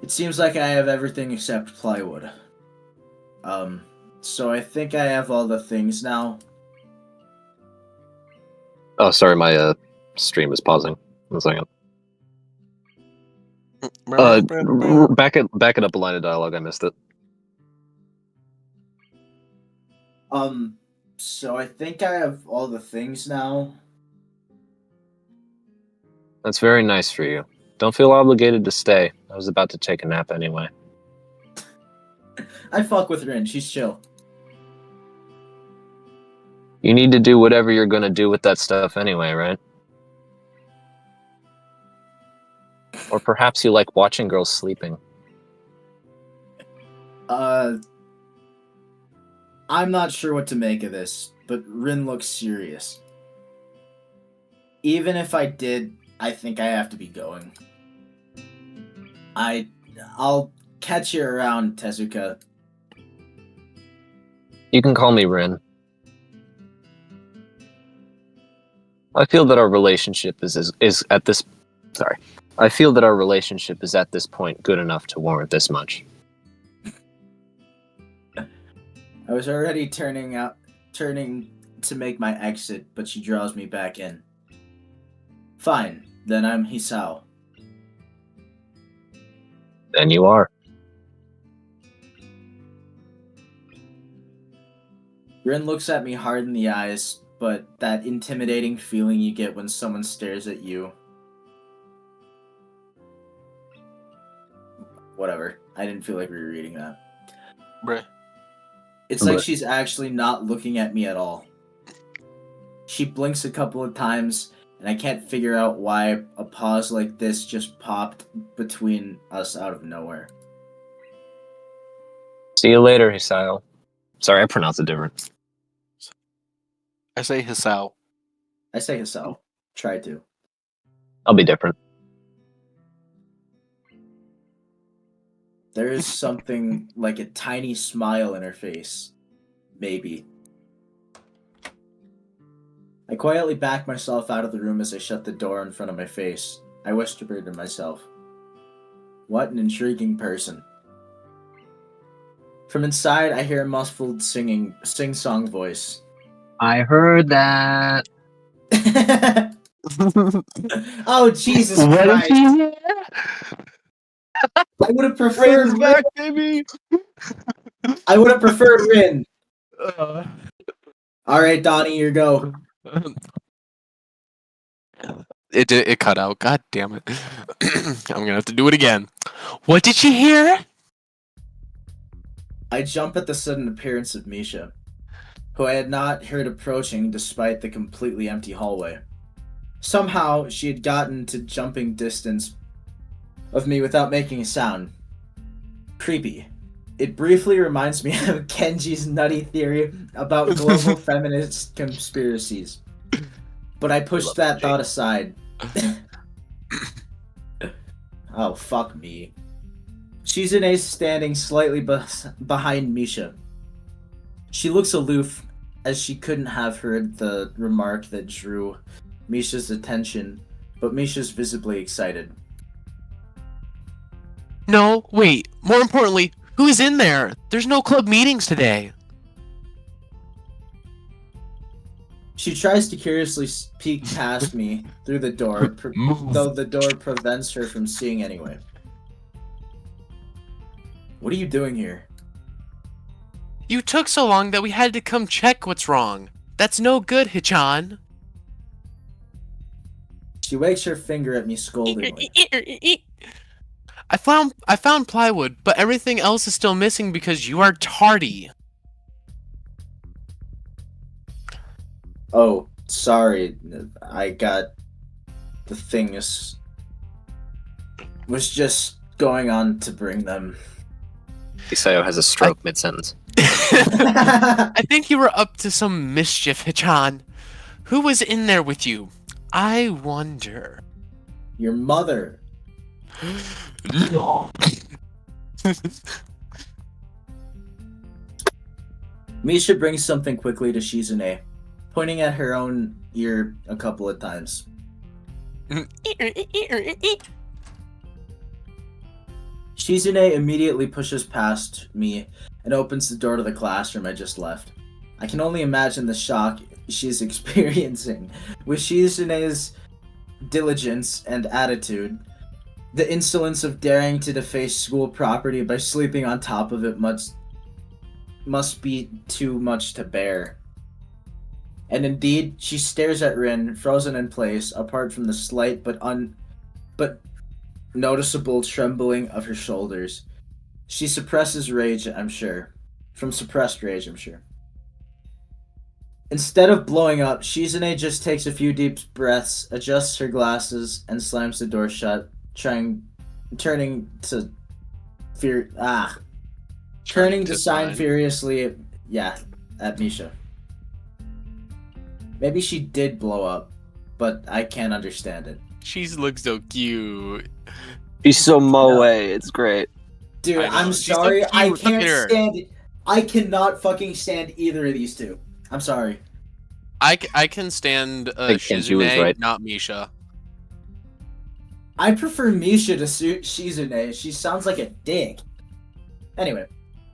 It seems like I have everything except plywood. So I think I have all the things now. Oh, sorry, my stream is pausing. 1 second. Back it up a line of dialogue. I missed it. So I think I have all the things now. That's very nice for you. Don't feel obligated to stay. I was about to take a nap anyway. I fuck with Rin, she's chill. You need to do whatever you're gonna do with that stuff anyway, right? Or perhaps you like watching girls sleeping. I'm not sure what to make of this, but Rin looks serious. Even if I did, I think I have to be going. I'll catch you around, Tezuka. You can call me Rin. I feel that our relationship is at this point good enough to warrant this much. I was already turning to make my exit, but she draws me back in. Fine, then I'm Hisao. Then you are. Rin looks at me hard in the eyes, but that intimidating feeling you get when someone stares at you. Whatever. I didn't feel like we were reading that. Bruh. It's like she's actually not looking at me at all. She blinks a couple of times, and I can't figure out why a pause like this just popped between us out of nowhere. See you later, Hisao. Sorry, I pronounce it different. I say Hisao. I say Hisao. Try to. I'll be different. There is something like a tiny smile in her face. Maybe. I quietly back myself out of the room as I shut the door in front of my face. I whispered to myself, "What an intriguing person." From inside, I hear a muffled sing-song voice. I heard that. Oh, Jesus What Christ. is he? I would have preferred Rin. back, baby. I would have preferred Rin. Alright, Donnie, your go. It cut out. God damn it. I'm gonna have to do it again. What did she hear? I jump at the sudden appearance of Misha, who I had not heard approaching despite the completely empty hallway. Somehow, she had gotten to jumping distance of me without making a sound. Creepy. It briefly reminds me of Kenji's nutty theory about global feminist conspiracies. But I pushed that thought aside. Oh, fuck me. Shizune standing slightly behind Misha. She looks aloof, as she couldn't have heard the remark that drew Misha's attention, but Misha's visibly excited. No, wait. More importantly, who is in there? There's no club meetings today. She tries to curiously peek past me through the door, though the door prevents her from seeing anyway. What are you doing here? You took so long that we had to come check what's wrong. That's no good, Hichan. She wags her finger at me scoldingly. I found plywood, but everything else is still missing because you are tardy. Oh, sorry. I got the things. Was just going on to bring them. Isayo has a stroke mid-sentence. I think you were up to some mischief, Hichan. Who was in there with you? I wonder. Your mother. No. Misha brings something quickly to Shizune, pointing at her own ear a couple of times. Shizune immediately pushes past me and opens the door to the classroom I just left. I can only imagine the shock she's experiencing. With Shizune's diligence and attitude, the insolence of daring to deface school property by sleeping on top of it must be too much to bear. And indeed, she stares at Rin, frozen in place, apart from the slight but noticeable trembling of her shoulders. She suppresses rage, I'm sure. From suppressed rage, I'm sure. Instead of blowing up, Shizune just takes a few deep breaths, adjusts her glasses, and slams the door shut, turning to sign furiously at Misha. Maybe she did blow up, but I can't understand it. She looks so cute. She's so moe. It's great. Dude, I'm She's sorry, so I cute. Look at can't her. stand it. I cannot fucking stand either of these two. I'm sorry. I can stand think Kenji was Shizune, right. not Misha. I prefer Misha to suit Shizune. She sounds like a dick. Anyway,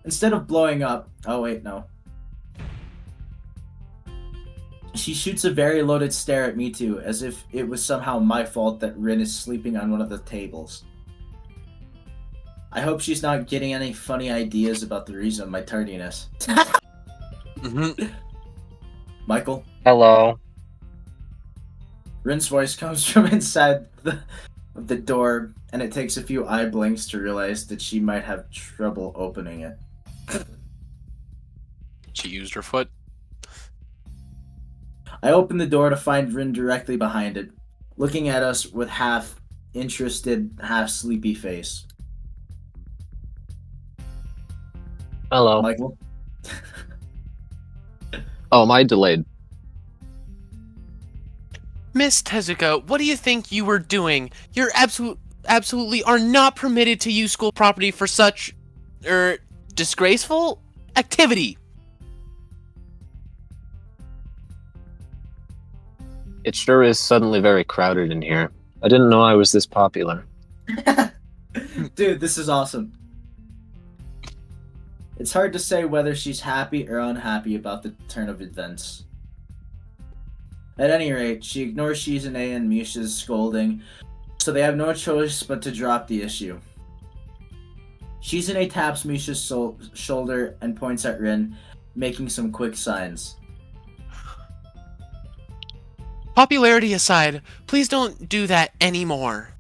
instead of blowing up... Oh, wait, no. She shoots a very loaded stare at me too, as if it was somehow my fault that Rin is sleeping on one of the tables. I hope she's not getting any funny ideas about the reason of my tardiness. Michael? Hello. Rin's voice comes from inside the door, and it takes a few eye blinks to realize that she might have trouble opening it. She used her foot. I open the door to find Rin directly behind it, looking at us with half-interested, half-sleepy face. Hello. Michael? Oh, my delayed. Miss Tezuka, what do you think you were doing? You're absolutely are not permitted to use school property for such, disgraceful activity. It sure is suddenly very crowded in here. I didn't know I was this popular. Dude, this is awesome. It's hard to say whether she's happy or unhappy about the turn of events. At any rate, she ignores Shizune and Misha's scolding, so they have no choice but to drop the issue. Shizune taps Misha's shoulder and points at Rin, making some quick signs. Popularity aside, please don't do that anymore.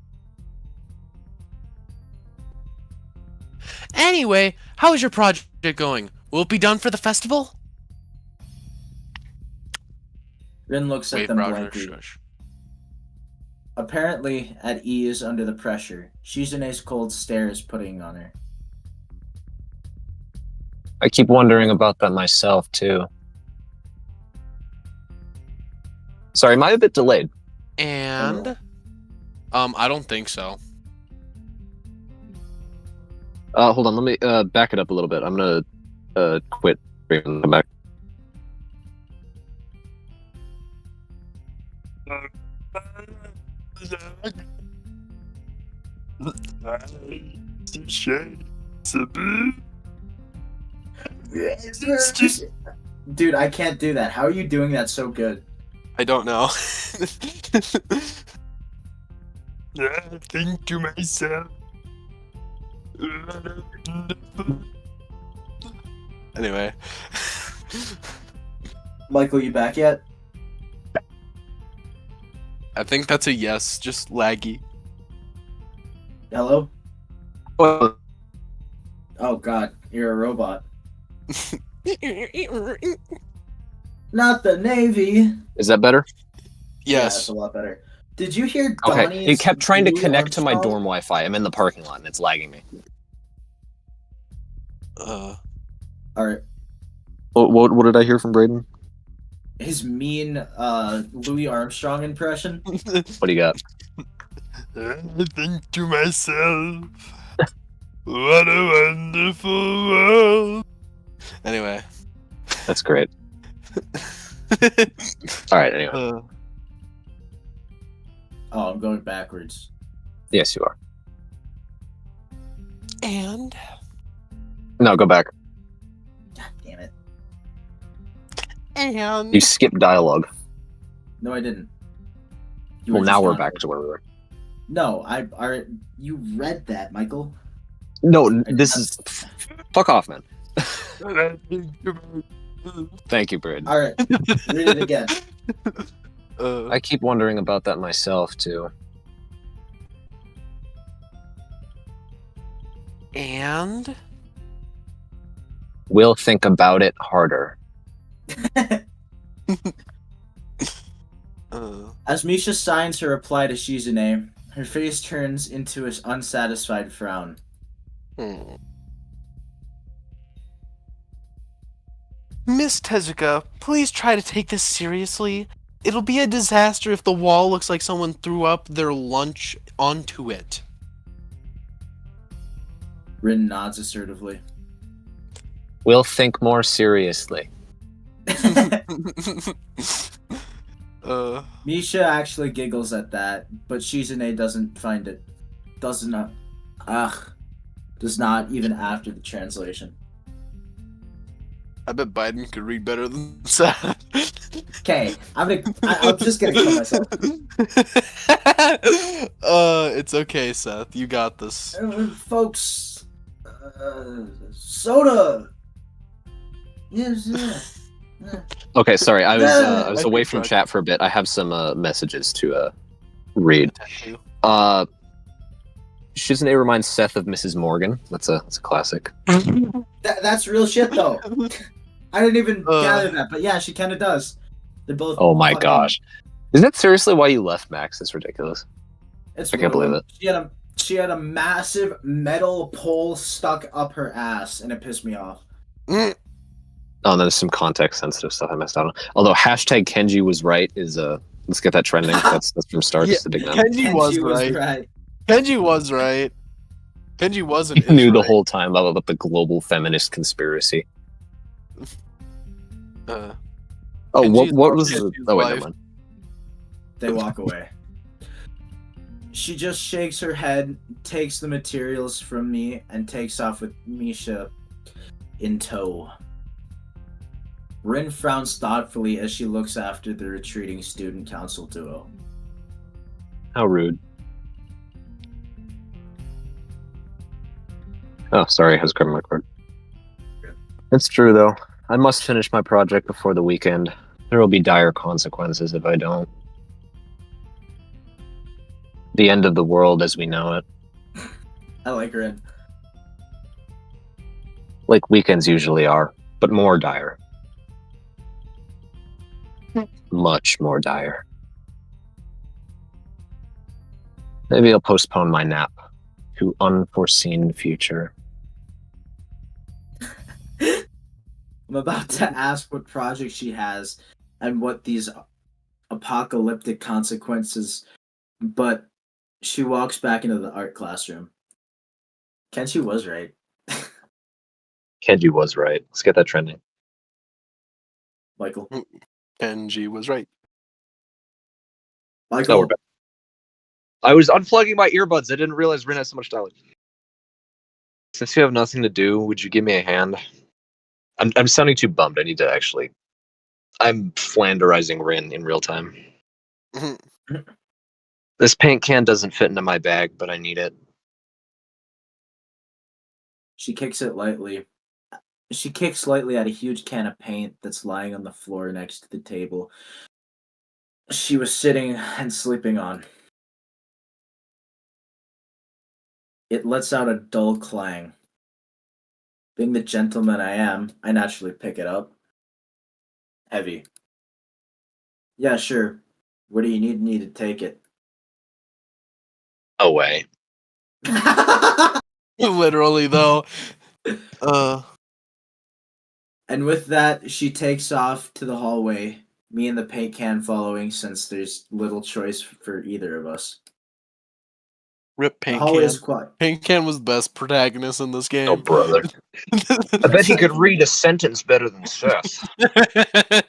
Anyway, how is your project going? Will it be done for the festival? Rin looks at Wait, them Roger, blankly. shush. Apparently at ease under the pressure, Shizune's cold stare is putting on her. I keep wondering about that myself, too. Sorry, am I a bit delayed? And I don't think so. Hold on, let me back it up a little bit. I'm gonna quit and come back. Dude, I can't do that. How are you doing that so good? I don't know. I think to myself. Anyway. Michael, you back yet? I think that's a yes, just laggy. Hello? Well, Oh god, you're a robot. Not the Navy! is that better? Yeah, it's Yes. a lot better. Did you hear Okay, Donnie's it kept trying to Louis connect to my Armstrong? dorm Wi-Fi. I'm in the parking lot and it's lagging me. Or What did I hear from Braden? his mean Louis Armstrong impression? What do you got? I think to myself. What a wonderful world. Anyway. That's great. All right, anyway. Oh, I'm going backwards. Yes, you are. And No, go back. God damn it. and You skipped dialogue. No, I didn't. You Well, were now just we're on back it. to where we were. No, you read that, Michael. No, this is... Fuck off, man. And I think to myself. Thank you, Braden. Alright, read it again. I keep wondering about that myself, too. and We'll think about it harder. As Misha signs her reply to Shizune, her face turns into an unsatisfied frown. Miss Tezuka, please try to take this seriously. It'll be a disaster if the wall looks like someone threw up their lunch onto it. Rin nods assertively. We'll think more seriously. Misha actually giggles at that, but Shizune does not even after the translation. I bet Biden could read better than Seth. Okay, I'm just gonna kill myself. It's okay, Seth. You got this. Folks, soda. Yes, yeah. Okay, sorry. I was I away think from so. chat for a bit. I have some messages to read. Shizune reminds Seth of Mrs. Morgan. That's a classic. That's real shit though. I didn't even gather that, but yeah, she kind of does. They're both. Oh my fucking- gosh. Is that seriously why you left, Max? That's ridiculous. It's I can't believe it. She had a massive metal pole stuck up her ass, and it pissed me off. Oh, and there's some context-sensitive stuff I missed out on. Although hashtag Kenji was right is let's get that trending. That's from start Yeah, just to dig down. Kenji was right. Kenji was right. Kenji wasn't. He knew the whole time about the global feminist conspiracy. Uh, Oh, Kenji's what was Kenji's the? Oh wait, wife. never mind. They walk away. She just shakes her head, takes the materials from me, and takes off with Misha in tow. Rin frowns thoughtfully as she looks after the retreating student council duo. How rude. Oh, sorry, I was grabbing my card. It's true though. I must finish my project before the weekend. There will be dire consequences if I don't. The end of the world as we know it. I like Rin. Like weekends usually are, but more dire. Much more dire. Maybe I'll postpone my nap to unforeseen future. I'm about to ask what project she has and what these apocalyptic consequences, but she walks back into the art classroom. Kenshi was right. Kenji was right. Let's get that trending. Michael. Kenji was right. Michael. we're back. I was unplugging my earbuds. I didn't realize Rin has so much dialogue. Since you have nothing to do, would you give me a hand? I'm sounding too bummed. I need to actually. I'm flanderizing Rin in real time. This paint can doesn't fit into my bag, but I need it. She kicks it lightly. She kicks lightly at a huge can of paint that's lying on the floor next to the table she was sitting and sleeping on. It lets out a dull clang. Being the gentleman I am, I naturally pick it up. Heavy. Yeah, sure. Where do you need me to take it? Away. Literally, though. And with that, she takes off to the hallway, me and the paint can following since there's little choice for either of us. Rip The Paint hallway Can. is quiet. Paint Can was the best protagonist in this game. Oh, brother. I bet he could read a sentence better than Seth. I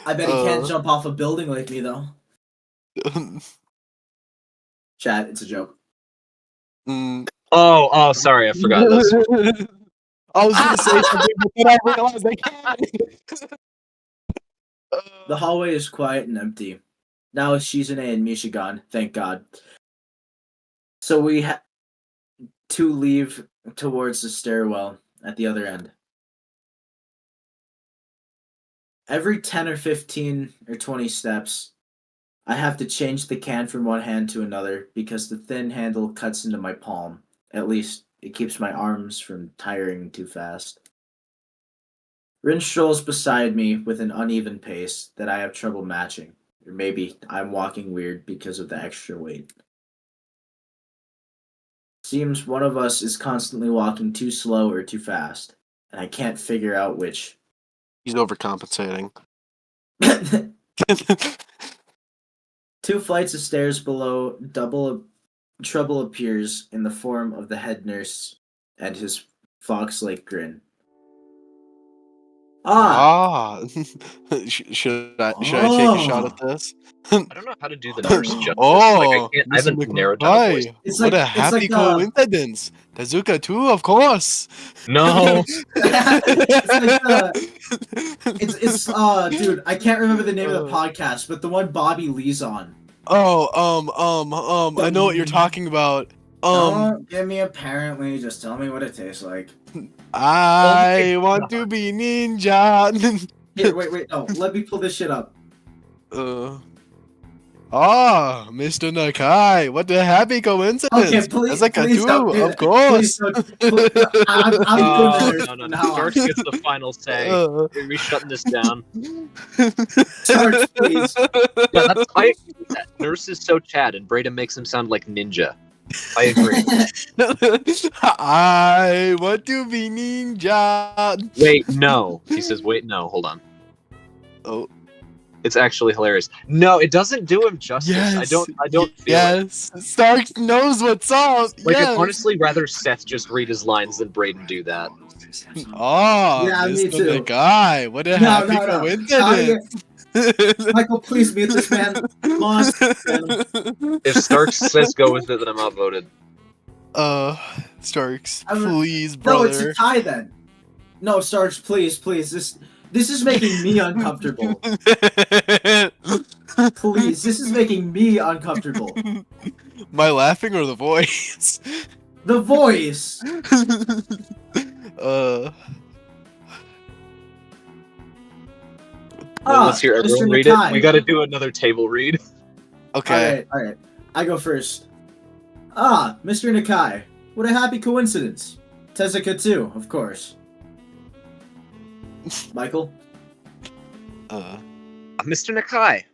bet he can't jump off a building like me, though. Chat, it's a joke. Oh, sorry, I forgot this. I was gonna say something, but then I realized I can't. The hallway is quiet and empty. Now it's Shizune and Misha gone, thank God. So we have to leave towards the stairwell at the other end. Every 10 or 15 or 20 steps, I have to change the can from one hand to another because the thin handle cuts into my palm. At least, it keeps my arms from tiring too fast. Rin strolls beside me with an uneven pace that I have trouble matching. Or maybe I'm walking weird because of the extra weight. Seems one of us is constantly walking too slow or too fast, and I can't figure out which. He's overcompensating. 2 flights of stairs below, trouble appears in the form of the head nurse and his fox-like grin. Should I take a shot at this? I don't know how to do the nurse justice. Oh, I haven't narrowed down the voice. It's what like- a it's happy like, coincidence. Tezuka too, of course. No. It's dude, I can't remember the name of the podcast, but the one Bobby Lee's on. I know what you're talking about. Don't give me apparently, just tell me what it tastes like. I want to be ninja. Here, wait, no, let me pull this shit up. Mr. Nakai, what a happy coincidence. Okay, please, That's like please don't do of that. course. I'm doing this no. now. George gets the final say. Are we shutting this down? George, please. Yeah, that's why that nurse is so Chad, and Brayden makes him sound like ninja. I agree. I want to be ninja. Wait, no. He says, wait, no. Hold on. Oh, It's actually hilarious. No, it doesn't do him justice. yes. I don't feel it. Yes, Stark knows what's up. Like, yes. I'd honestly rather Seth just read his lines than Braden do that. Oh, Yeah, me Mr. too. Guy. What a No, happy no, no. coincidence. Michael, please mute this man. Must. If Stark says go with it, then I'm outvoted. Starks, I'm- please, No, brother. it's a tie then. No, Sarge, please, please. This is making me uncomfortable. Please, this is making me uncomfortable. My laughing or the voice? The voice. Let's hear Mr. everyone read Nakai. it. We gotta do another table read. Okay. Alright. I go first. Mr. Nakai. What a happy coincidence. Tezuka too, of course. Michael? Mr. Nakai.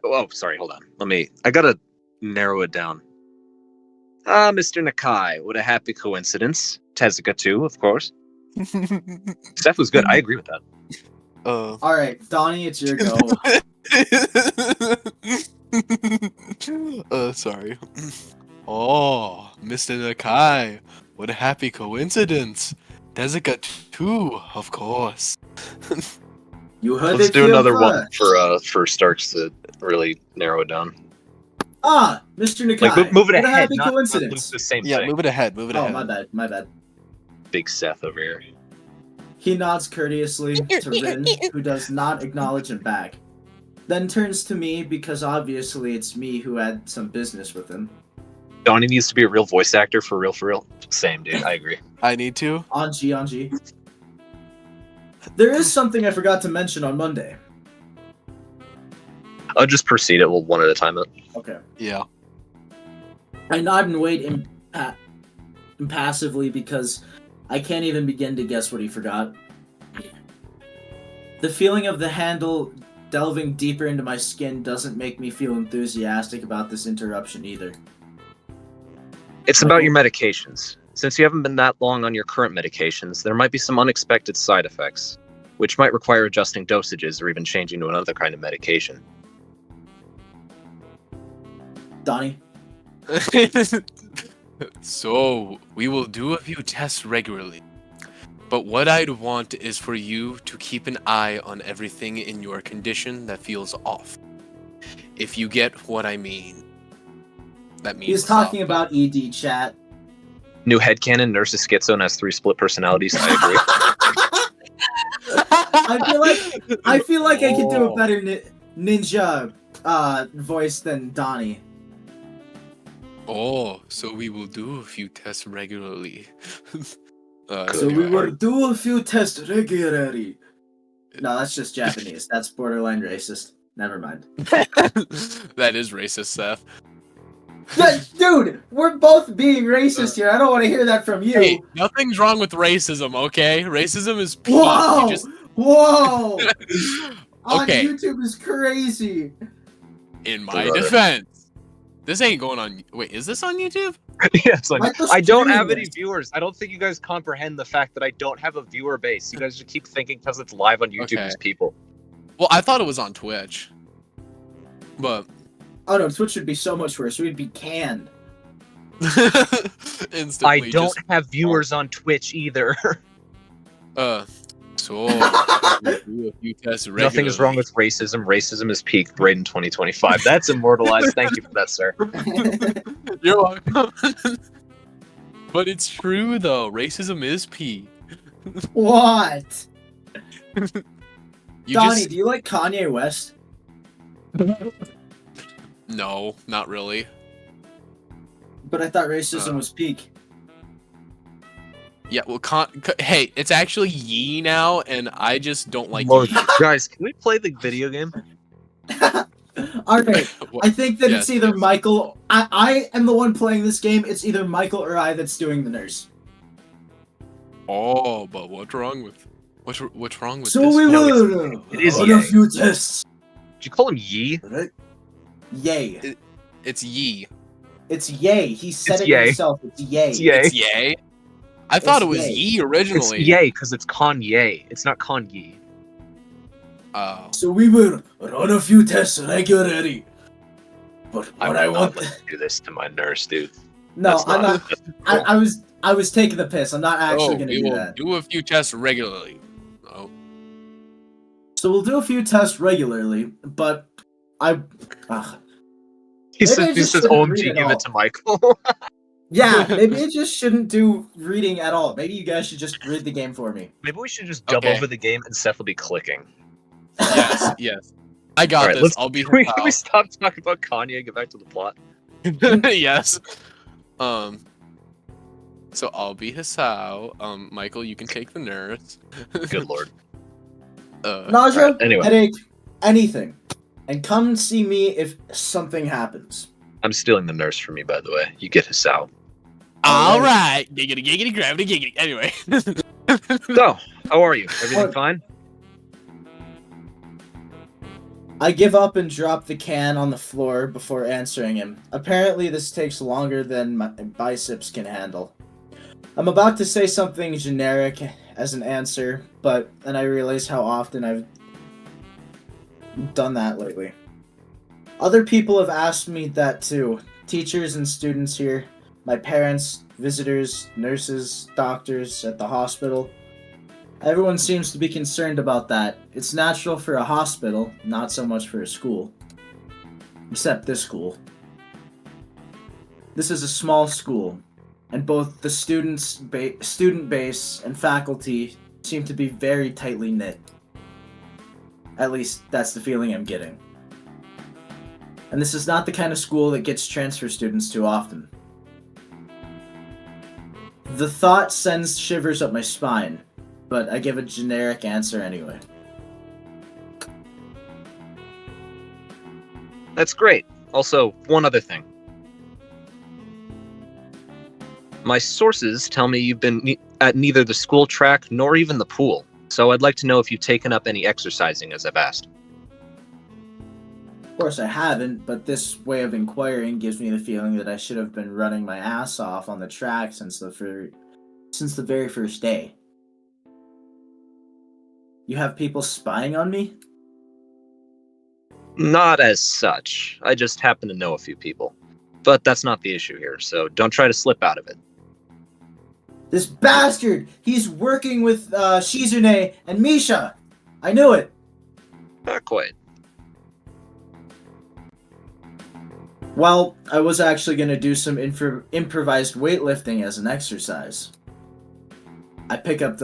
Oh, sorry, hold on. I gotta narrow it down. Mr. Nakai. What a happy coincidence. Tezuka too, of course. Steph was good. I agree with that. Alright, Donnie, it's your go. Sorry. Oh, Mr. Nakai. What a happy coincidence. Tezuka too, of course. You heard Let's it do here another one first. for Starks to really narrow it down. Mr. Nakai. Like move it what a ahead, happy not coincidence. the same Yeah, thing. move it ahead. Move it Oh, ahead. my bad. Big Seth over here. He nods courteously to Rin, who does not acknowledge him back. Then turns to me because obviously it's me who had some business with him. Donnie needs to be a real voice actor for real. Same, dude. I agree. I need to. On G. There is something I forgot to mention on Monday. I'll just proceed it one at a time. Okay. Yeah. I nod and wait impassively because I can't even begin to guess what he forgot. The feeling of the handle delving deeper into my skin doesn't make me feel enthusiastic about this interruption either. It's about your medications. Since you haven't been that long on your current medications, there might be some unexpected side effects, which might require adjusting dosages or even changing to another kind of medication. Donnie? So, we will do a few tests regularly. But what I'd want is for you to keep an eye on everything in your condition that feels off. If you get what I mean. That means He's talking about ED chat. New headcanon, Nurse is schizo and has 3 split personalities. I agree. I feel like I could do a better ninja voice than Donnie. Oh, so we will do a few tests regularly. So we will do a few tests regularly. No, that's just Japanese. That's borderline racist. Never mind. That is racist, Seth. Dude, we're both being racist here. I don't want to hear that from you. Hey, nothing's wrong with racism, okay? Racism is peak. Whoa! You just... Whoa! On Okay. YouTube is crazy. In my Brother. defense, this ain't going on. Wait, is this on YouTube? Yeah, it's like, Michael's I don't streaming have any this. viewers. I don't think you guys comprehend the fact that I don't have a viewer base. You guys just keep thinking because it's live on YouTube, Okay. there's people. Well, I thought it was on Twitch, but Oh no, Twitch would be so much worse. We'd be canned. instantly. I don't have viewers on Twitch either. So we'll do a few tests regularly. Nothing is wrong with racism. Racism is peaked right in 2025. That's immortalized. Thank you for that, sir. You're welcome. But it's true though. Racism is peak. What? You Donnie, just do you like Kanye West? no, not really. But I thought racism was peak. Yeah, well, hey, it's actually Yee now, and I just don't like Lord, Yee. guys, can we play the video game? Alright, What- I think that Yes, it's either yes. Michael. I am the one playing this game. It's either Michael or I that's doing the nurse. Oh, but what's wrong with So this? we No, will it is on a Ye. few tests. Did you call him Yee? Right? Yay. It's Yee. It's yay. He said It's it yay. himself. It's yay. It's yay. It's yay. I thought It's it was yay. ye It's originally. yay because it's Kanye. It's not Kanye. Oh. So we will run a few tests regularly. But I what would I not want. let you do this to my nurse, dude. No, That's I'm not. I was taking the piss. I'm not actually Oh, gonna we do will that. do a few tests regularly. Oh. So we'll do a few tests regularly, but I. He Maybe I says, just shouldn't read OMG, at give all. it to Michael. Yeah, maybe I just shouldn't do reading at all. Maybe you guys should just read the game for me. Maybe we should just dub Okay. over the game and Seth will be clicking. Yes, yes. I got Alright, this. I'll be can we his stop talking about Kanye and get back to the plot? pal. Yes. So I'll be his Hao. Michael, you can take the nurse. Good lord. Nausea, Alright, anyway. headache, anything. And come see me if something happens. I'm stealing the nurse from you, by the way. You get Hisao. All right. Giggity, giggity, gravity, giggity. Anyway. So, how are you? Everything fine? I give up and drop the can on the floor before answering him. Apparently, this takes longer than my biceps can handle. I'm about to say something generic as an answer, but then I realize how often I've done that lately. Other people have asked me that too. Teachers and students here, my parents, visitors, nurses, doctors at the hospital. Everyone seems to be concerned about that. It's natural for a hospital, not so much for a school. Except this school. This is a small school, and both the student base and faculty seem to be very tightly knit. At least, that's the feeling I'm getting. And this is not the kind of school that gets transfer students too often. The thought sends shivers up my spine, but I give a generic answer anyway. That's great. Also, one other thing. My sources tell me you've been at neither the school track nor even the pool, so I'd like to know if you've taken up any exercising as I've asked. Of course I haven't, but this way of inquiring gives me the feeling that I should have been running my ass off on the track since the very first day. You have people spying on me? Not as such. I just happen to know a few people. But that's not the issue here, so don't try to slip out of it. This bastard! He's working with Shizune and Misha! I knew it! Not quite. Well, I was actually going to do some improvised weightlifting as an exercise. I pick up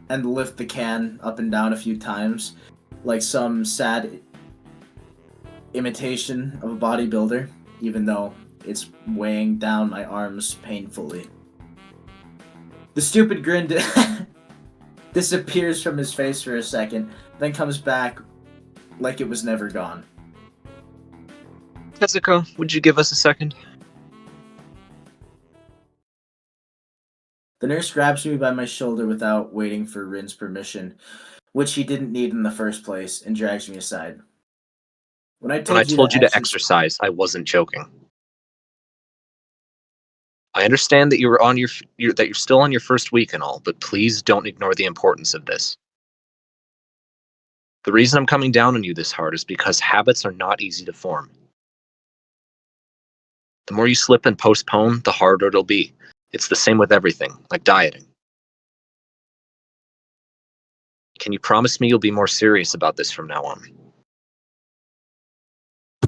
and lift the can up and down a few times, like some sad imitation of a bodybuilder, even though it's weighing down my arms painfully. The stupid grin disappears from his face for a second, then comes back like it was never gone. Tezuka, would you give us a second? The nurse grabs me by my shoulder without waiting for Rin's permission, which he didn't need in the first place, and drags me aside. When I told you to exercise, I wasn't joking. I understand that you're still on your first week and all, but please don't ignore the importance of this. The reason I'm coming down on you this hard is because habits are not easy to form. The more you slip and postpone, the harder it'll be. It's the same with everything, like dieting. Can you promise me you'll be more serious about this from now on?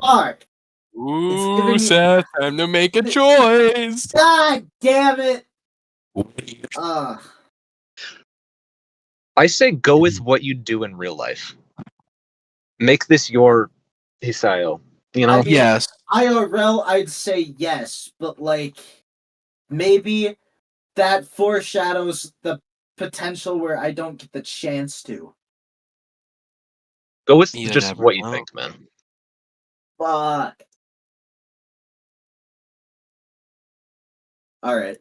Fuck! Ooh, Seth, time to make a choice. God damn it! I say go with what you do in real life. Make this your Hisayo. You know? I mean, Yes. IRL, I'd say yes, but like, maybe that foreshadows the potential where I don't get the chance to. Go with You just never what you know. think, man. Fuck. Alright.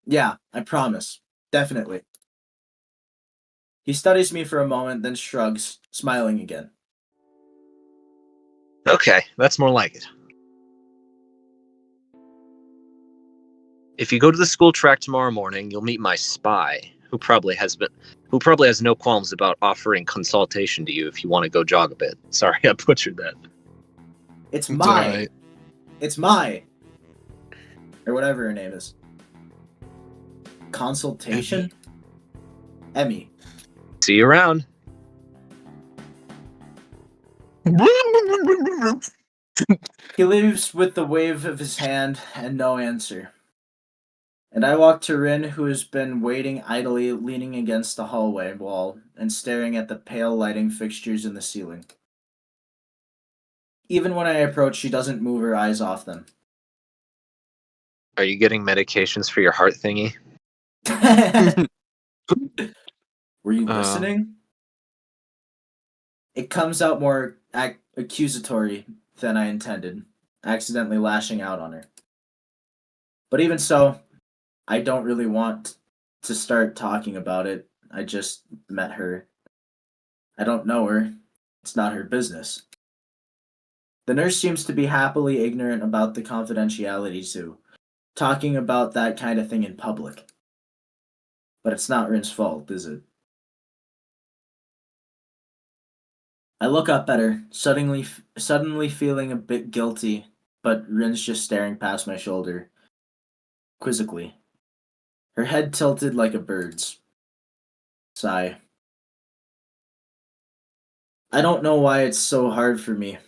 Yeah, I promise. Definitely. He studies me for a moment, then shrugs, smiling again. Okay, that's more like it. If you go to the school track tomorrow morning, you'll meet my spy, who probably has no qualms about offering consultation to you if you want to go jog a bit. Sorry, I butchered that. It's It's my. alright. It's my. Or whatever her name is. Consultation? Emmy. See you around. He leaves with the wave of his hand and no answer. And I walk to Rin, who has been waiting idly, leaning against the hallway wall and staring at the pale lighting fixtures in the ceiling. Even when I approach, she doesn't move her eyes off them. Are you getting medications for your heart thingy? Were you listening? It comes out more accusatory than I intended, accidentally lashing out on her. But even so, I don't really want to start talking about it. I just met her. I don't know her. It's not her business. The nurse seems to be happily ignorant about the confidentiality too, talking about that kind of thing in public. But it's not Rin's fault, is it? I look up at her, suddenly feeling a bit guilty, but Rin's just staring past my shoulder, quizzically. Her head tilted like a bird's. Sigh. I don't know why it's so hard for me.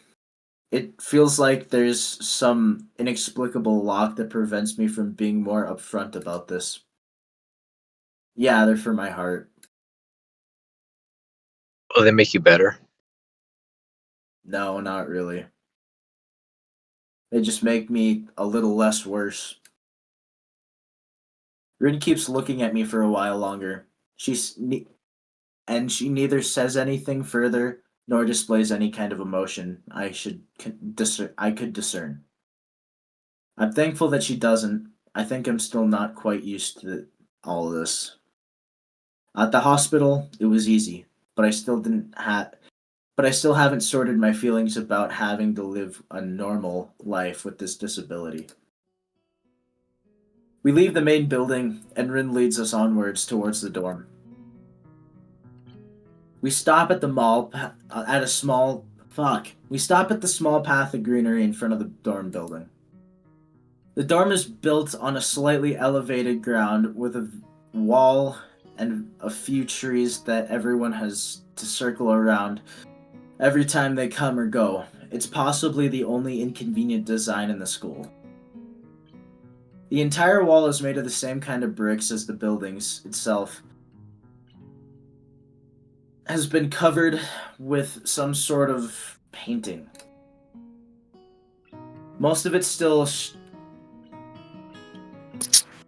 It feels like there's some inexplicable lock that prevents me from being more upfront about this. Yeah, they're for my heart. Will they make you better? No, not really. They just make me a little less worse. Rin keeps looking at me for a while longer. She neither says anything further nor displays any kind of emotion I could discern. I'm thankful that she doesn't. I think I'm still not quite used to all of this. At the hospital, it was easy, but I still haven't sorted my feelings about having to live a normal life with this disability. We leave the main building, and Rin leads us onwards towards the dorm. We stop at the We stop at the small path of greenery in front of the dorm building. The dorm is built on a slightly elevated ground with a wall and a few trees that everyone has to circle around every time they come or go. It's possibly the only inconvenient design in the school. The entire wall is made of the same kind of bricks as the buildings itself. Has been covered with some sort of painting. Most of it's still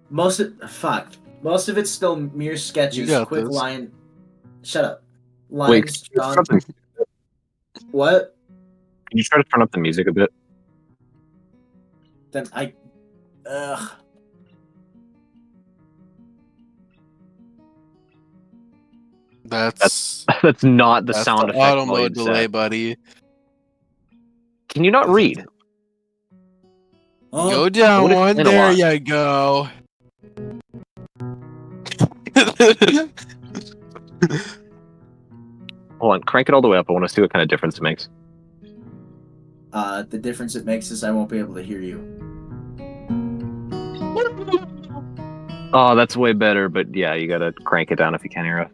Most of it's still mere sketches, You got quick this. line. Shut up. Wait, Lines can you drawn. turn up the- What? can you try to turn up the music a bit? Then I. Ugh. That's That's not the that's sound the effect auto volume mode delay, set. buddy. Can you not read? Huh? Go down would one. explain a There lot. you go. Hold on, crank it all the way up. I want to see what kind of difference it makes. The difference it makes is I won't be able to hear you. Oh, that's way better, but yeah, you gotta crank it down if you can't hear us.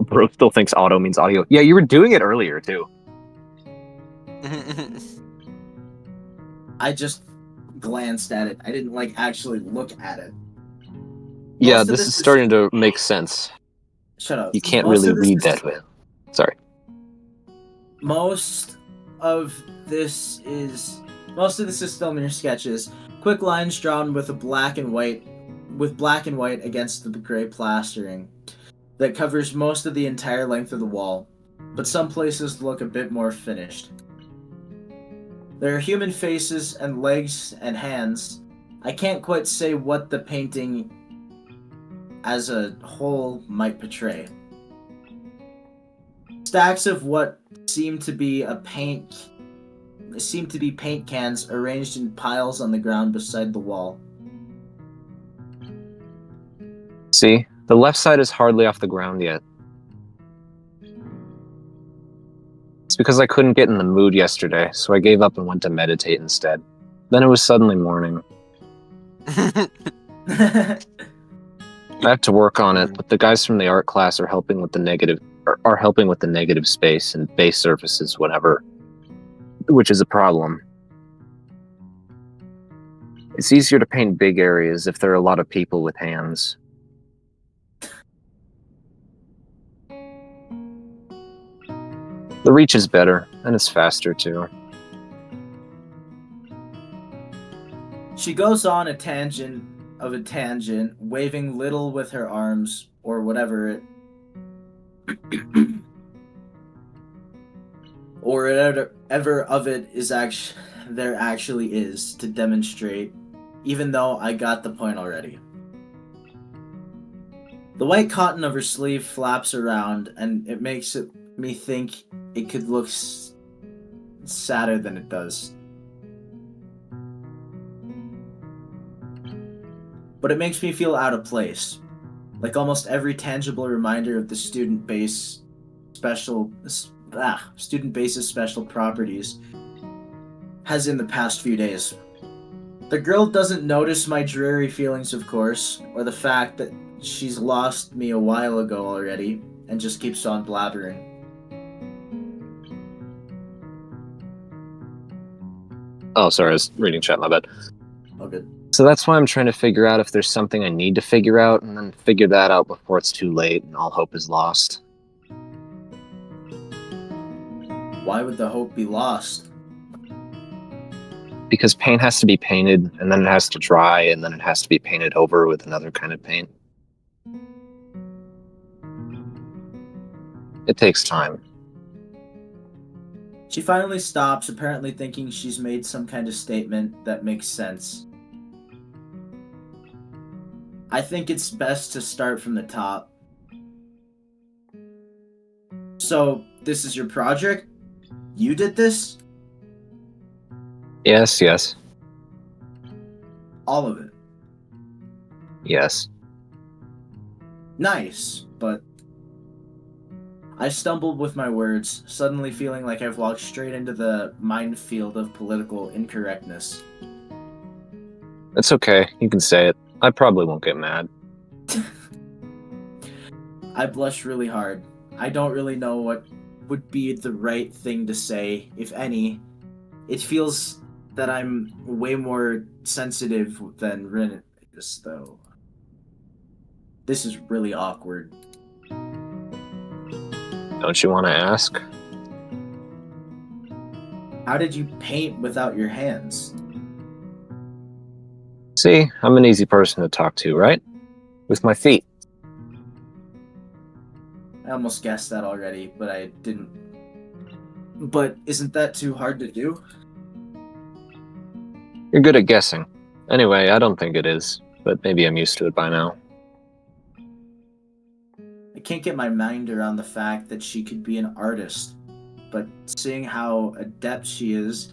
Bro still thinks auto means audio. Yeah, you were doing it earlier too. I just glanced at it. I didn't actually look at it. Yeah, Most of this is starting to make sense. Shut up. You can't Most really of this read is- that way. Sorry. Most of this is still mere sketches. Quick lines drawn with black and white against the gray plastering that covers most of the entire length of the wall, but some places look a bit more finished. There are human faces and legs and hands. I can't quite say what the painting as a whole might portray. Stacks of what seemed to be paint cans arranged in piles on the ground beside the wall. See, the left side is hardly off the ground yet. It's because I couldn't get in the mood yesterday, so I gave up and went to meditate instead. Then it was suddenly morning. I have to work on it, but the guys from the art class are helping with the negative space and base surfaces, whatever, which is a problem. It's easier to paint big areas if there are a lot of people with hands. The reach is better, and it's faster too. She goes on a tangent, waving little with her arms, or whatever of it is actually is, to demonstrate, even though I got the point already. The white cotton of her sleeve flaps around, and it makes me think it could look sadder than it does. But it makes me feel out of place, like almost every tangible reminder of the student base's special properties has in the past few days. The girl doesn't notice my dreary feelings, of course, or the fact that she's lost me a while ago already, and just keeps on blabbering. Oh, sorry, I was reading chat, my bad. Oh, good. So that's why I'm trying to figure out if there's something I need to figure out, and then figure that out before it's too late and all hope is lost. Why would the hope be lost? Because paint has to be painted, and then it has to dry, and then it has to be painted over with another kind of paint. It takes time. She finally stops, apparently thinking she's made some kind of statement that makes sense. I think it's best to start from the top. So, this is your project? You did this? Yes. All of it. Yes. Nice, but I stumbled with my words, suddenly feeling like I've walked straight into the minefield of political incorrectness. It's okay, you can say it. I probably won't get mad. I blushed really hard. I don't really know what would be the right thing to say, if any. It feels that I'm way more sensitive than Rin is, though. This is really awkward. Don't you want to ask? How did you paint without your hands? See, I'm an easy person to talk to, right? With my feet. I almost guessed that already, but I didn't. But isn't that too hard to do? You're good at guessing. Anyway, I don't think it is, but maybe I'm used to it by now. I can't get my mind around the fact that she could be an artist, but seeing how adept she is,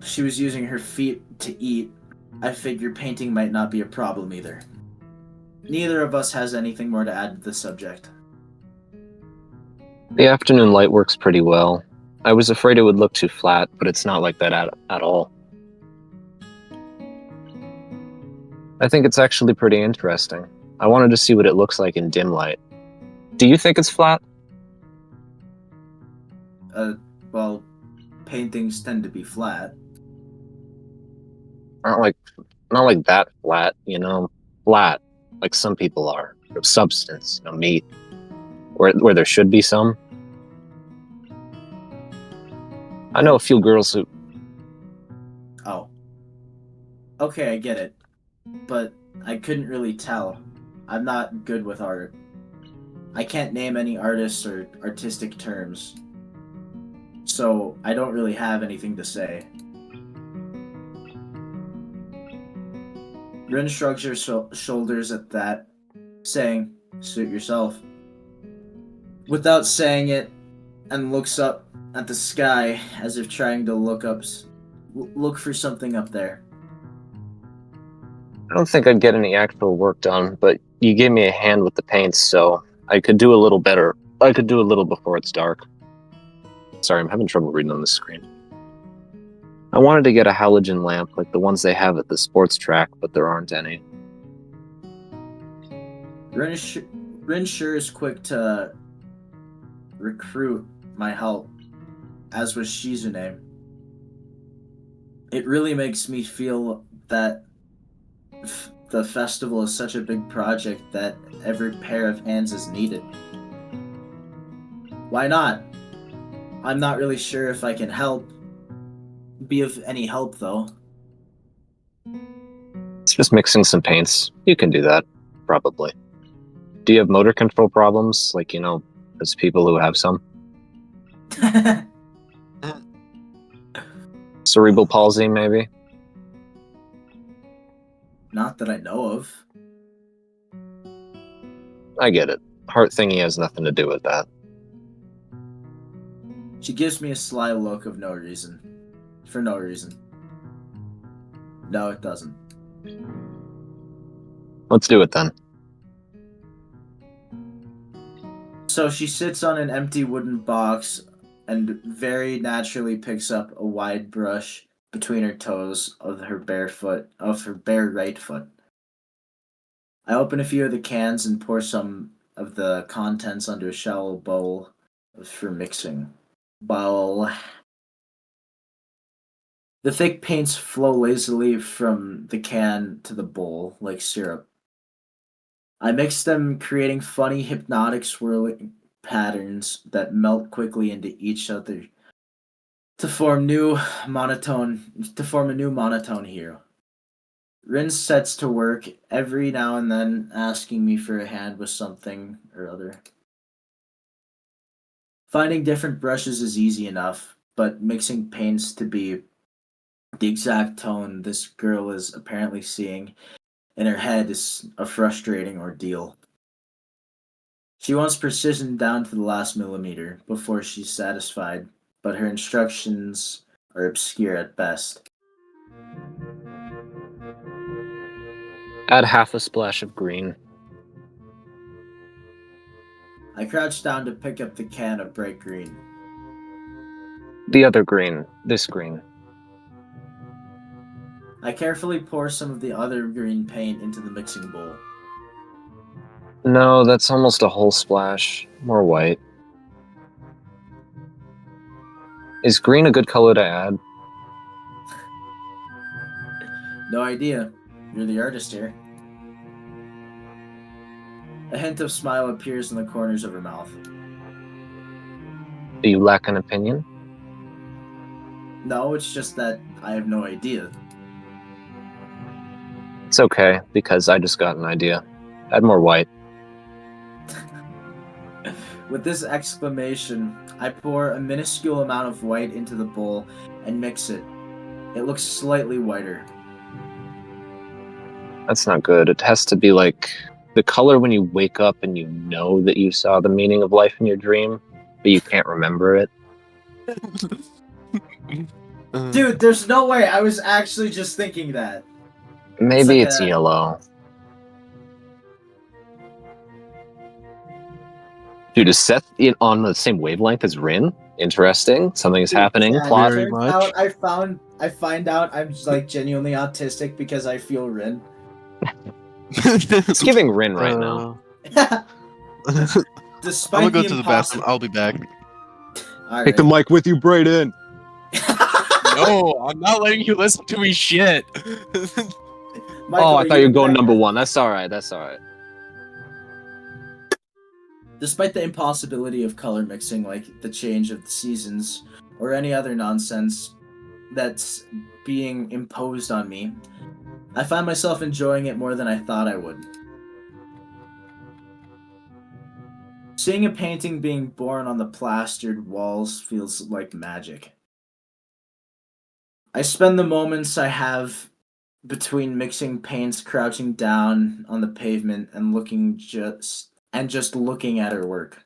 she was using her feet to eat, I figure painting might not be a problem either. Neither of us has anything more to add to the subject. The afternoon light works pretty well. I was afraid it would look too flat, but it's not like that at all. I think it's actually pretty interesting. I wanted to see what it looks like in dim light. Do you think it's flat? Well, paintings tend to be flat. Not like that flat, you know? Flat, like some people are. Of substance, meat. Where there should be some. I know a few girls who... Oh. Okay, I get it. But I couldn't really tell. I'm not good with art. I can't name any artists or artistic terms. So I don't really have anything to say. Rin shrugs her shoulders at that, saying, "Suit yourself." Without saying it, and looks up at the sky as if trying to look for something up there. I don't think I'd get any actual work done, but you gave me a hand with the paints, so I could do a little better. I could do a little before it's dark. Sorry, I'm having trouble reading on the screen. I wanted to get a halogen lamp like the ones they have at the sports track, but there aren't any. Rin sure is quick to recruit my help, as was Shizune. It really makes me feel that the festival is such a big project that every pair of hands is needed. Why not? I'm not really sure if I can be of any help though. It's just mixing some paints. You can do that, probably. Do you have motor control problems? Like, as people who have some? Cerebral palsy, maybe? Not that I know of. I get it. Heart thingy has nothing to do with that. She gives me a sly look of no reason. For no reason. No, it doesn't. Let's do it then. So she sits on an empty wooden box and very naturally picks up a wide brush between her toes of her bare right foot. I open a few of the cans and pour some of the contents onto a shallow bowl for mixing. Bowl. The thick paints flow lazily from the can to the bowl like syrup. I mix them, creating funny hypnotic swirling patterns that melt quickly into each other to form a new monotone hero. Rin sets to work every now and then asking me for a hand with something or other. Finding different brushes is easy enough, but mixing paints to be the exact tone this girl is apparently seeing in her head is a frustrating ordeal. She wants precision down to the last millimeter before she's satisfied, but her instructions are obscure at best. Add half a splash of green. I crouch down to pick up the can of bright green. The other green. This green. I carefully pour some of the other green paint into the mixing bowl. No, that's almost a whole splash. More white. Is green a good color to add? No idea. You're the artist here. A hint of smile appears in the corners of her mouth. Do you lack an opinion? No, it's just that I have no idea. It's okay, because I just got an idea. Add more white. With this exclamation, I pour a minuscule amount of white into the bowl and mix it. It looks slightly whiter. That's not good. It has to be like the color when you wake up and you know that you saw the meaning of life in your dream, but you can't remember it. Dude, there's no way. I was actually just thinking that. Maybe like it's a- yellow. Dude, is Seth on the same wavelength as Rin? Interesting. Something is happening. Yeah, Plot. Very turns much. out I find out I'm like genuinely autistic because I feel Rin. It's giving Rin right now. Despite I'm gonna go the to the bathroom. I'll be back. Alright. Take the mic with you, Brayden. No, I'm not letting you listen to me shit. Michael, Oh, I are thought you were in going fact- number one. That's all right. That's all right. Despite the impossibility of color mixing, like the change of the seasons, or any other nonsense that's being imposed on me, I find myself enjoying it more than I thought I would. Seeing a painting being born on the plastered walls feels like magic. I spend the moments I have between mixing paints crouching down on the pavement and just looking at her work.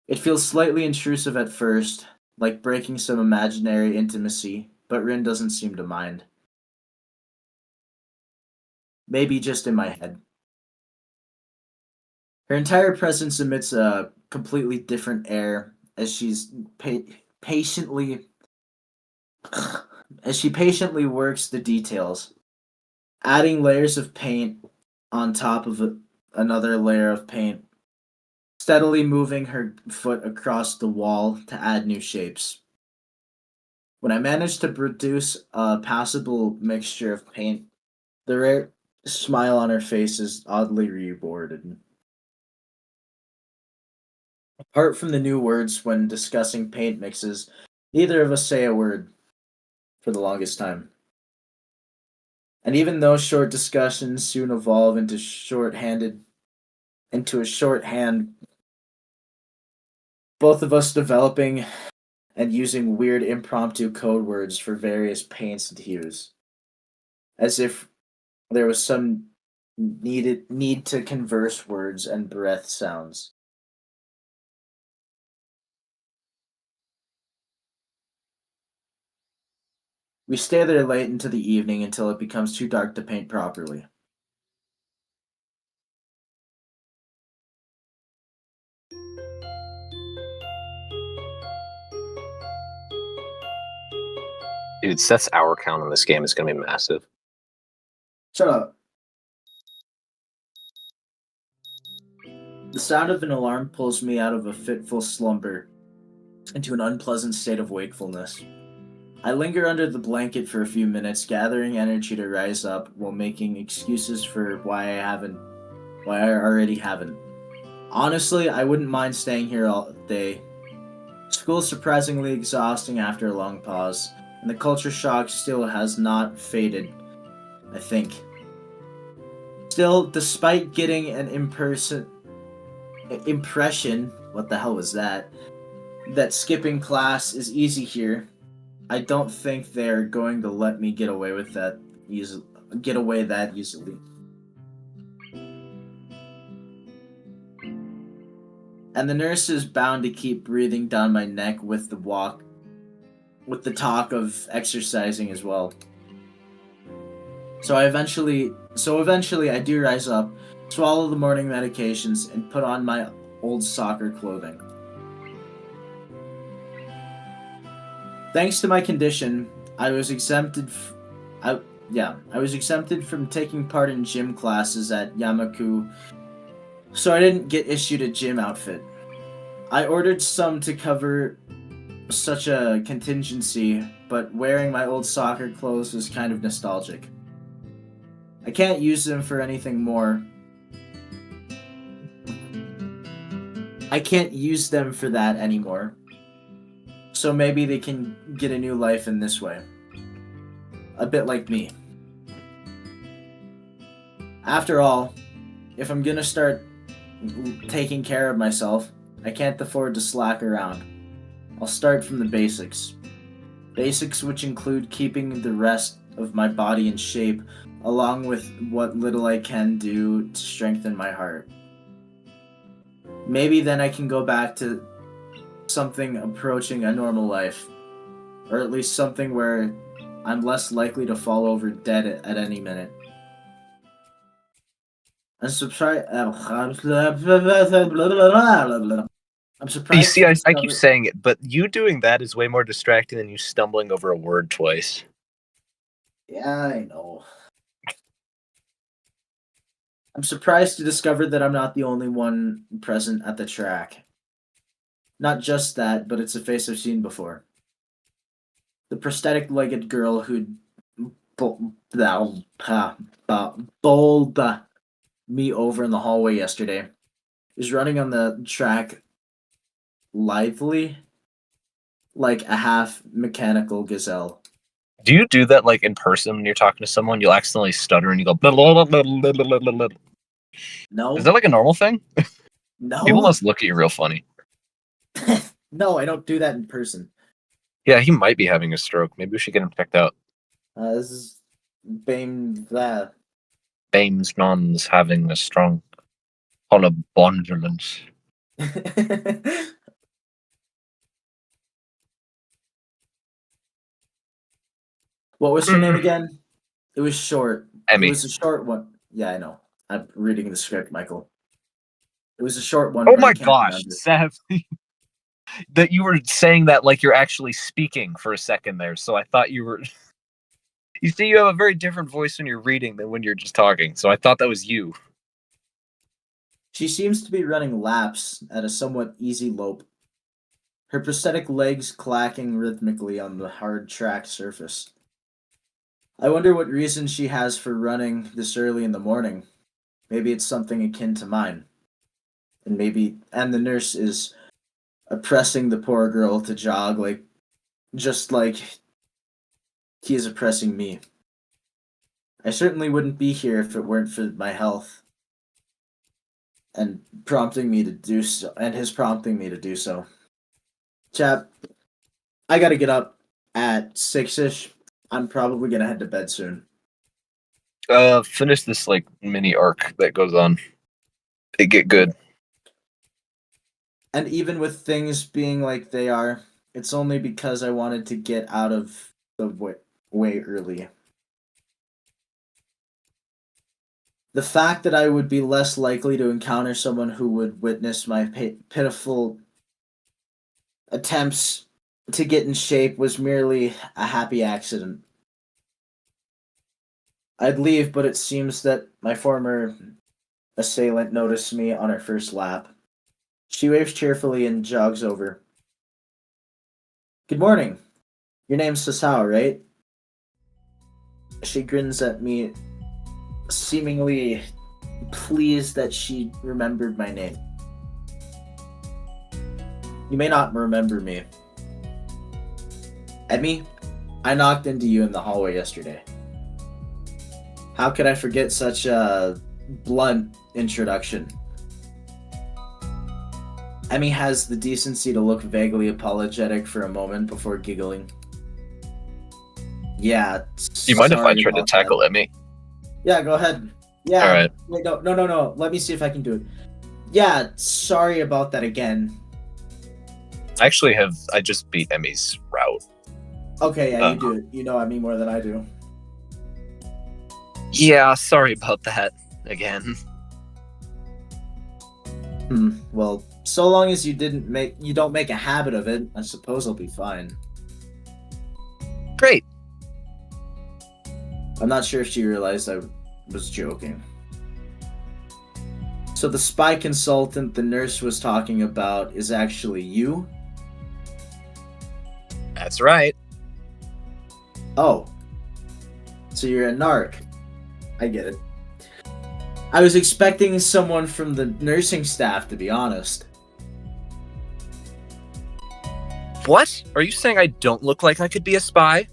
It feels slightly intrusive at first, like breaking some imaginary intimacy, but Rin doesn't seem to mind. Maybe just in my head. Her entire presence emits a completely different air as patiently as she patiently works the details, adding layers of paint on top of another layer of paint, steadily moving her foot across the wall to add new shapes. When I manage to produce a passable mixture of paint, the rare smile on her face is oddly rewarded. Apart from the new words when discussing paint mixes, neither of us say a word for the longest time. And even though short discussions soon evolve into a shorthand, both of us developing and using weird impromptu code words for various paints and hues, as if there was some need to converse words and breath sounds. We stay there late into the evening until it becomes too dark to paint properly. Dude, Seth's hour count on this game is going to be massive. Shut up. The sound of an alarm pulls me out of a fitful slumber into an unpleasant state of wakefulness. I linger under the blanket for a few minutes, gathering energy to rise up while making excuses for why I already haven't. Honestly, I wouldn't mind staying here all day. School's surprisingly exhausting after a long pause, and the culture shock still has not faded, I think. Still, despite getting an impression, what the hell was that skipping class is easy here, I don't think they're going to let me get away that easily. And the nurse is bound to keep breathing down my neck with the talk of exercising as well. So eventually I do rise up, swallow the morning medications, and put on my old soccer clothing. Thanks to my condition, I was exempted from taking part in gym classes at Yamaku, so I didn't get issued a gym outfit. I ordered some to cover such a contingency, but wearing my old soccer clothes was kind of nostalgic. I can't use them for anything more. I can't use them for that anymore. So maybe they can get a new life in this way. A bit like me. After all, if I'm gonna start taking care of myself, I can't afford to slack around. I'll start from the basics. Basics which include keeping the rest of my body in shape, along with what little I can do to strengthen my heart. Maybe then I can go back to something approaching a normal life. Or at least something where I'm less likely to fall over dead at any minute. I'm surprised. I'm surprised. You see, to I keep discover- saying it, but you doing that is way more distracting than you stumbling over a word twice. Yeah, I know. I'm surprised to discover that I'm not the only one present at the track. Not just that, but it's a face I've seen before. The prosthetic-legged girl who bowled me over in the hallway yesterday is running on the track lively, like a half mechanical gazelle. Do you do that like in person when you're talking to someone? You'll accidentally stutter and you go. Blah, blah, blah, blah, blah, blah, blah. No. Is that like a normal thing? No. People must look at you real funny. No, I don't do that in person. Yeah, he might be having a stroke. Maybe we should get him checked out. This is that. Bames non's having a strong holobondulance. What was her name again? It was short. Emmy. It was a short one. Yeah, I know. I'm reading the script, Michael. It was a short one. Oh but I my can't gosh, remember. Sav. That you were saying that like you're actually speaking for a second there, so I thought you were. You see, you have a very different voice when you're reading than when you're just talking, so I thought that was you. She seems to be running laps at a somewhat easy lope, her prosthetic legs clacking rhythmically on the hard track surface. I wonder what reason she has for running this early in the morning. Maybe it's something akin to mine. And the nurse is oppressing the poor girl to jog just like he is oppressing me. I certainly wouldn't be here if it weren't for my health and prompting me to do so, and his prompting me to do so. Chap, I gotta get up at 6ish. I'm probably gonna head to bed soon. Finish this like mini arc that goes on. It get good. And even with things being like they are, it's only because I wanted to get out of the way early. The fact that I would be less likely to encounter someone who would witness my pitiful attempts to get in shape was merely a happy accident. I'd leave, but it seems that my former assailant noticed me on her first lap. She waves cheerfully and jogs over. Good morning. Your name's Sasao, right? She grins at me, seemingly pleased that she remembered my name. You may not remember me. Emmy, I knocked into you in the hallway yesterday. How could I forget such a blunt introduction? Emmy has the decency to look vaguely apologetic for a moment before giggling. Yeah. Do you mind if I try to tackle Emmy? Yeah, go ahead. Yeah. All right. Wait, no. Let me see if I can do it. Yeah, sorry about that again. I just beat Emmy's route. Okay, yeah, you do it. You know me more than I do. Yeah, sorry about that again. Well, so long as you don't make a habit of it, I suppose I'll be fine. Great. I'm not sure if she realized I was joking. So the spy consultant the nurse was talking about is actually you? That's right. Oh. So you're a narc. I get it. I was expecting someone from the nursing staff, to be honest. What? Are you saying I don't look like I could be a spy?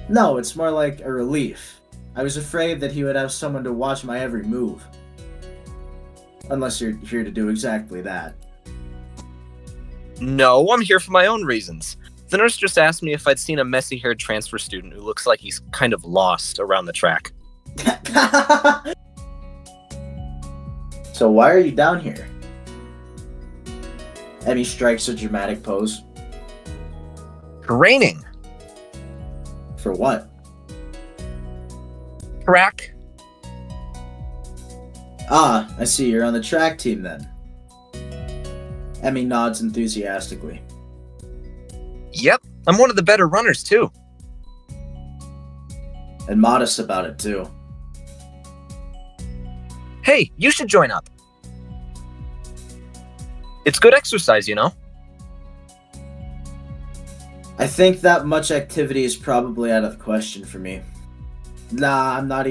No, it's more like a relief. I was afraid that he would have someone to watch my every move. Unless you're here to do exactly that. No, I'm here for my own reasons. The nurse just asked me if I'd seen a messy-haired transfer student who looks like he's kind of lost around the track. So why are you down here? Emmy strikes a dramatic pose. Training. For what? Track. Ah, I see, you're on the track team then. Emmy nods enthusiastically. Yep, I'm one of the better runners too. And modest about it too. Hey, you should join up. It's good exercise, you know? I think that much activity is probably out of the question for me. Nah, I'm not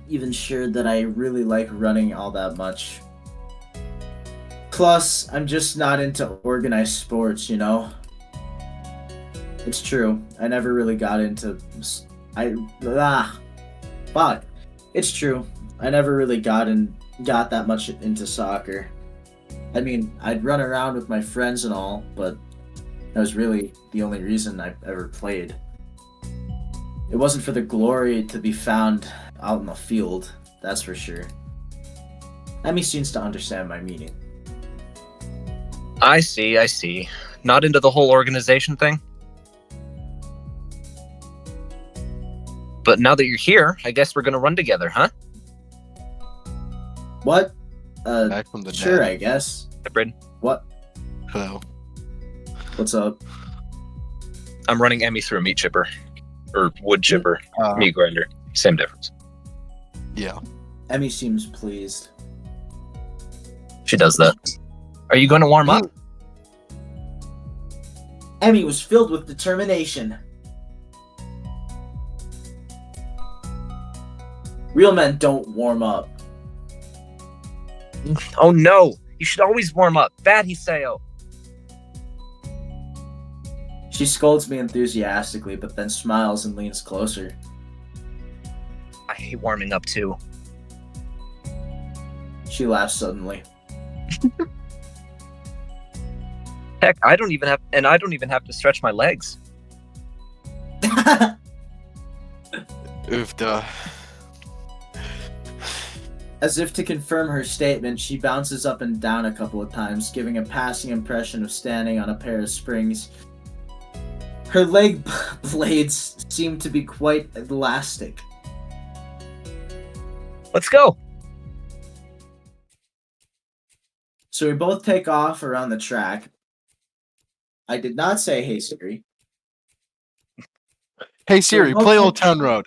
even sure that I really like running all that much. Plus, I'm just not into organized sports, you know? It's true. I never really got into... Fuck. It's true. I never really got that much into soccer. I mean, I'd run around with my friends and all, but that was really the only reason I ever played. It wasn't for the glory to be found out in the field, that's for sure. Emmy seems to understand my meaning. I see. Not into the whole organization thing? But now that you're here, I guess we're gonna run together, huh? What? Back from the Sure, dead. I guess. Hey, Braden, What? Hello. What's up? I'm running Emmy through a meat chipper. Or wood chipper. Meat grinder. Same difference. Yeah. Emmy seems pleased. She does that. Are you going to warm up? Emmy was filled with determination. Real men don't warm up. Oh no! You should always warm up. Bad Hiseo. She scolds me enthusiastically, but then smiles and leans closer. I hate warming up too. She laughs suddenly. Heck, I don't even have to stretch my legs. Oof, duh. As if to confirm her statement, she bounces up and down a couple of times, giving a passing impression of standing on a pair of springs. Her leg blades seem to be quite elastic. Let's go. So we both take off around the track. I did not say, "Hey Siri." Hey Siri, So, play okay. Old Town Road.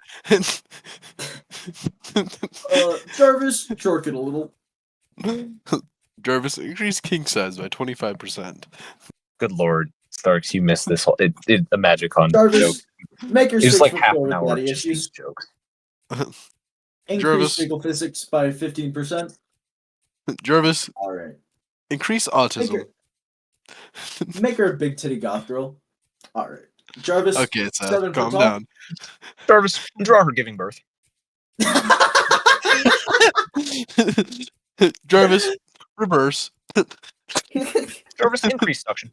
Jarvis, jerk it a little. Jarvis, increase king size by 25%. Good lord, Starks, you missed this whole a Magicon joke. Jarvis, make your It was 6 like foot half 4 an with hour of daddy just these issues. jokes. Increase Jarvis. legal physics by 15%. Jarvis, Alright. increase autism. Make her a big titty goth girl. Alright. Jarvis, Okay, Seth, 7 foot calm tall. down. Jarvis, draw her giving birth. Jarvis, reverse. Jarvis, increase suction.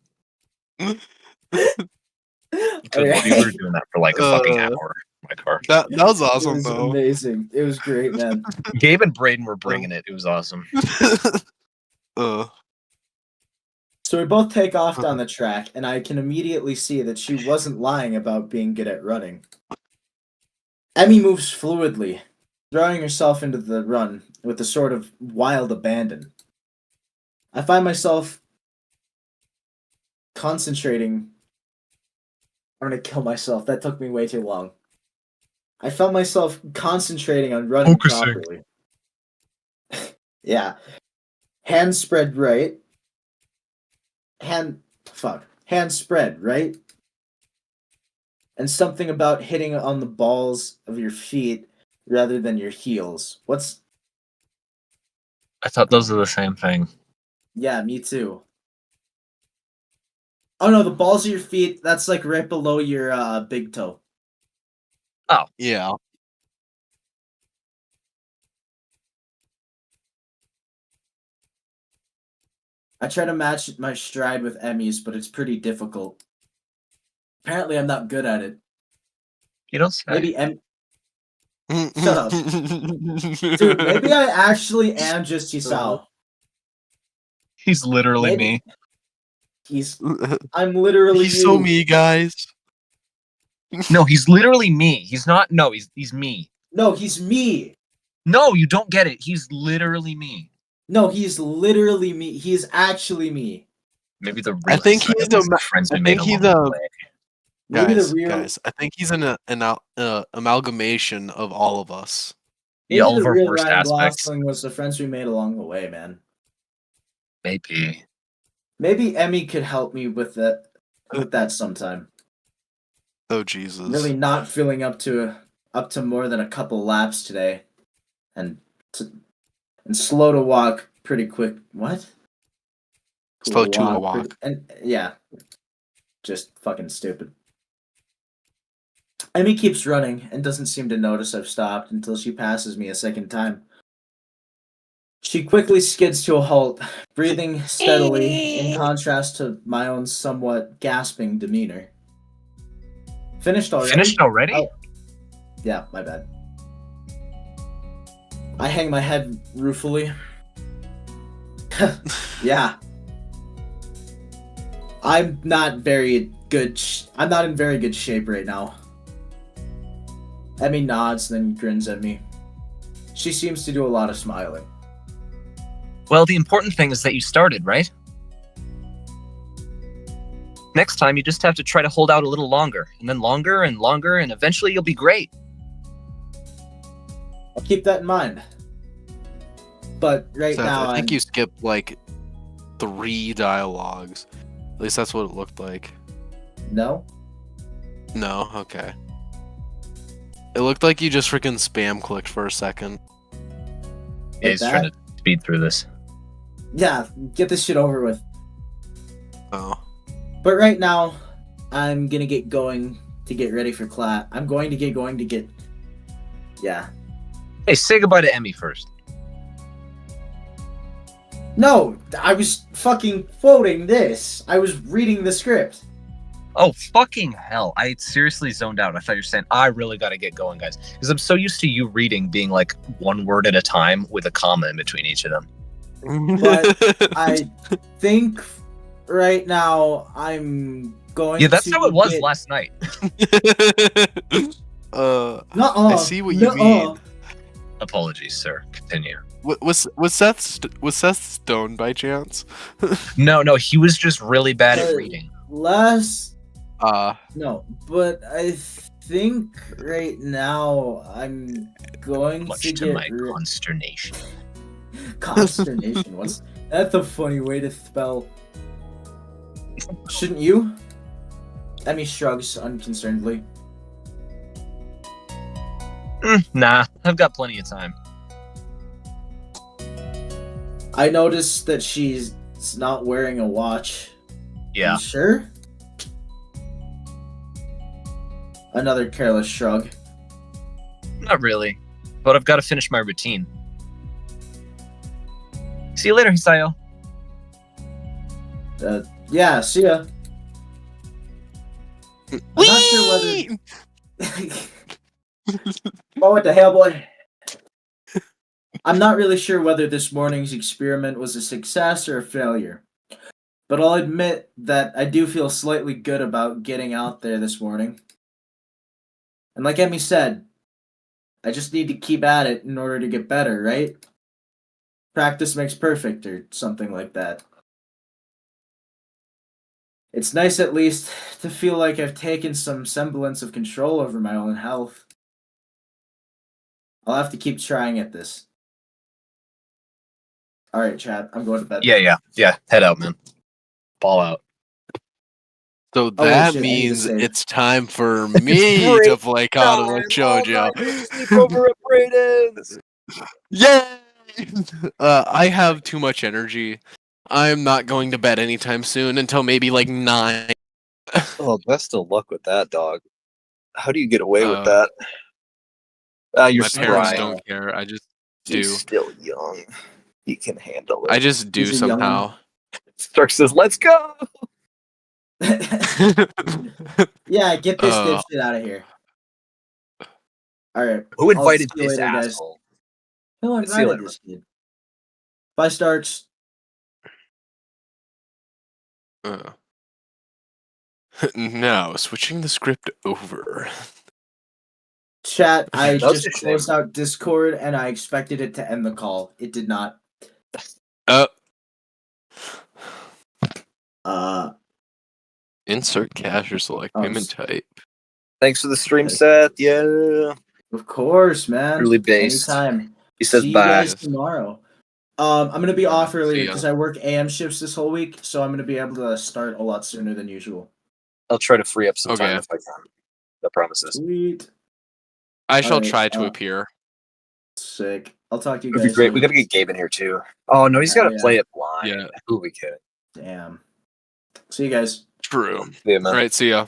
Good Alright. lord, you were doing that for like a fucking Uh, hour. My car. That was It awesome, was though. amazing. It was great, man. Gabe and Braden were bringing it. It was awesome. So we both take off down the track, and I can immediately see that she wasn't lying about being good at running. Emmy moves fluidly, throwing herself into the run with a sort of wild abandon. I find myself concentrating. I'm gonna kill myself. That took me way too long. I felt myself concentrating on running Focusing. properly. Yeah. Hands spread right. Hands spread, right? And something about hitting on the balls of your feet rather than your heels. What's... I thought those are the same thing. Yeah, me too. Oh no, the balls of your feet, that's like right below your big toe. Yeah. I try to match my stride with Emmy's, but it's pretty difficult. Apparently I'm not good at it. You don't say. Maybe Shut up. Dude, maybe I actually am just Hisao. He's literally Maybe- me. I'm literally He's you. so me, guys. No, he's literally me. He's not. No, he's me. No, he's me. No, you don't get it. He's literally me. No, he's literally me. He's actually me. Maybe the real I think Hiseo he's is the friends we I made think he's along the a- way. Maybe Guys, the real guys, I think he's an amalgamation of all of us. maybe Yeah, all of the our real worst Ryan aspects. Gosling was the friends we made along the way, man. Maybe. Maybe Emmy could help me with that sometime. Oh Jesus! Really not feeling up to more than a couple laps today, and slow to walk pretty quick. What? Slow to a walk. And yeah, just fucking stupid. Emmy keeps running and doesn't seem to notice I've stopped until she passes me a second time. She quickly skids to a halt, breathing steadily in contrast to my own somewhat gasping demeanor. Finished already? Finished already? Oh. Yeah, my bad. I hang my head ruefully. Yeah. I'm not in very good shape right now. Emmy nods, then grins at me. She seems to do a lot of smiling. Well, the important thing is that you started, right? Next time, you just have to try to hold out a little longer, and then longer and longer, and eventually you'll be great. I'll keep that in mind. But right Seth, now, I think you skipped like 3 dialogues. At least that's what it looked like. No? No, okay. It looked like you just freaking spam clicked for a second. Yeah, he's trying to speed through this. Yeah, get this shit over with. Oh. But right now, I'm gonna get going to get ready for class. I'm going to get going to get... Yeah. Hey, say goodbye to Emmy first. No, I was fucking quoting this. I was reading the script. Oh, fucking hell. I seriously zoned out. I thought you were saying, I really gotta get going, guys. Because I'm so used to you reading being like one word at a time with a comma in between each of them. But I think right now I'm going Yeah, that's to how it was get... last night. Nuh-uh. I see what you mean. Apologies, sir. Continue. Was Seth stoned by chance? No, he was just really bad at reading. No, but I think right now I'm going Much to to get my consternation. Consternation. That's a funny way to spell. Shouldn't you? Emmy shrugs unconcernedly. Nah, I've got plenty of time. I noticed that she's not wearing a watch. Yeah. You sure? Another careless shrug. Not really. But I've got to finish my routine. See you later, Hisayo. Yeah, see ya. I'm not sure whether... Oh, what the hell, boy? I'm not really sure whether this morning's experiment was a success or a failure. But I'll admit that I do feel slightly good about getting out there this morning. And like Emmy said, I just need to keep at it in order to get better, right? Practice makes perfect, or something like that. It's nice at least to feel like I've taken some semblance of control over my own health. I'll have to keep trying at this. Alright, Chad, I'm going to bed. Yeah. Head out, man. Ball out. So Oh, wait, that shit, I need to means save. it's time for me to play Connor with JoJo. Sleepover at Brayden's. Yay! I have too much energy. I'm not going to bed anytime soon until maybe like 9. Oh, best of luck with that, dog. How do you get away with Uh, that? You're My parents spry. don't care. I just He's do. still young. He can handle it. I just do He's a young- somehow. Stark says, "Let's go." Yeah, get this dipshit out of here. Alright. Who invited see you this later, guys. asshole? Who See you invited later, this kid? Bye, Starks. Now, switching the script over. Chat, I That was just a shame. closed out Discord and I expected it to end the call. It did not. Insert cash or select Oh, payment type. Thanks for the stream, Seth. Yeah. Of course, man. Truly based. Anytime. He says See you bye. guys tomorrow. I'm gonna be off See earlier ya. because I work AM shifts this whole week, so I'm gonna be able to start a lot sooner than usual. I'll try to free up some Okay. time if I can. I promises. Sweet. I shall Alright, try to appear. Sick. I'll talk to you It'd guys. be great. We later. gotta get Gabe in here too. Oh no, he's gotta Yeah. play it blind. Yeah. Who we kidding? Damn. See you guys. True. Yeah, man. All right, see ya.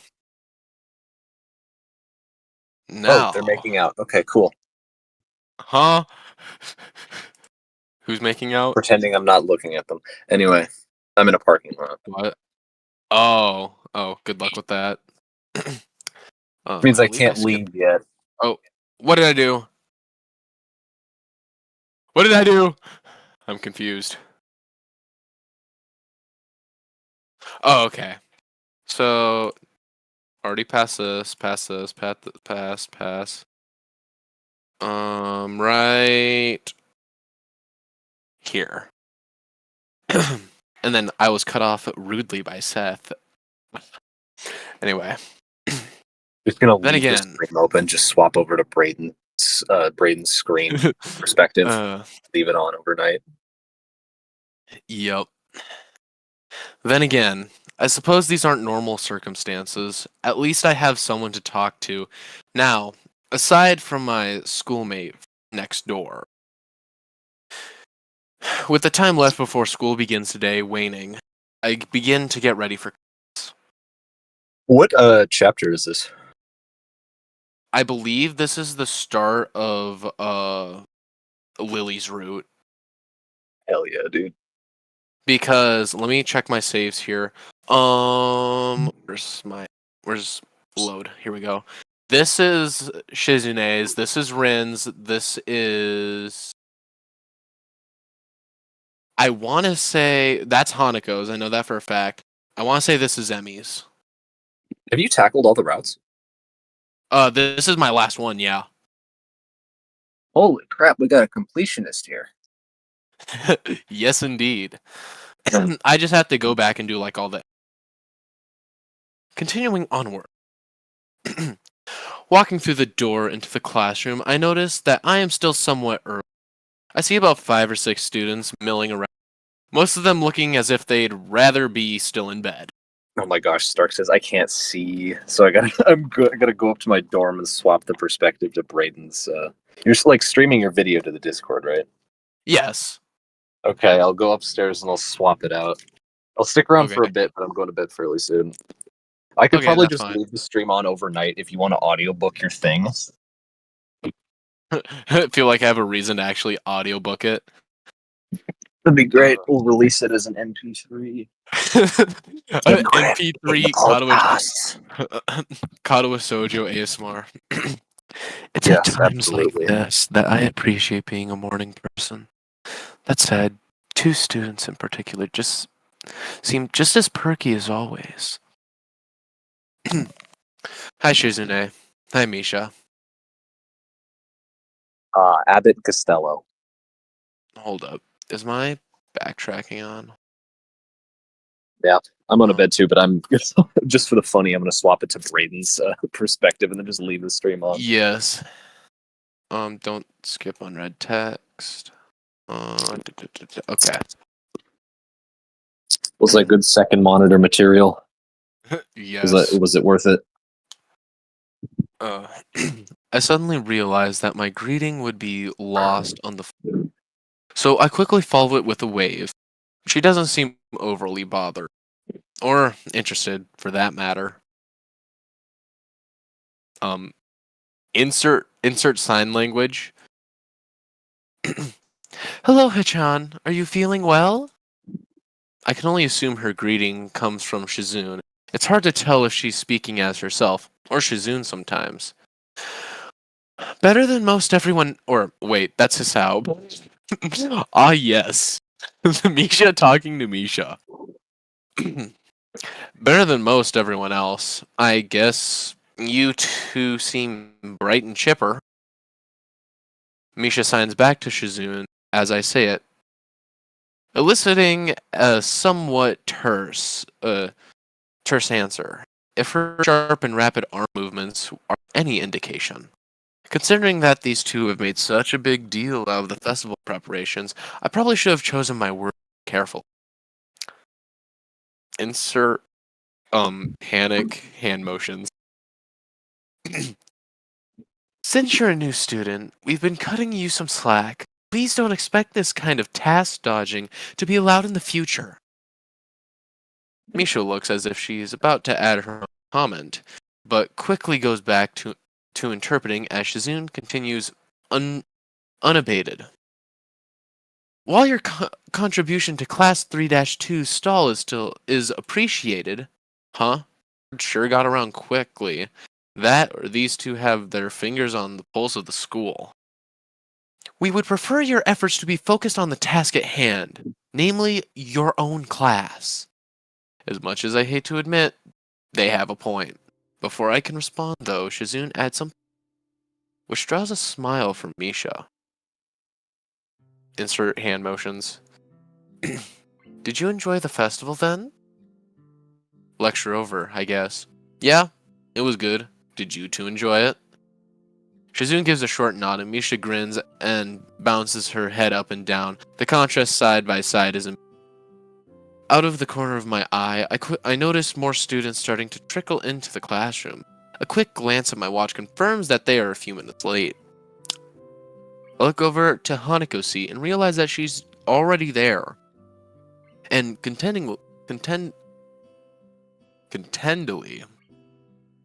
Now, Oh, they're making out. Okay, cool. huh? Who's making out? Pretending I'm not looking at them. Anyway, I'm in a parking lot. What? Oh, good luck with that. Means I believe can't skipped- leave yet. What did I do? What did I do? I'm confused. Oh, okay. So, already pass this, pass. Right here. And then I was cut off rudely by Seth. Anyway. Just gonna Then leave the again. screen open, just swap over to Braden's screen perspective. Leave it on overnight. Yep. Then again, I suppose these aren't normal circumstances. At least I have someone to talk to. Now, aside from my schoolmate next door. With the time left before school begins today waning, I begin to get ready for class. What chapter is this? I believe this is the start of Lily's route. Hell yeah, dude. Because let me check my saves here. Where's load? Here we go. This is Shizune's, this is Rin's, this is I wanna say that's Hanako's, I know that for a fact. I wanna say this is Emmy's. Have you tackled all the routes? This is my last one, yeah. Holy crap, we got a completionist here. Yes indeed. I just have to go back and do like all that. Continuing onward. Walking through the door into the classroom, I notice that I am still somewhat early. I see about 5 or 6 students milling around, most of them looking as if they'd rather be still in bed. Oh my gosh, Stark says I can't see, so I gotta go up to my dorm and swap the perspective to Braden's. You're just like streaming your video to the Discord, right? Yes. Okay, I'll go upstairs and I'll swap it out. I'll stick around for a Okay. bit, but I'm going to bed fairly soon. I could Okay, probably that's just fine. leave the stream on overnight if you want to audiobook your thing. I feel like I have a reason to actually audiobook it. That'd be great. We'll release it as an MP3. MP3 Katawa Sojo ASMR. It's Yes, at times absolutely. like this that I appreciate being a morning person. That said, 2 students in particular just seem just as perky as always. Hi Shizune. Hi Misha. Abbott Costello. Hold up. Is my backtracking on? Yeah, I'm on a bed too, but I'm just for the funny, I'm gonna swap it to Braden's perspective and then just leave the stream on. Yes. Don't skip on red text. Okay. Was that good second monitor material? Yes. Was it worth it? I suddenly realized that my greeting would be lost on the floor. So I quickly follow it with a wave. She doesn't seem overly bothered. Or interested, for that matter. Insert sign language. Hello, Hachan. Are you feeling well? I can only assume her greeting comes from Shizune. It's hard to tell if she's speaking as herself, or Shizune sometimes. Better than most everyone, or wait, that's Hisao. Ah, yes. Misha talking to Misha. Better than most everyone else. I guess you two seem bright and chipper. Misha signs back to Shizune as I say it, eliciting a somewhat terse answer. If her sharp and rapid arm movements are any indication. Considering that these two have made such a big deal out of the festival preparations, I probably should have chosen my words carefully. Insert panic hand motions. Since you're a new student, we've been cutting you some slack. Please don't expect this kind of task dodging to be allowed in the future. Misha looks as if she's about to add her own comment, but quickly goes back to interpreting as Shizune continues unabated. While your contribution to Class 3-2 stall is appreciated, huh? Sure got around quickly. That or these two have their fingers on the pulse of the school. We would prefer your efforts to be focused on the task at hand, namely your own class. As much as I hate to admit, they have a point. Before I can respond, though, Shizune adds something. which draws a smile from Misha. Insert hand motions. Did you enjoy the festival then? Lecture over, I guess. Yeah, it was good. Did you two enjoy it? Shizune gives a short nod and Misha grins and bounces her head up and down. The contrast side by side is out of the corner of my eye, I notice more students starting to trickle into the classroom. A quick glance at my watch confirms that they are a few minutes late. I look over to Hanako's seat and realize that she's already there. And contendingly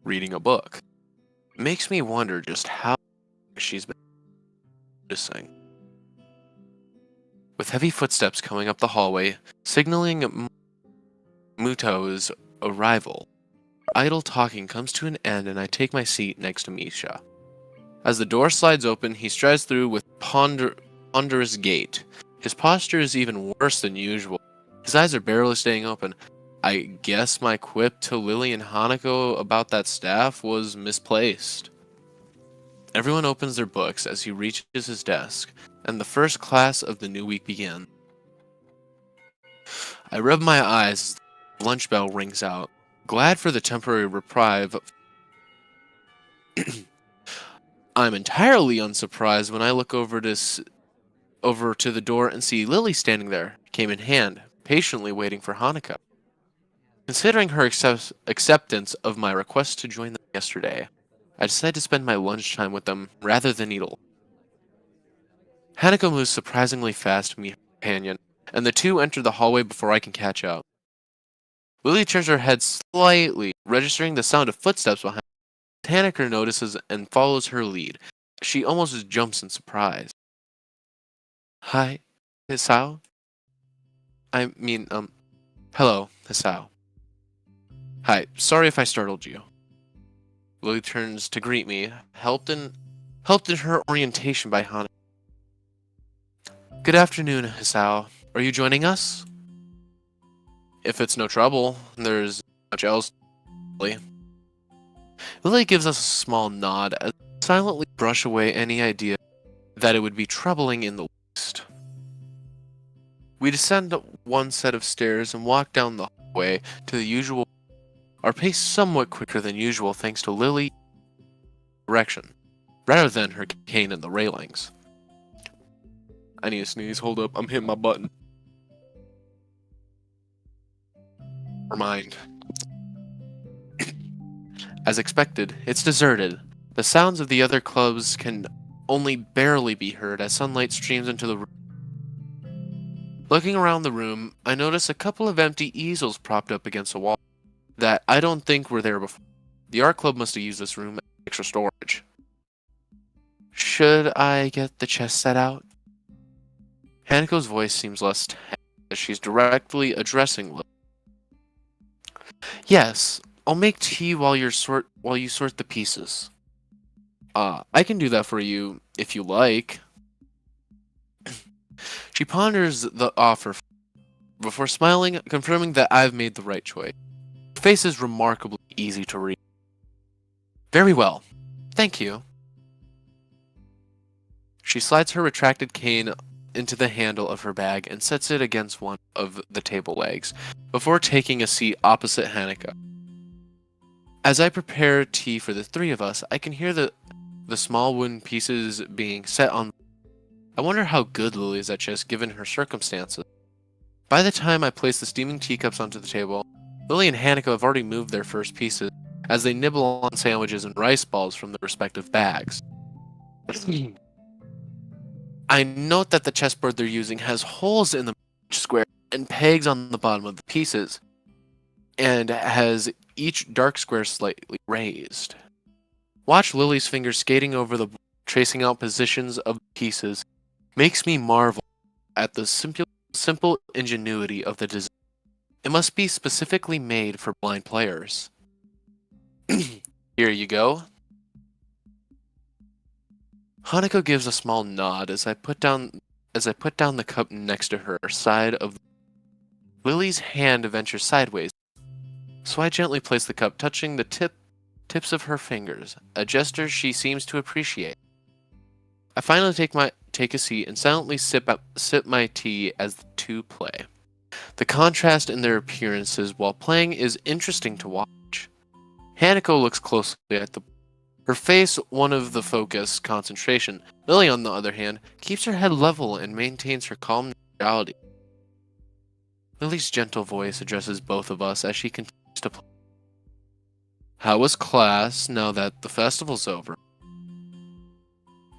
reading a book. Makes me wonder just how she's been noticing. With heavy footsteps coming up the hallway, signaling Muto's arrival, idle talking comes to an end and I take my seat next to Misha. As the door slides open, he strides through with ponderous gait. His posture is even worse than usual. His eyes are barely staying open. I guess my quip to Lily and Hanako about that staff was misplaced. Everyone opens their books as he reaches his desk, and the first class of the new week begins. I rub my eyes as the lunch bell rings out, glad for the temporary reprieve. I'm entirely unsurprised when I look over to the door and see Lily standing there, cane in hand, patiently waiting for Hanako. Considering her acceptance of my request to join them yesterday, I decide to spend my lunchtime with them rather than eat alone. Hanako moves surprisingly fast to meet her companion, and the two enter the hallway before I can catch up. Lily turns her head slightly, registering the sound of footsteps behind her. Hanako notices and follows her lead. She almost jumps in surprise. Hi, Hisao? Hello, Hisao. Hi, sorry if I startled you. Lily turns to greet me, helped in her orientation by Hana. Good afternoon, Hisao. Are you joining us? If it's no trouble, there's much else. Lily gives us a small nod as we silently brush away any idea that it would be troubling in the least. We descend one set of stairs and walk down the hallway to the usual, our pace somewhat quicker than usual thanks to Lily's direction, rather than her cane in the railings. I need to sneeze, hold up, I'm hitting my button. Never mind. As expected, it's deserted. The sounds of the other clubs can only barely be heard as sunlight streams into the room. Looking around the room, I notice a couple of empty easels propped up against a wall that I don't think were there before. The art club must have used this room as extra storage. Should I get the chess set out? Hanako's voice seems less tense as she's directly addressing Lily. Yes, I'll make tea while you sort the pieces. I can do that for you if you like. She ponders the offer before smiling, confirming that I've made the right choice. Her face is remarkably easy to read. Very well. Thank you. She slides her retracted cane into the handle of her bag and sets it against one of the table legs, before taking a seat opposite Hanako. As I prepare tea for the three of us, I can hear the small wooden pieces being set on. I wonder how good Lily is at chess given her circumstances. By the time I place the steaming teacups onto the table, Lily and Hanako have already moved their first pieces as they nibble on sandwiches and rice balls from their respective bags. I note that the chessboard they're using has holes in the square and pegs on the bottom of the pieces, and has each dark square slightly raised. Watch Lily's fingers skating over the board, tracing out positions of the pieces, makes me marvel at the simple ingenuity of the design. It must be specifically made for blind players. Here you go. Hanako gives a small nod as I put down the cup next to her side of. Lily's hand ventures sideways, so I gently place the cup, touching the tips of her fingers, a gesture she seems to appreciate. I finally take a seat and silently sip my tea as the two play. The contrast in their appearances while playing is interesting to watch. Hanako looks closely at her face one of the focus, concentration. Lily, on the other hand, keeps her head level and maintains her calm neutrality. Lily's gentle voice addresses both of us as she continues to play. How was class now that the festival's over?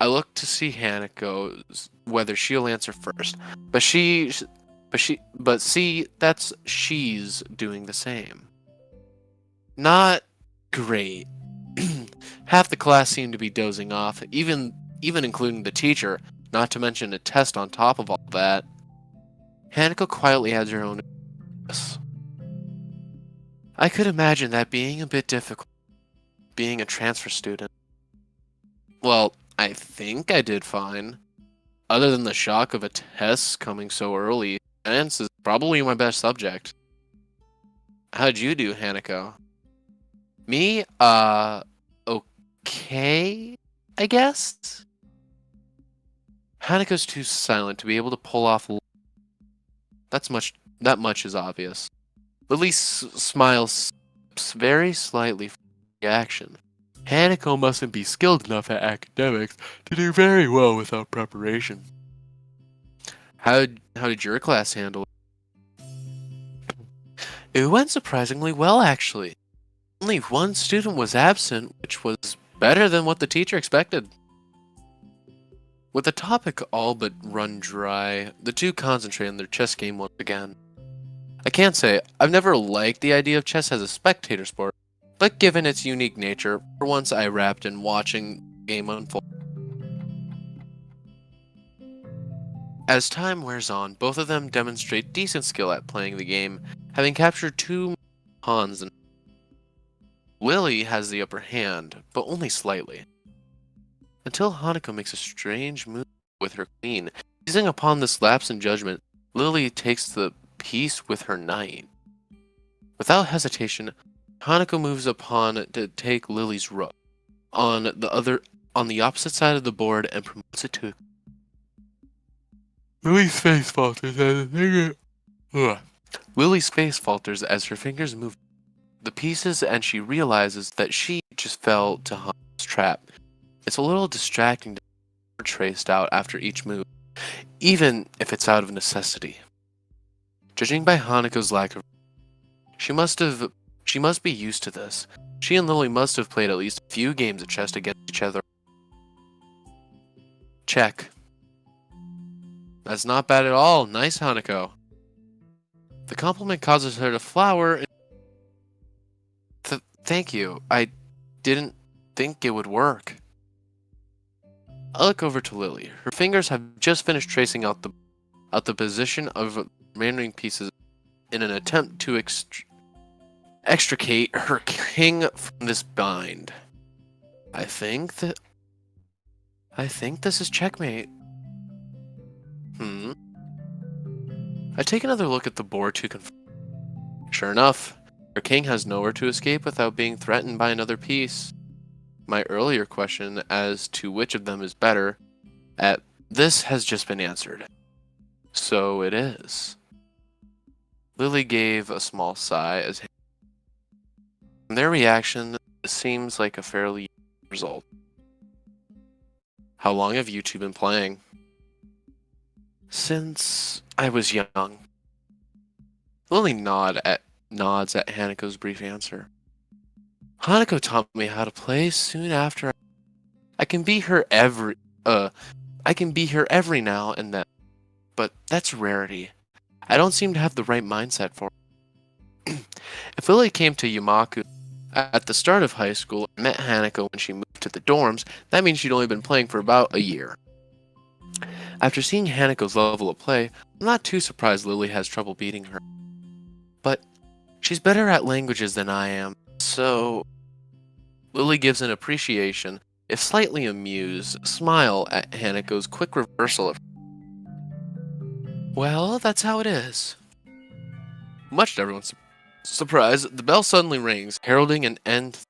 I look to see Hanako, whether she'll answer first, but she's doing the same. Not great. Half the class seemed to be dozing off, even including the teacher, not to mention a test on top of all that. Hanako quietly adds her own. I could imagine that being a bit difficult, being a transfer student. Well, I think I did fine. Other than the shock of a test coming so early, science is probably my best subject. How'd you do, Hanako? Me? Okay, I guess? Hanako's too silent to be able to pull off. That much is obvious. Lily smiles very slightly for the action. Hanako mustn't be skilled enough at academics to do very well without preparation. How did your class handle it? It went surprisingly well, actually. Only one student was absent, which was better than what the teacher expected. With the topic all but run dry, the two concentrate on their chess game once again. I can't say I've never liked the idea of chess as a spectator sport, but given its unique nature, for once I wrapped in watching the game unfold. As time wears on, both of them demonstrate decent skill at playing the game, having captured 2 pawns. And Lily has the upper hand, but only slightly. Until Hanako makes a strange move with her queen. Seizing upon this lapse in judgment, Lily takes the piece with her knight. Without hesitation, Hanako moves upon to take Lily's rook on the opposite side of the board and promotes it to. Lily's face falters as her fingers move the pieces, and she realizes that she just fell to Hanako's trap. It's a little distracting to be traced out after each move, even if it's out of necessity. Judging by Hanako's lack of, she must be used to this. She and Lily must have played at least a few games of chess against each other. Check. That's not bad at all. Nice, Hanako. The compliment causes her to flower. Thank you. I didn't think it would work. I look over to Lily. Her fingers have just finished tracing out the position of remaining pieces in an attempt to extricate her king from this bind. I think this is checkmate. I take another look at the board to confirm. Sure enough, her king has nowhere to escape without being threatened by another piece. My earlier question as to which of them is better at this has just been answered. So it is. Lily gave a small sigh as from their reaction, this seems like a fairly result. How long have you two been playing? Since I was young. Lily nods at Hanako's brief answer. Hanako taught me how to play soon after. I can beat her every now and then, but that's rarity. I don't seem to have the right mindset for it. If Lily came to Yamaku at the start of high school and met Hanako when she moved to the dorms, that means she'd only been playing for about a year. After seeing Hanako's level of play, I'm not too surprised Lily has trouble beating her. But she's better at languages than I am, so Lily gives an appreciation, if slightly amused, smile at Hanako's quick reversal of. Well, that's how it is. Much to everyone's surprise, the bell suddenly rings, heralding an end.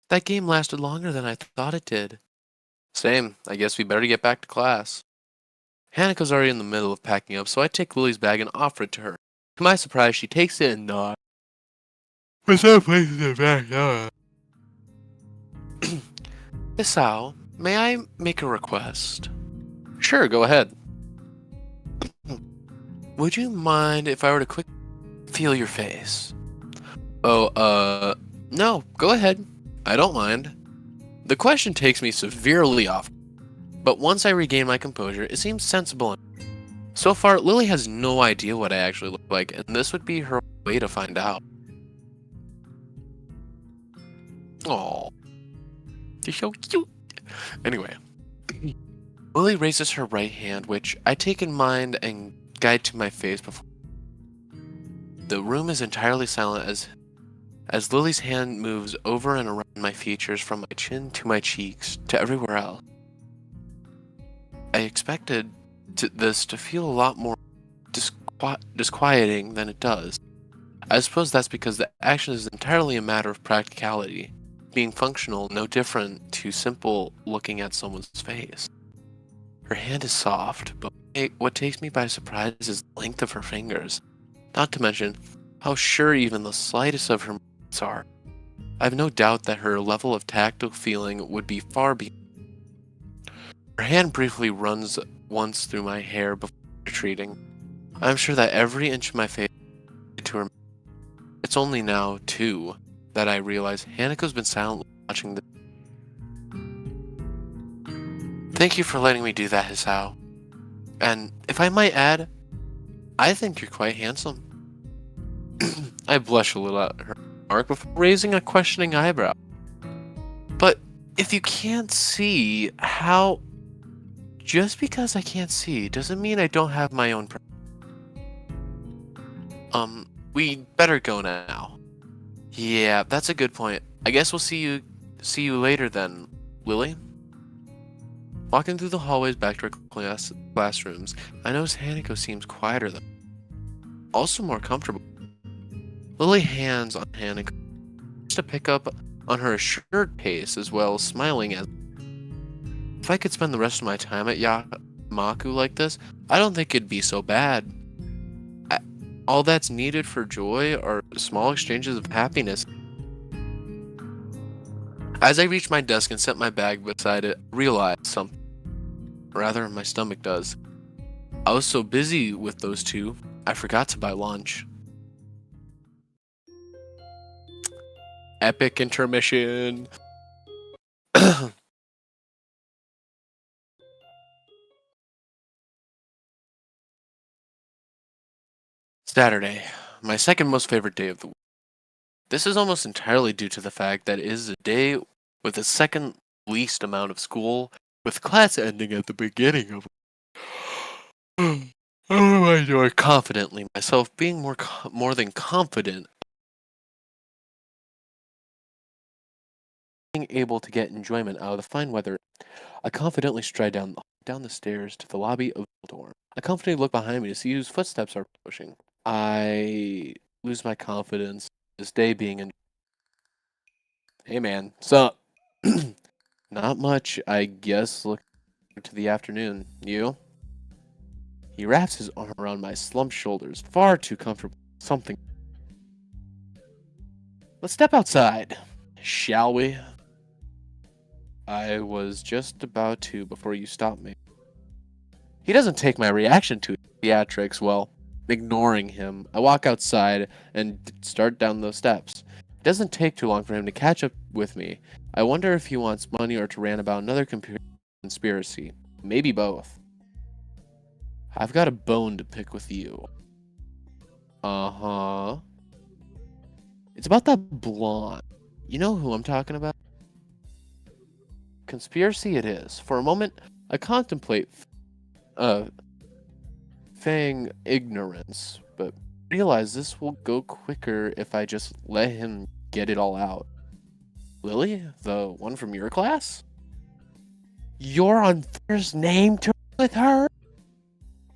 That game lasted longer than I thought it did. Same. I guess we better get back to class. Hanako's already in the middle of packing up, so I take Lily's bag and offer it to her. To my surprise, she takes it and nods. What's that place in the backyard? Isao, may I make a request? Sure, go ahead. Would you mind if I were to quick feel your face? Oh, no, go ahead. I don't mind. The question takes me severely off, but once I regain my composure, it seems sensible. So far, Lily has no idea what I actually look like, and this would be her way to find out. Aww. You're so cute. Anyway, Lily raises her right hand, which I take in mind and guide to my face before. The room is entirely silent as Lily's hand moves over and around my features from my chin to my cheeks to everywhere else. I expected this to feel a lot more disquieting than it does. I suppose that's because the action is entirely a matter of practicality, being functional no different to simple looking at someone's face. Her hand is soft, but what takes me by surprise is the length of her fingers, not to mention how sure even the slightest of her movements are. I have no doubt that her level of tactile feeling would be far beyond. Her hand briefly runs once through my hair before retreating. I am sure that every inch of my face to her. It's only now, too, that I realize Hanako's been silently watching this. Thank you for letting me do that, Hisao. And if I might add, I think you're quite handsome. I blush a little at her remark before raising a questioning eyebrow. But if you can't see, how... Just because I can't see doesn't mean I don't have my own we better go now. Yeah, that's a good point. I guess we'll see you later then, Lily. Walking through the hallways back to our classrooms, I notice Hanako seems quieter than also more comfortable. Lily hands on Hanako to pick up on her assured pace as well as smiling as if I could spend the rest of my time at Yamaku like this, I don't think it'd be so bad. All that's needed for joy are small exchanges of happiness. As I reach my desk and set my bag beside it, I realize something. Rather, my stomach does. I was so busy with those two, I forgot to buy lunch. Epic intermission. Saturday, my second most favorite day of the week. This is almost entirely due to the fact that it is a day with the second least amount of school, with class ending at the beginning of I do it confidently myself, being more than confident, being able to get enjoyment out of the fine weather. I confidently stride down the stairs to the lobby of the dorm. I confidently look behind me to see whose footsteps are pushing. I lose my confidence. This day being Hey man, so not much, I guess. Look to the afternoon. You? He wraps his arm around my slumped shoulders, far too comfortable. Something. Let's step outside, shall we? I was just about to before you stopped me. He doesn't take my reaction to theatrics well. Ignoring him, I walk outside and start down the steps. It doesn't take too long for him to catch up with me. I wonder if he wants money or to rant about another conspiracy. Maybe both. I've got a bone to pick with you. Uh-huh. It's about that blonde. You know who I'm talking about? Conspiracy it is. For a moment, I contemplate feigning ignorance, but realize this will go quicker if I just let him get it all out. Lily? The one from your class? You're on first name terms with her?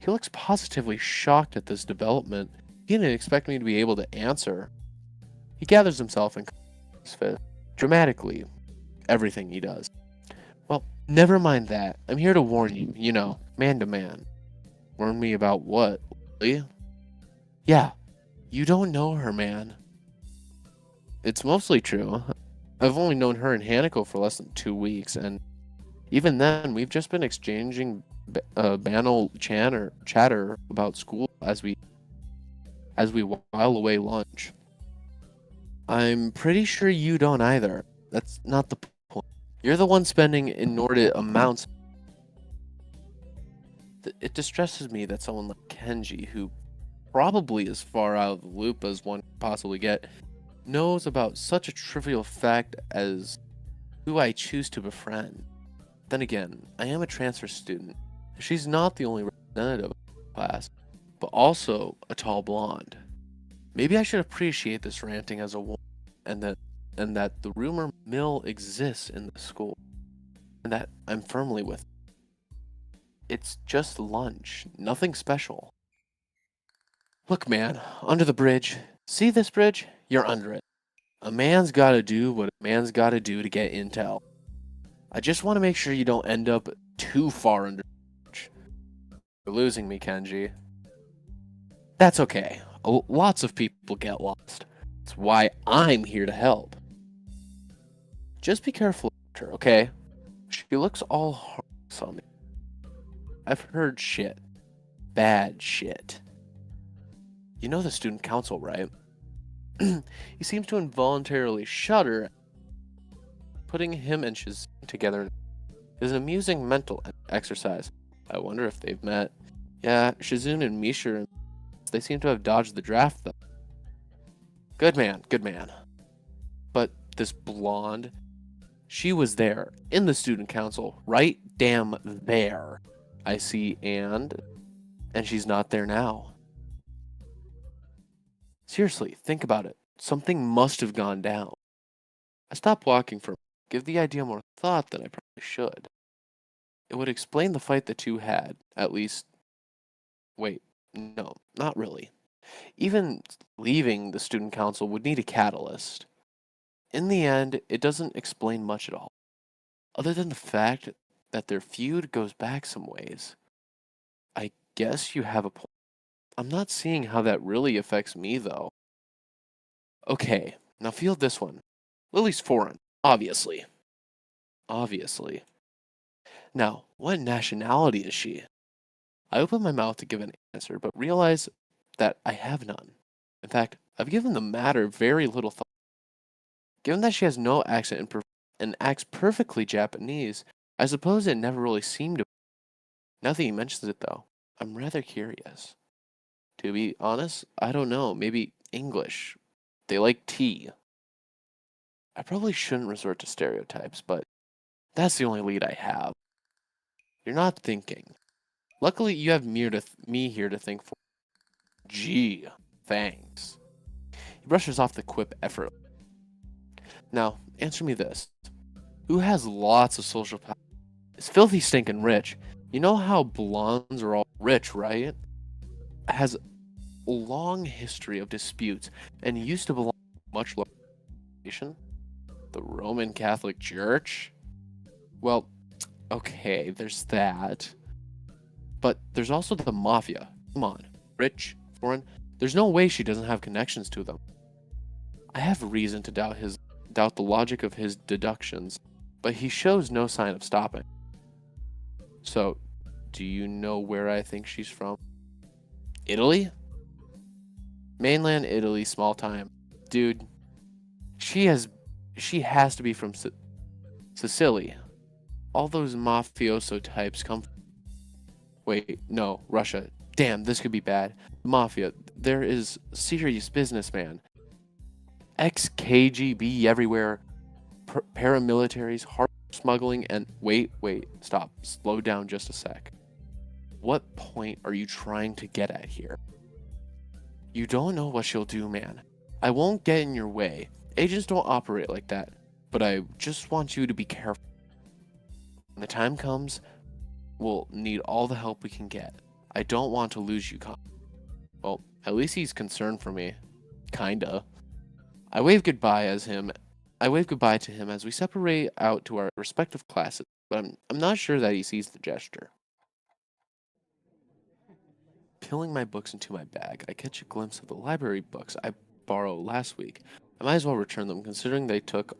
He looks positively shocked at this development. He didn't expect me to be able to answer. He gathers himself and clenches his fist dramatically, everything he does. Well, never mind that. I'm here to warn you, man to man. Warn me about what, Lily? Yeah, you don't know her, man. It's mostly true. I've only known her and Hanako for less than 2 weeks, and even then, we've just been exchanging banal chatter about school as we while away lunch. I'm pretty sure you don't either. That's not the point. You're the one spending inordinate amounts. It distresses me that someone like Kenji, who probably as far out of the loop as one could possibly get, knows about such a trivial fact as who I choose to befriend. Then again, I am a transfer student. She's not the only representative of the class, but also a tall blonde. Maybe I should appreciate this ranting as a woman, and that the rumor mill exists in the school, and that I'm firmly with it. It's just lunch, nothing special. Look, man, under the bridge. See this bridge? You're under it. A man's gotta do what a man's gotta do to get intel. I just want to make sure you don't end up too far under the bridge. You're losing me, Kenji. That's okay. Lots of people get lost. That's why I'm here to help. Just be careful of her, okay? She looks all harmless on me. I've heard shit. Bad shit. You know the student council, right? He seems to involuntarily shudder. Putting him and Shizune together is an amusing mental exercise. I wonder if they've met. Yeah, Shizune and Misha, they seem to have dodged the draft, though. Good man, good man. But this blonde, she was there, in the student council, right damn there. I see, and she's not there now. Seriously, think about it. Something must have gone down. I stopped walking for a moment, give the idea more thought than I probably should. It would explain the fight the two had, at least. Wait, no, not really. Even leaving the student council would need a catalyst. In the end, it doesn't explain much at all, other than the fact that their feud goes back some ways. I guess you have a point. I'm not seeing how that really affects me, though. Okay, now feel this one. Lily's foreign, obviously. Obviously. Now, what nationality is she? I open my mouth to give an answer, but realize that I have none. In fact, I've given the matter very little thought. Given that she has no accent and acts perfectly Japanese, I suppose it never really seemed to. Now that he mentions it, though, I'm rather curious. To be honest, I don't know. Maybe English. They like tea. I probably shouldn't resort to stereotypes, but that's the only lead I have. You're not thinking. Luckily, you have me here to think for. Gee, thanks. He brushes off the quip effortlessly. Now, answer me this. Who has lots of social power? Is filthy stinking rich. You know how blondes are all rich, right? Has a long history of disputes and used to belong to much lower nation. The Roman Catholic Church? Well, okay, there's that. But there's also the mafia. Come on, rich, foreign. There's no way she doesn't have connections to them. I have reason to doubt the logic of his deductions, but he shows no sign of stopping. So, do you know where I think she's from? Italy? Mainland Italy, small time. Dude, she has to be from Sicily. All those mafioso types come from... Wait, no, Russia. Damn, this could be bad. Mafia, there is serious business, man. Ex-KGB everywhere. Paramilitaries, hard smuggling, and... Wait, stop. Slow down just a sec. What point are you trying to get at here? You don't know what she'll do, man. I won't get in your way. Agents don't operate like that. But I just want you to be careful. When the time comes, we'll need all the help we can get. I don't want to lose you, Well, at least he's concerned for me. Kinda. I wave goodbye as I wave goodbye to him as we separate out to our respective classes, but I'm not sure that he sees the gesture. Peeling my books into my bag, I catch a glimpse of the library books I borrowed last week. I might as well return them, considering they took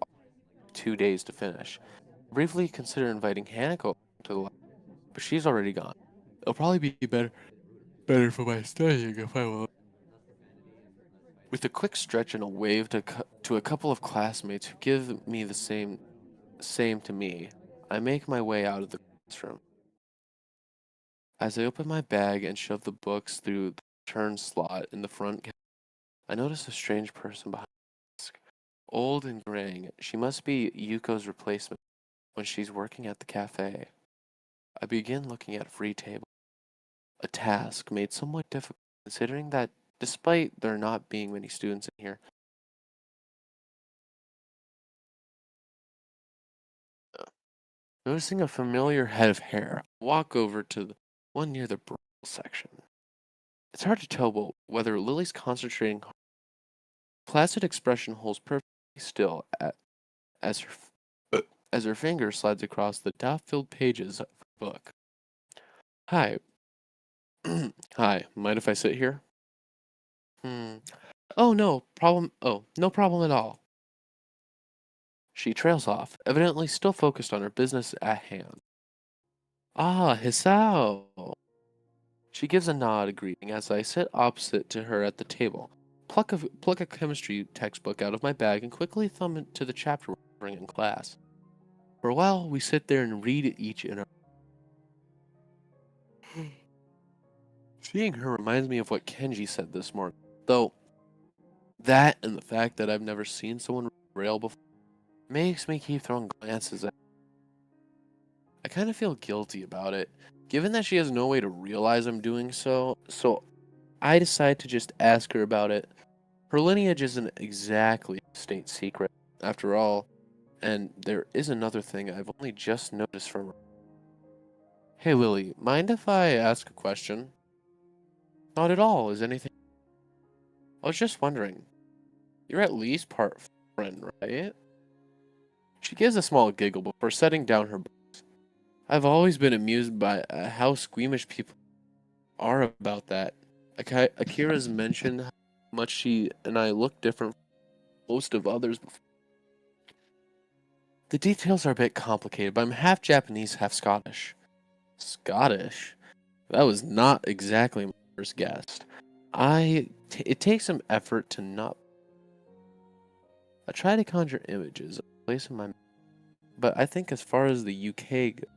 2 days to finish. I briefly consider inviting Hanako to the library, but she's already gone. It'll probably be better for my studying if I will. With a quick stretch and a wave to a couple of classmates who give me the same to me, I make my way out of the classroom. As I open my bag and shove the books through the turn slot in the front, I notice a strange person behind the desk. Old and graying, she must be Yuko's replacement when she's working at the cafe. I begin looking at a free table, a task made somewhat difficult considering that despite there not being many students in here, noticing a familiar head of hair, I walk over to the one near the bridal section. It's hard to tell whether Lily's concentrating. Placid expression holds perfectly still as her finger slides across the dot-filled pages of her book. Hi. Hi, mind if I sit here? Oh, no problem. Oh, no problem at all. She trails off, evidently still focused on her business at hand. Ah, Hisao. She gives a nod of greeting as I sit opposite to her at the table, pluck a chemistry textbook out of my bag, and quickly thumb it to the chapter we're covering in class. For a while, we sit there and read it each in our. Seeing her reminds me of what Kenji said this morning, though that and the fact that I've never seen someone rail before makes me keep throwing glances at her. I kind of feel guilty about it, given that she has no way to realize I'm doing so I decide to just ask her about it. Her lineage isn't exactly a state secret, after all, and there is another thing I've only just noticed from her. Hey Lily, mind if I ask a question? Not at all, is anything. I was just wondering. You're at least part friend, right? She gives a small giggle before setting down her books. I've always been amused by how squeamish people are about that. Akira's mentioned how much she and I look different from most of others before. The details are a bit complicated, but I'm half Japanese, half Scottish. Scottish? That was not exactly my first guess. It takes some effort to not. I try to conjure images of a place in my mind, but I think as far as the UK goes,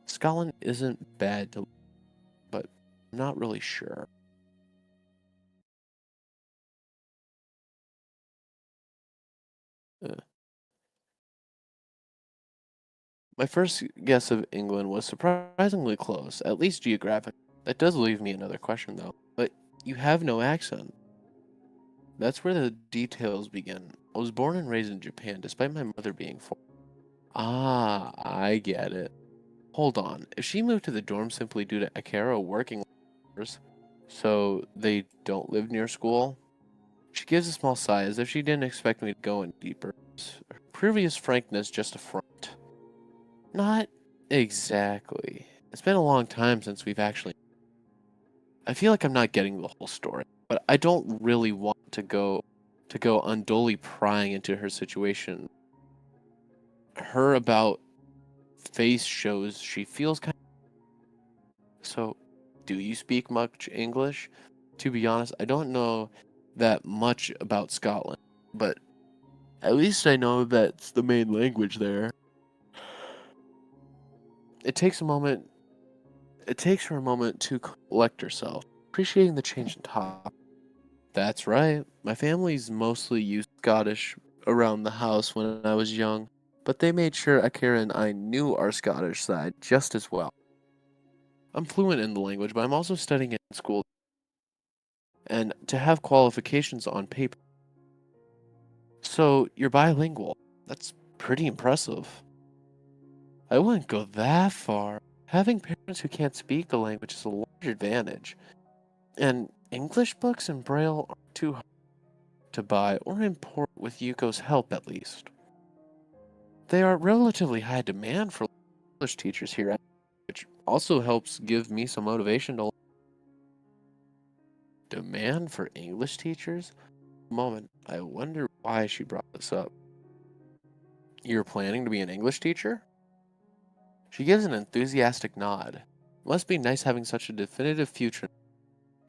Scotland isn't bad to, but I'm not really sure. My first guess of England was surprisingly close, at least geographically. That does leave me another question, though. But you have no accent. That's where the details begin. I was born and raised in Japan, despite my mother being foreign. Ah, I get it. Hold on. If she moved to the dorm simply due to Akira working hours, so they don't live near school? She gives a small sigh as if she didn't expect me to go in deeper. Her previous frankness just a front. Not exactly. It's been a long time since we've actually. I feel like I'm not getting the whole story, but I don't really want to go unduly prying into her situation. Her about face shows she feels kind of. So, do you speak much English? To be honest, I don't know that much about Scotland, but at least I know that's the main language there. It takes her a moment to collect herself, appreciating the change in topic. That's right. My family's mostly used Scottish around the house when I was young, but they made sure Akira and I knew our Scottish side just as well. I'm fluent in the language, but I'm also studying it in school, and to have qualifications on paper. So, you're bilingual. That's pretty impressive. I wouldn't go that far. Having parents who can't speak the language is a large advantage. And English books in Braille aren't too hard to buy or import with Yuko's help, at least. They are relatively high demand for English teachers here, which also helps give me some motivation to. Demand for English teachers? Moment, I wonder why she brought this up. You're planning to be an English teacher? She gives an enthusiastic nod. Must be nice having such a definitive future.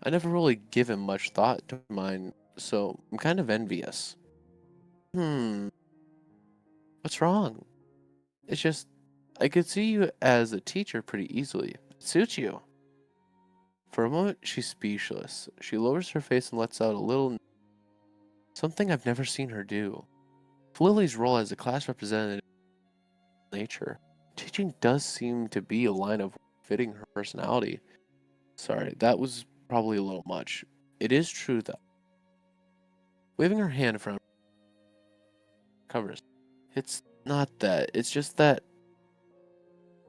I never really given much thought to mine, so I'm kind of envious. What's wrong? It's just, I could see you as a teacher pretty easily. It suits you. For a moment, she's speechless. She lowers her face and lets out a little. Something I've never seen her do. Lily's role as a class representative nature. Teaching does seem to be a line of fitting her personality. Sorry, that was probably a little much. It is true, though. Waving her hand in front of her covers. It's not that. It's just that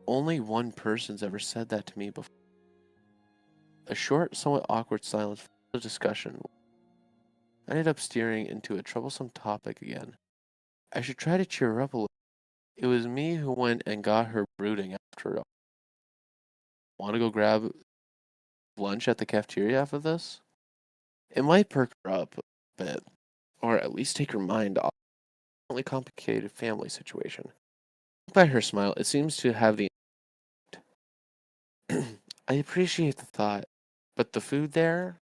only one person's ever said that to me before. A short, somewhat awkward silence followed the discussion. I ended up steering into a troublesome topic again. I should try to cheer her up a little. It was me who went and got her brooding after all. Want to go grab lunch at the cafeteria after this? It might perk her up a bit, or at least take her mind off the really complicated family situation. By her smile, it seems to have the. I appreciate the thought, but the food there.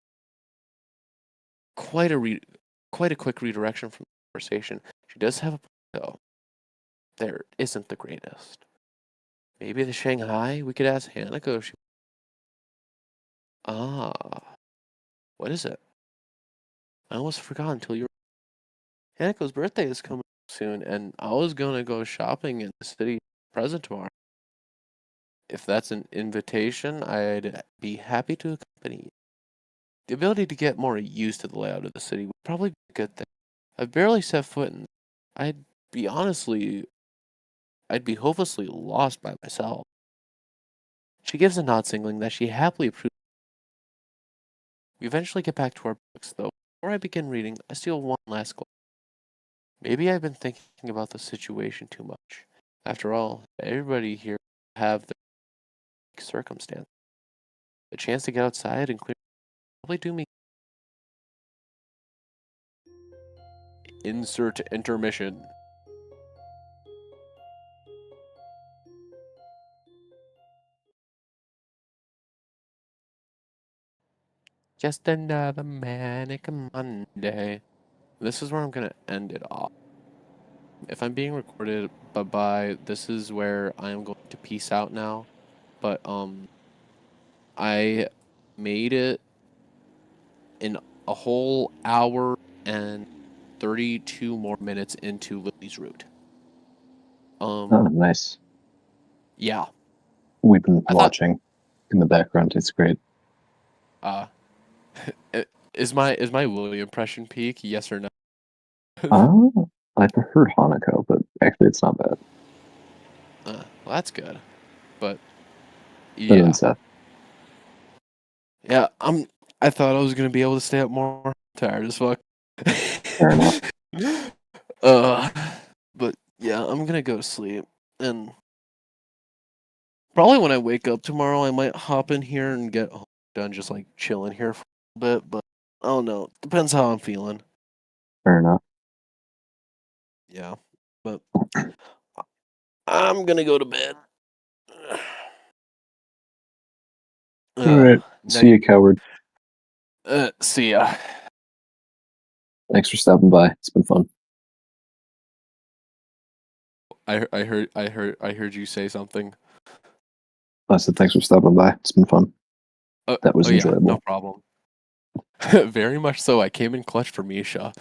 Quite a quick redirection from the conversation. She does have a point, though. There isn't the greatest. Maybe the Shanghai? We could ask Hanako if she. Ah, what is it? I almost forgot until you. Hanako's birthday is coming soon, and I was gonna go shopping in the city present tomorrow. If that's an invitation, I'd be happy to accompany you. The ability to get more used to the layout of the city would probably be a good thing. I've barely set foot in. I'd be hopelessly lost by myself. She gives a nod, signaling that she happily approves. We eventually get back to our books, though. Before I begin reading, I steal one last glance. Maybe I've been thinking about the situation too much. After all, everybody here have their circumstance. A chance to get outside and clear probably do me. Insert intermission. Just another manic Monday. This is where I'm gonna end it off. If I'm being recorded, bye-bye. This is where I am going to peace out now. But I made it in a whole hour and 32 more minutes into Lily's route. Oh, nice. Yeah. We've been watching in the background. It's great. Is my Lily impression peak? Yes or no? Oh, I prefer Hanako, but actually, it's not bad. Well, that's good. But Better yeah, than Seth. yeah. I thought I was gonna be able to stay up more. I'm tired as fuck. Fair enough. But yeah, I'm gonna go to sleep, and probably when I wake up tomorrow, I might hop in here and get done, just like chilling here for a bit. But I don't know. Depends how I'm feeling. Fair enough. Yeah, but I'm gonna go to bed. All right. See you, coward. See ya. Thanks for stopping by. It's been fun. I heard you say something. I said thanks for stopping by. It's been fun. That was enjoyable. Yeah, no problem. Very much so. I came in clutch for Misha.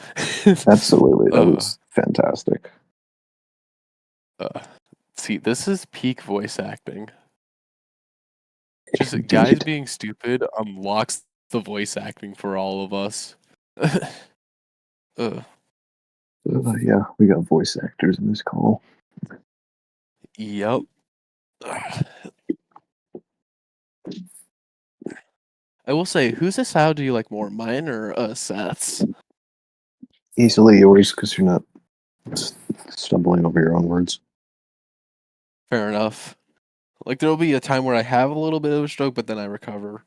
Absolutely. That was fantastic. See, this is peak voice acting. Just Indeed. guys being stupid unlocks the voice acting for all of us. Yeah, we got voice actors in this call. Yep. I will say, whose style do you like more, mine or Seth's? Easily yours, because you're not stumbling over your own words. Fair enough. Like there'll be a time where I have a little bit of a stroke, but then I recover.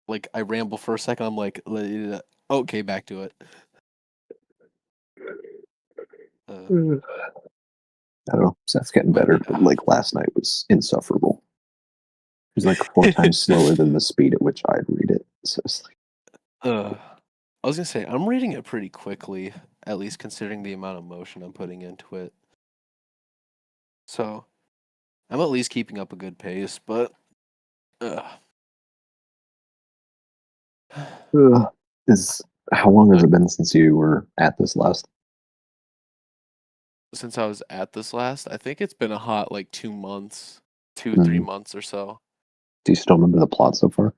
Like I ramble for a second. I'm like, okay, back to it. I don't know. Seth's getting But better, yeah. but like last night was insufferable. It was like 4 times slower than the speed at which I'd read it. So it's like, I was gonna say I'm reading it pretty quickly, at least considering the amount of motion I'm putting into it. So I'm at least keeping up a good pace, but how long has it been since you were at this last? since I was at this last, I think it's been a hot like 2 months, 3 months or so. Do you still remember the plot so far?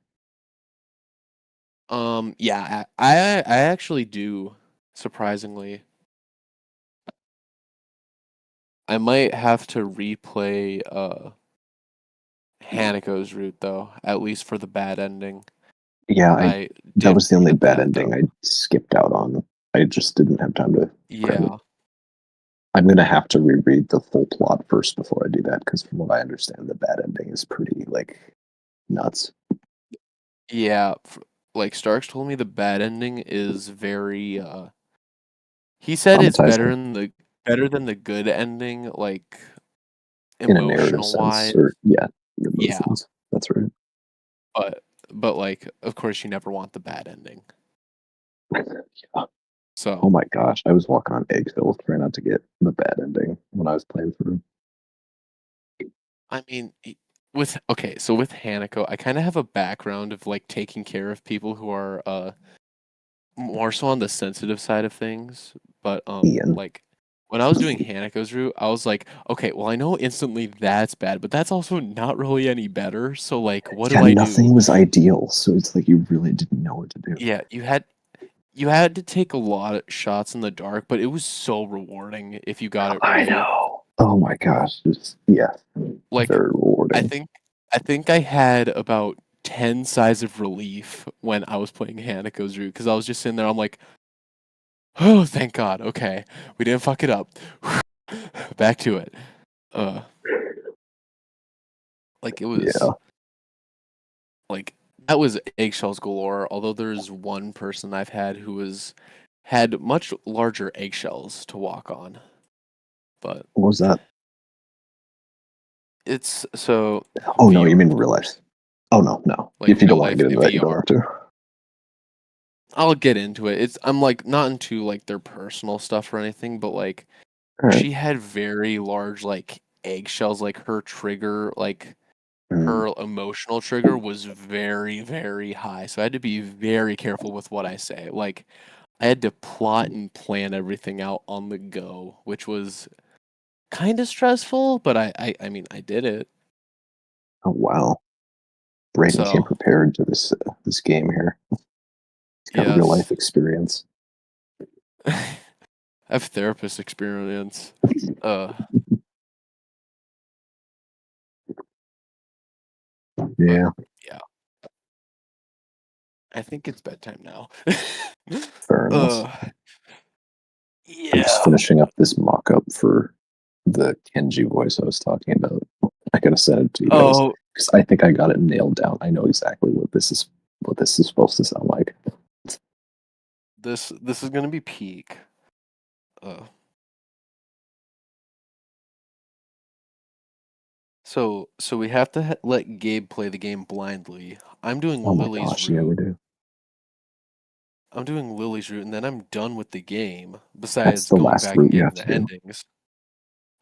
Yeah, I actually do, surprisingly. I might have to replay Haneko's route though, at least for the bad ending. Yeah, that was the only bad ending though. I skipped out on. I just didn't have time to. Yeah. I'm gonna have to reread the full plot first before I do that, because from what I understand, the bad ending is pretty like nuts. Yeah, like Starks told me the bad ending is very he said it's better than the good ending, like in a narrative emotional sense, wise. or emotions. That's right. But like, of course, you never want the bad ending. Yeah. So. Oh my gosh, I was walking on eggshells trying not to get the bad ending when I was playing through. I mean, with Hanako, I kind of have a background of like taking care of people who are more so on the sensitive side of things. But Ian. like when I was doing Hanako's route, I was like, okay, well I know instantly that's bad, but that's also not really any better. So like, what do I do? Nothing was ideal, so it's like you really didn't know what to do. Yeah, you had to take a lot of shots in the dark, but it was so rewarding if you got it right. I know. Oh my gosh, like very rewarding. I think I had about 10 sighs of relief when I was playing Haneko's route because I was just sitting there. I'm like, oh, thank God. Okay, we didn't fuck it up. Back to it. Like it was. Like that was eggshells galore. Although there's one person I've had who had much larger eggshells to walk on. But what was that? It's so. Oh VR. No, you mean real life? Oh no. Like if you don't want to get into that, you don't have to. I'll get into it. I'm like not into like their personal stuff or anything, but like she had very large like eggshells. Like her trigger, like her emotional trigger was very, very high. So I had to be very careful with what I say. Like I had to plot and plan everything out on the go, which was kind stressful, but I mean I did it. Oh wow. Brayden came prepared to this game here. It's got real life experience. I have therapist experience. Yeah. I think it's bedtime now. Fair enough. Yeah. I'm just finishing up this mock-up for the Kenji voice I was talking about. I gotta send it to you guys because I think I got it nailed down. I know exactly what this is supposed to sound like. This is gonna be peak. So we have to let Gabe play the game blindly. I'm doing Lily's route. Yeah, we do. I'm doing Lily's route, and then I'm done with the game. Besides going back and getting the endings.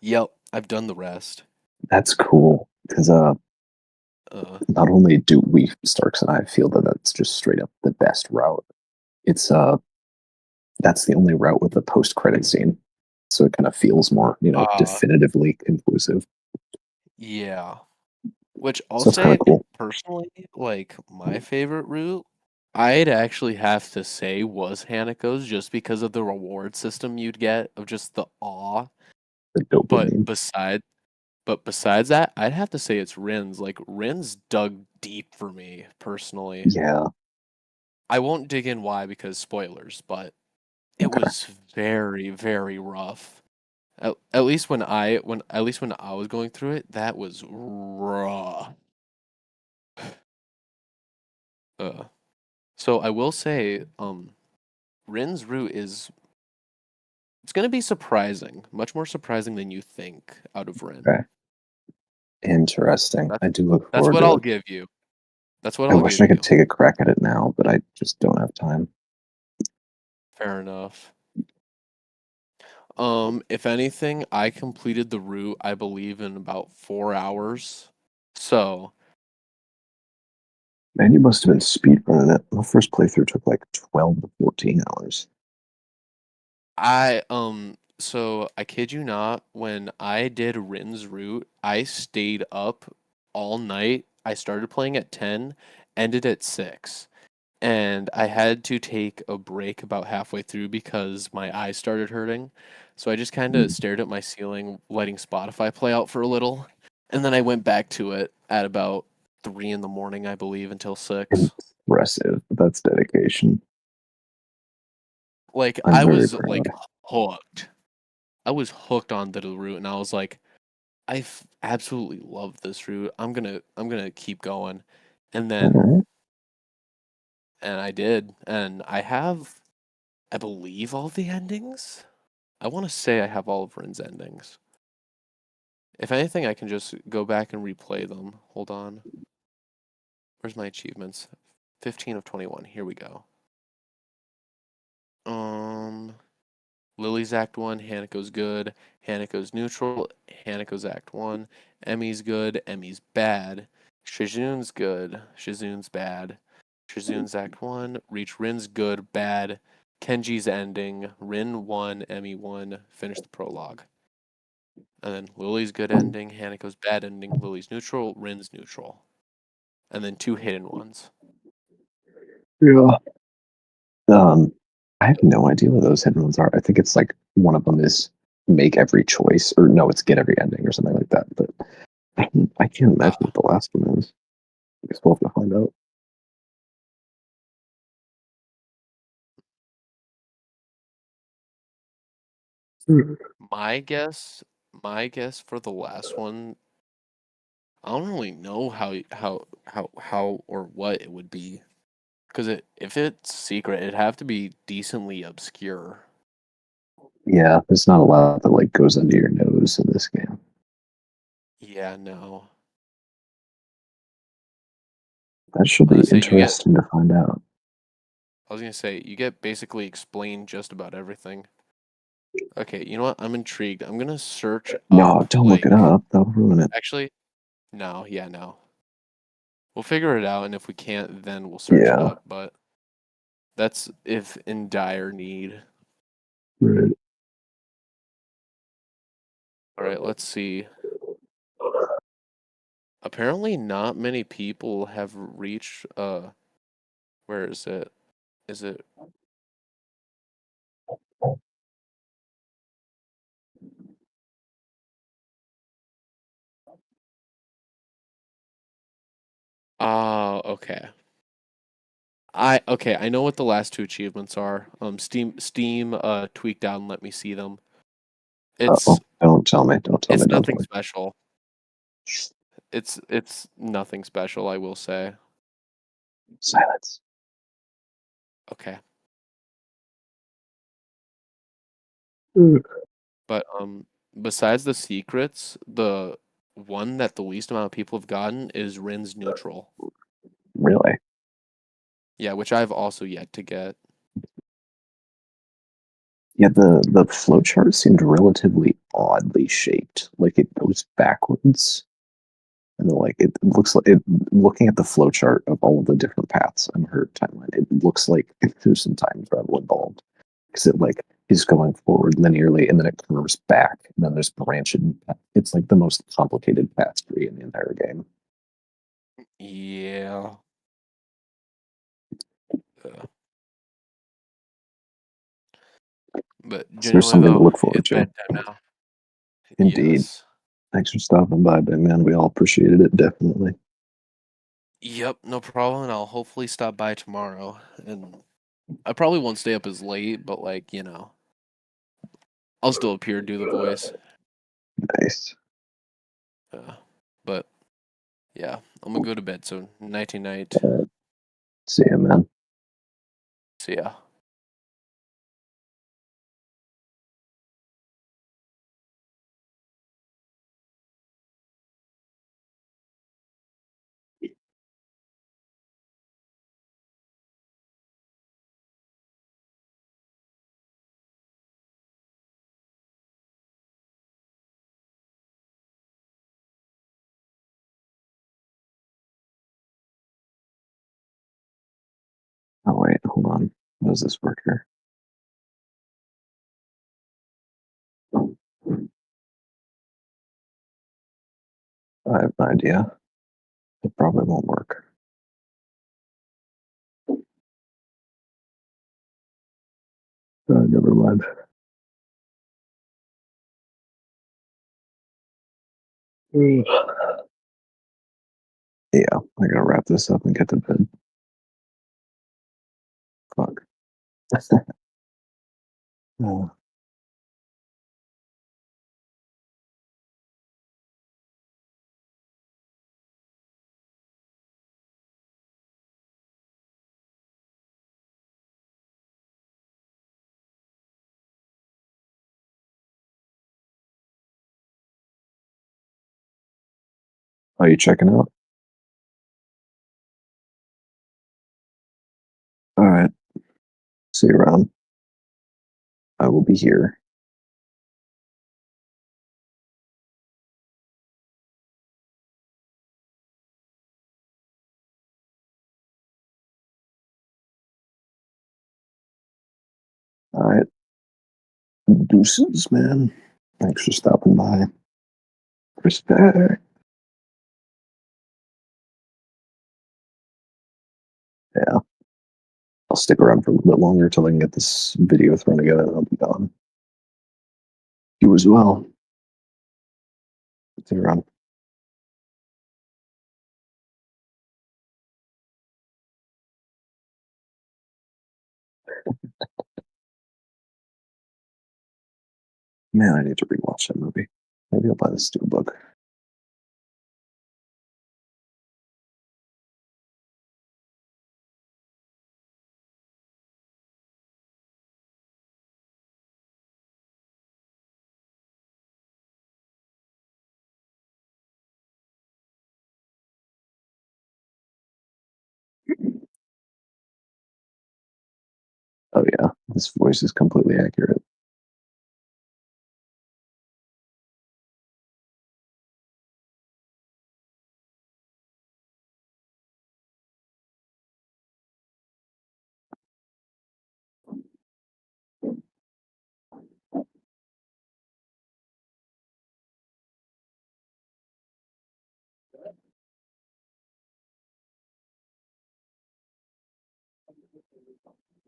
Yep, I've done the rest. That's cool because not only do we Starks and I feel that that's just straight up the best route. It's that's the only route with a post-credit scene, so it kind of feels more definitively conclusive. Yeah, which I'll say cool. Personally, like my favorite route, I'd actually have to say was Haneko's just because of the reward system you'd get of just the awe. But besides that, I'd have to say it's Rin's. Like Rin's dug deep for me personally. Yeah. I won't dig in why because spoilers, but It was very, very rough. At least when I was going through it, that was raw. So I will say, Rin's route it's gonna be surprising, much more surprising than you think out of Rin. Okay. Interesting. I do look That's forward what to I'll it. give you. That's what I I'll wish give I could you. take a crack at it now, but I just don't have time. Fair enough. If anything, I completed the route, I believe, in about 4 hours. So Man, you must have been speedrunning it. My first playthrough took like 12 to 14 hours. so I kid you not, when I did Rin's route, I stayed up all night. I started playing at 10, ended at 6. And I had to take a break about halfway through because my eyes started hurting. So I just kind of stared at my ceiling, letting Spotify play out for a little. And then I went back to it at about 3 in the morning, I believe, until 6. Impressive. That's dedication. Like, I'm I very was, proud. like, hooked. I was hooked on the route, and I was like, absolutely love this route. I'm gonna keep going. And then, Alright. and I did. And I believe, all the endings. I want to say I have all of Rin's endings. If anything, I can just go back and replay them. Hold on. Where's my achievements? 15 of 21. Here we go. Lily's Act 1, Hanako's good. Hanako's neutral. Hanako's Act 1. Emmy's good. Emmy's bad. Shizun's good. Shizun's bad. Shizun's Act 1. Reach Rin's good, bad. Kenji's ending. Rin 1, Emmy 1. Finish the prologue. And then Lily's good ending, Hanako's bad ending, Lily's neutral, Rin's neutral. And then 2 hidden ones. Yeah. I have no idea what those hidden ones are. I think it's like one of them is make every choice, or no, it's get every ending or something like that. But I can't imagine what the last one is. I guess we'll have to find out. My guess for the last one, I don't really know how or what it would be. Because if it's secret, it'd have to be decently obscure. Yeah, there's not a lot that like goes under your nose in this game. Yeah, no. That should be Let's say interesting to find out. I was gonna say you get basically explained just about everything. Okay, you know what? I'm intrigued. I'm gonna search No, up, don't look it up. That'll ruin it. Actually, no, yeah, no. We'll figure it out, and if we can't, then we'll search it up. But that's if in dire need. Right. All right, let's see. Apparently, not many people have reached. Where is it? Is it? Oh, okay. I know what the last 2 achievements are. Steam tweaked out and let me see them. It's Don't tell me. Don't tell me. it's Don't nothing tell me. special. It's nothing special, I will say. Silence. Okay. Mm. But besides the secrets, the one that the least amount of people have gotten is Rin's neutral. Really? Yeah, which I've also yet to get. Yeah, the flowchart seemed relatively oddly shaped. Like it goes backwards. And then, like it looks like it looking at the flowchart of all of the different paths on her timeline, it looks like there's some time travel involved. Because it like is going forward linearly and then it curves back and then there's branching. It's like the most complicated path tree in the entire game. Yeah. But So there's genuinely something to though, look forward it's to. bedtime now. Indeed. Yes. Thanks for stopping by, big man. We all appreciated it, definitely. Yep, no problem. And I'll hopefully stop by tomorrow and I probably won't stay up as late, but like, you know, I'll still appear, do the voice. Nice. But yeah, I'm gonna go to bed. So nighty night. See ya, man. See ya. Oh wait, hold on. How does this work here? I have no idea. It probably won't work. Never mind. Yeah, I gotta wrap this up and get to bed. Fuck. Oh. Are you checking out? All right. See you around. I will be here. All right. Deuces, man. Thanks for stopping by. Respect. Yeah. I'll stick around for a little bit longer till I can get this video thrown together and I'll be gone. You as well. See you around. Man, I need to rewatch that movie. Maybe I'll buy the steelbook. Oh yeah, this voice is completely accurate.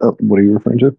Oh, what are you referring to?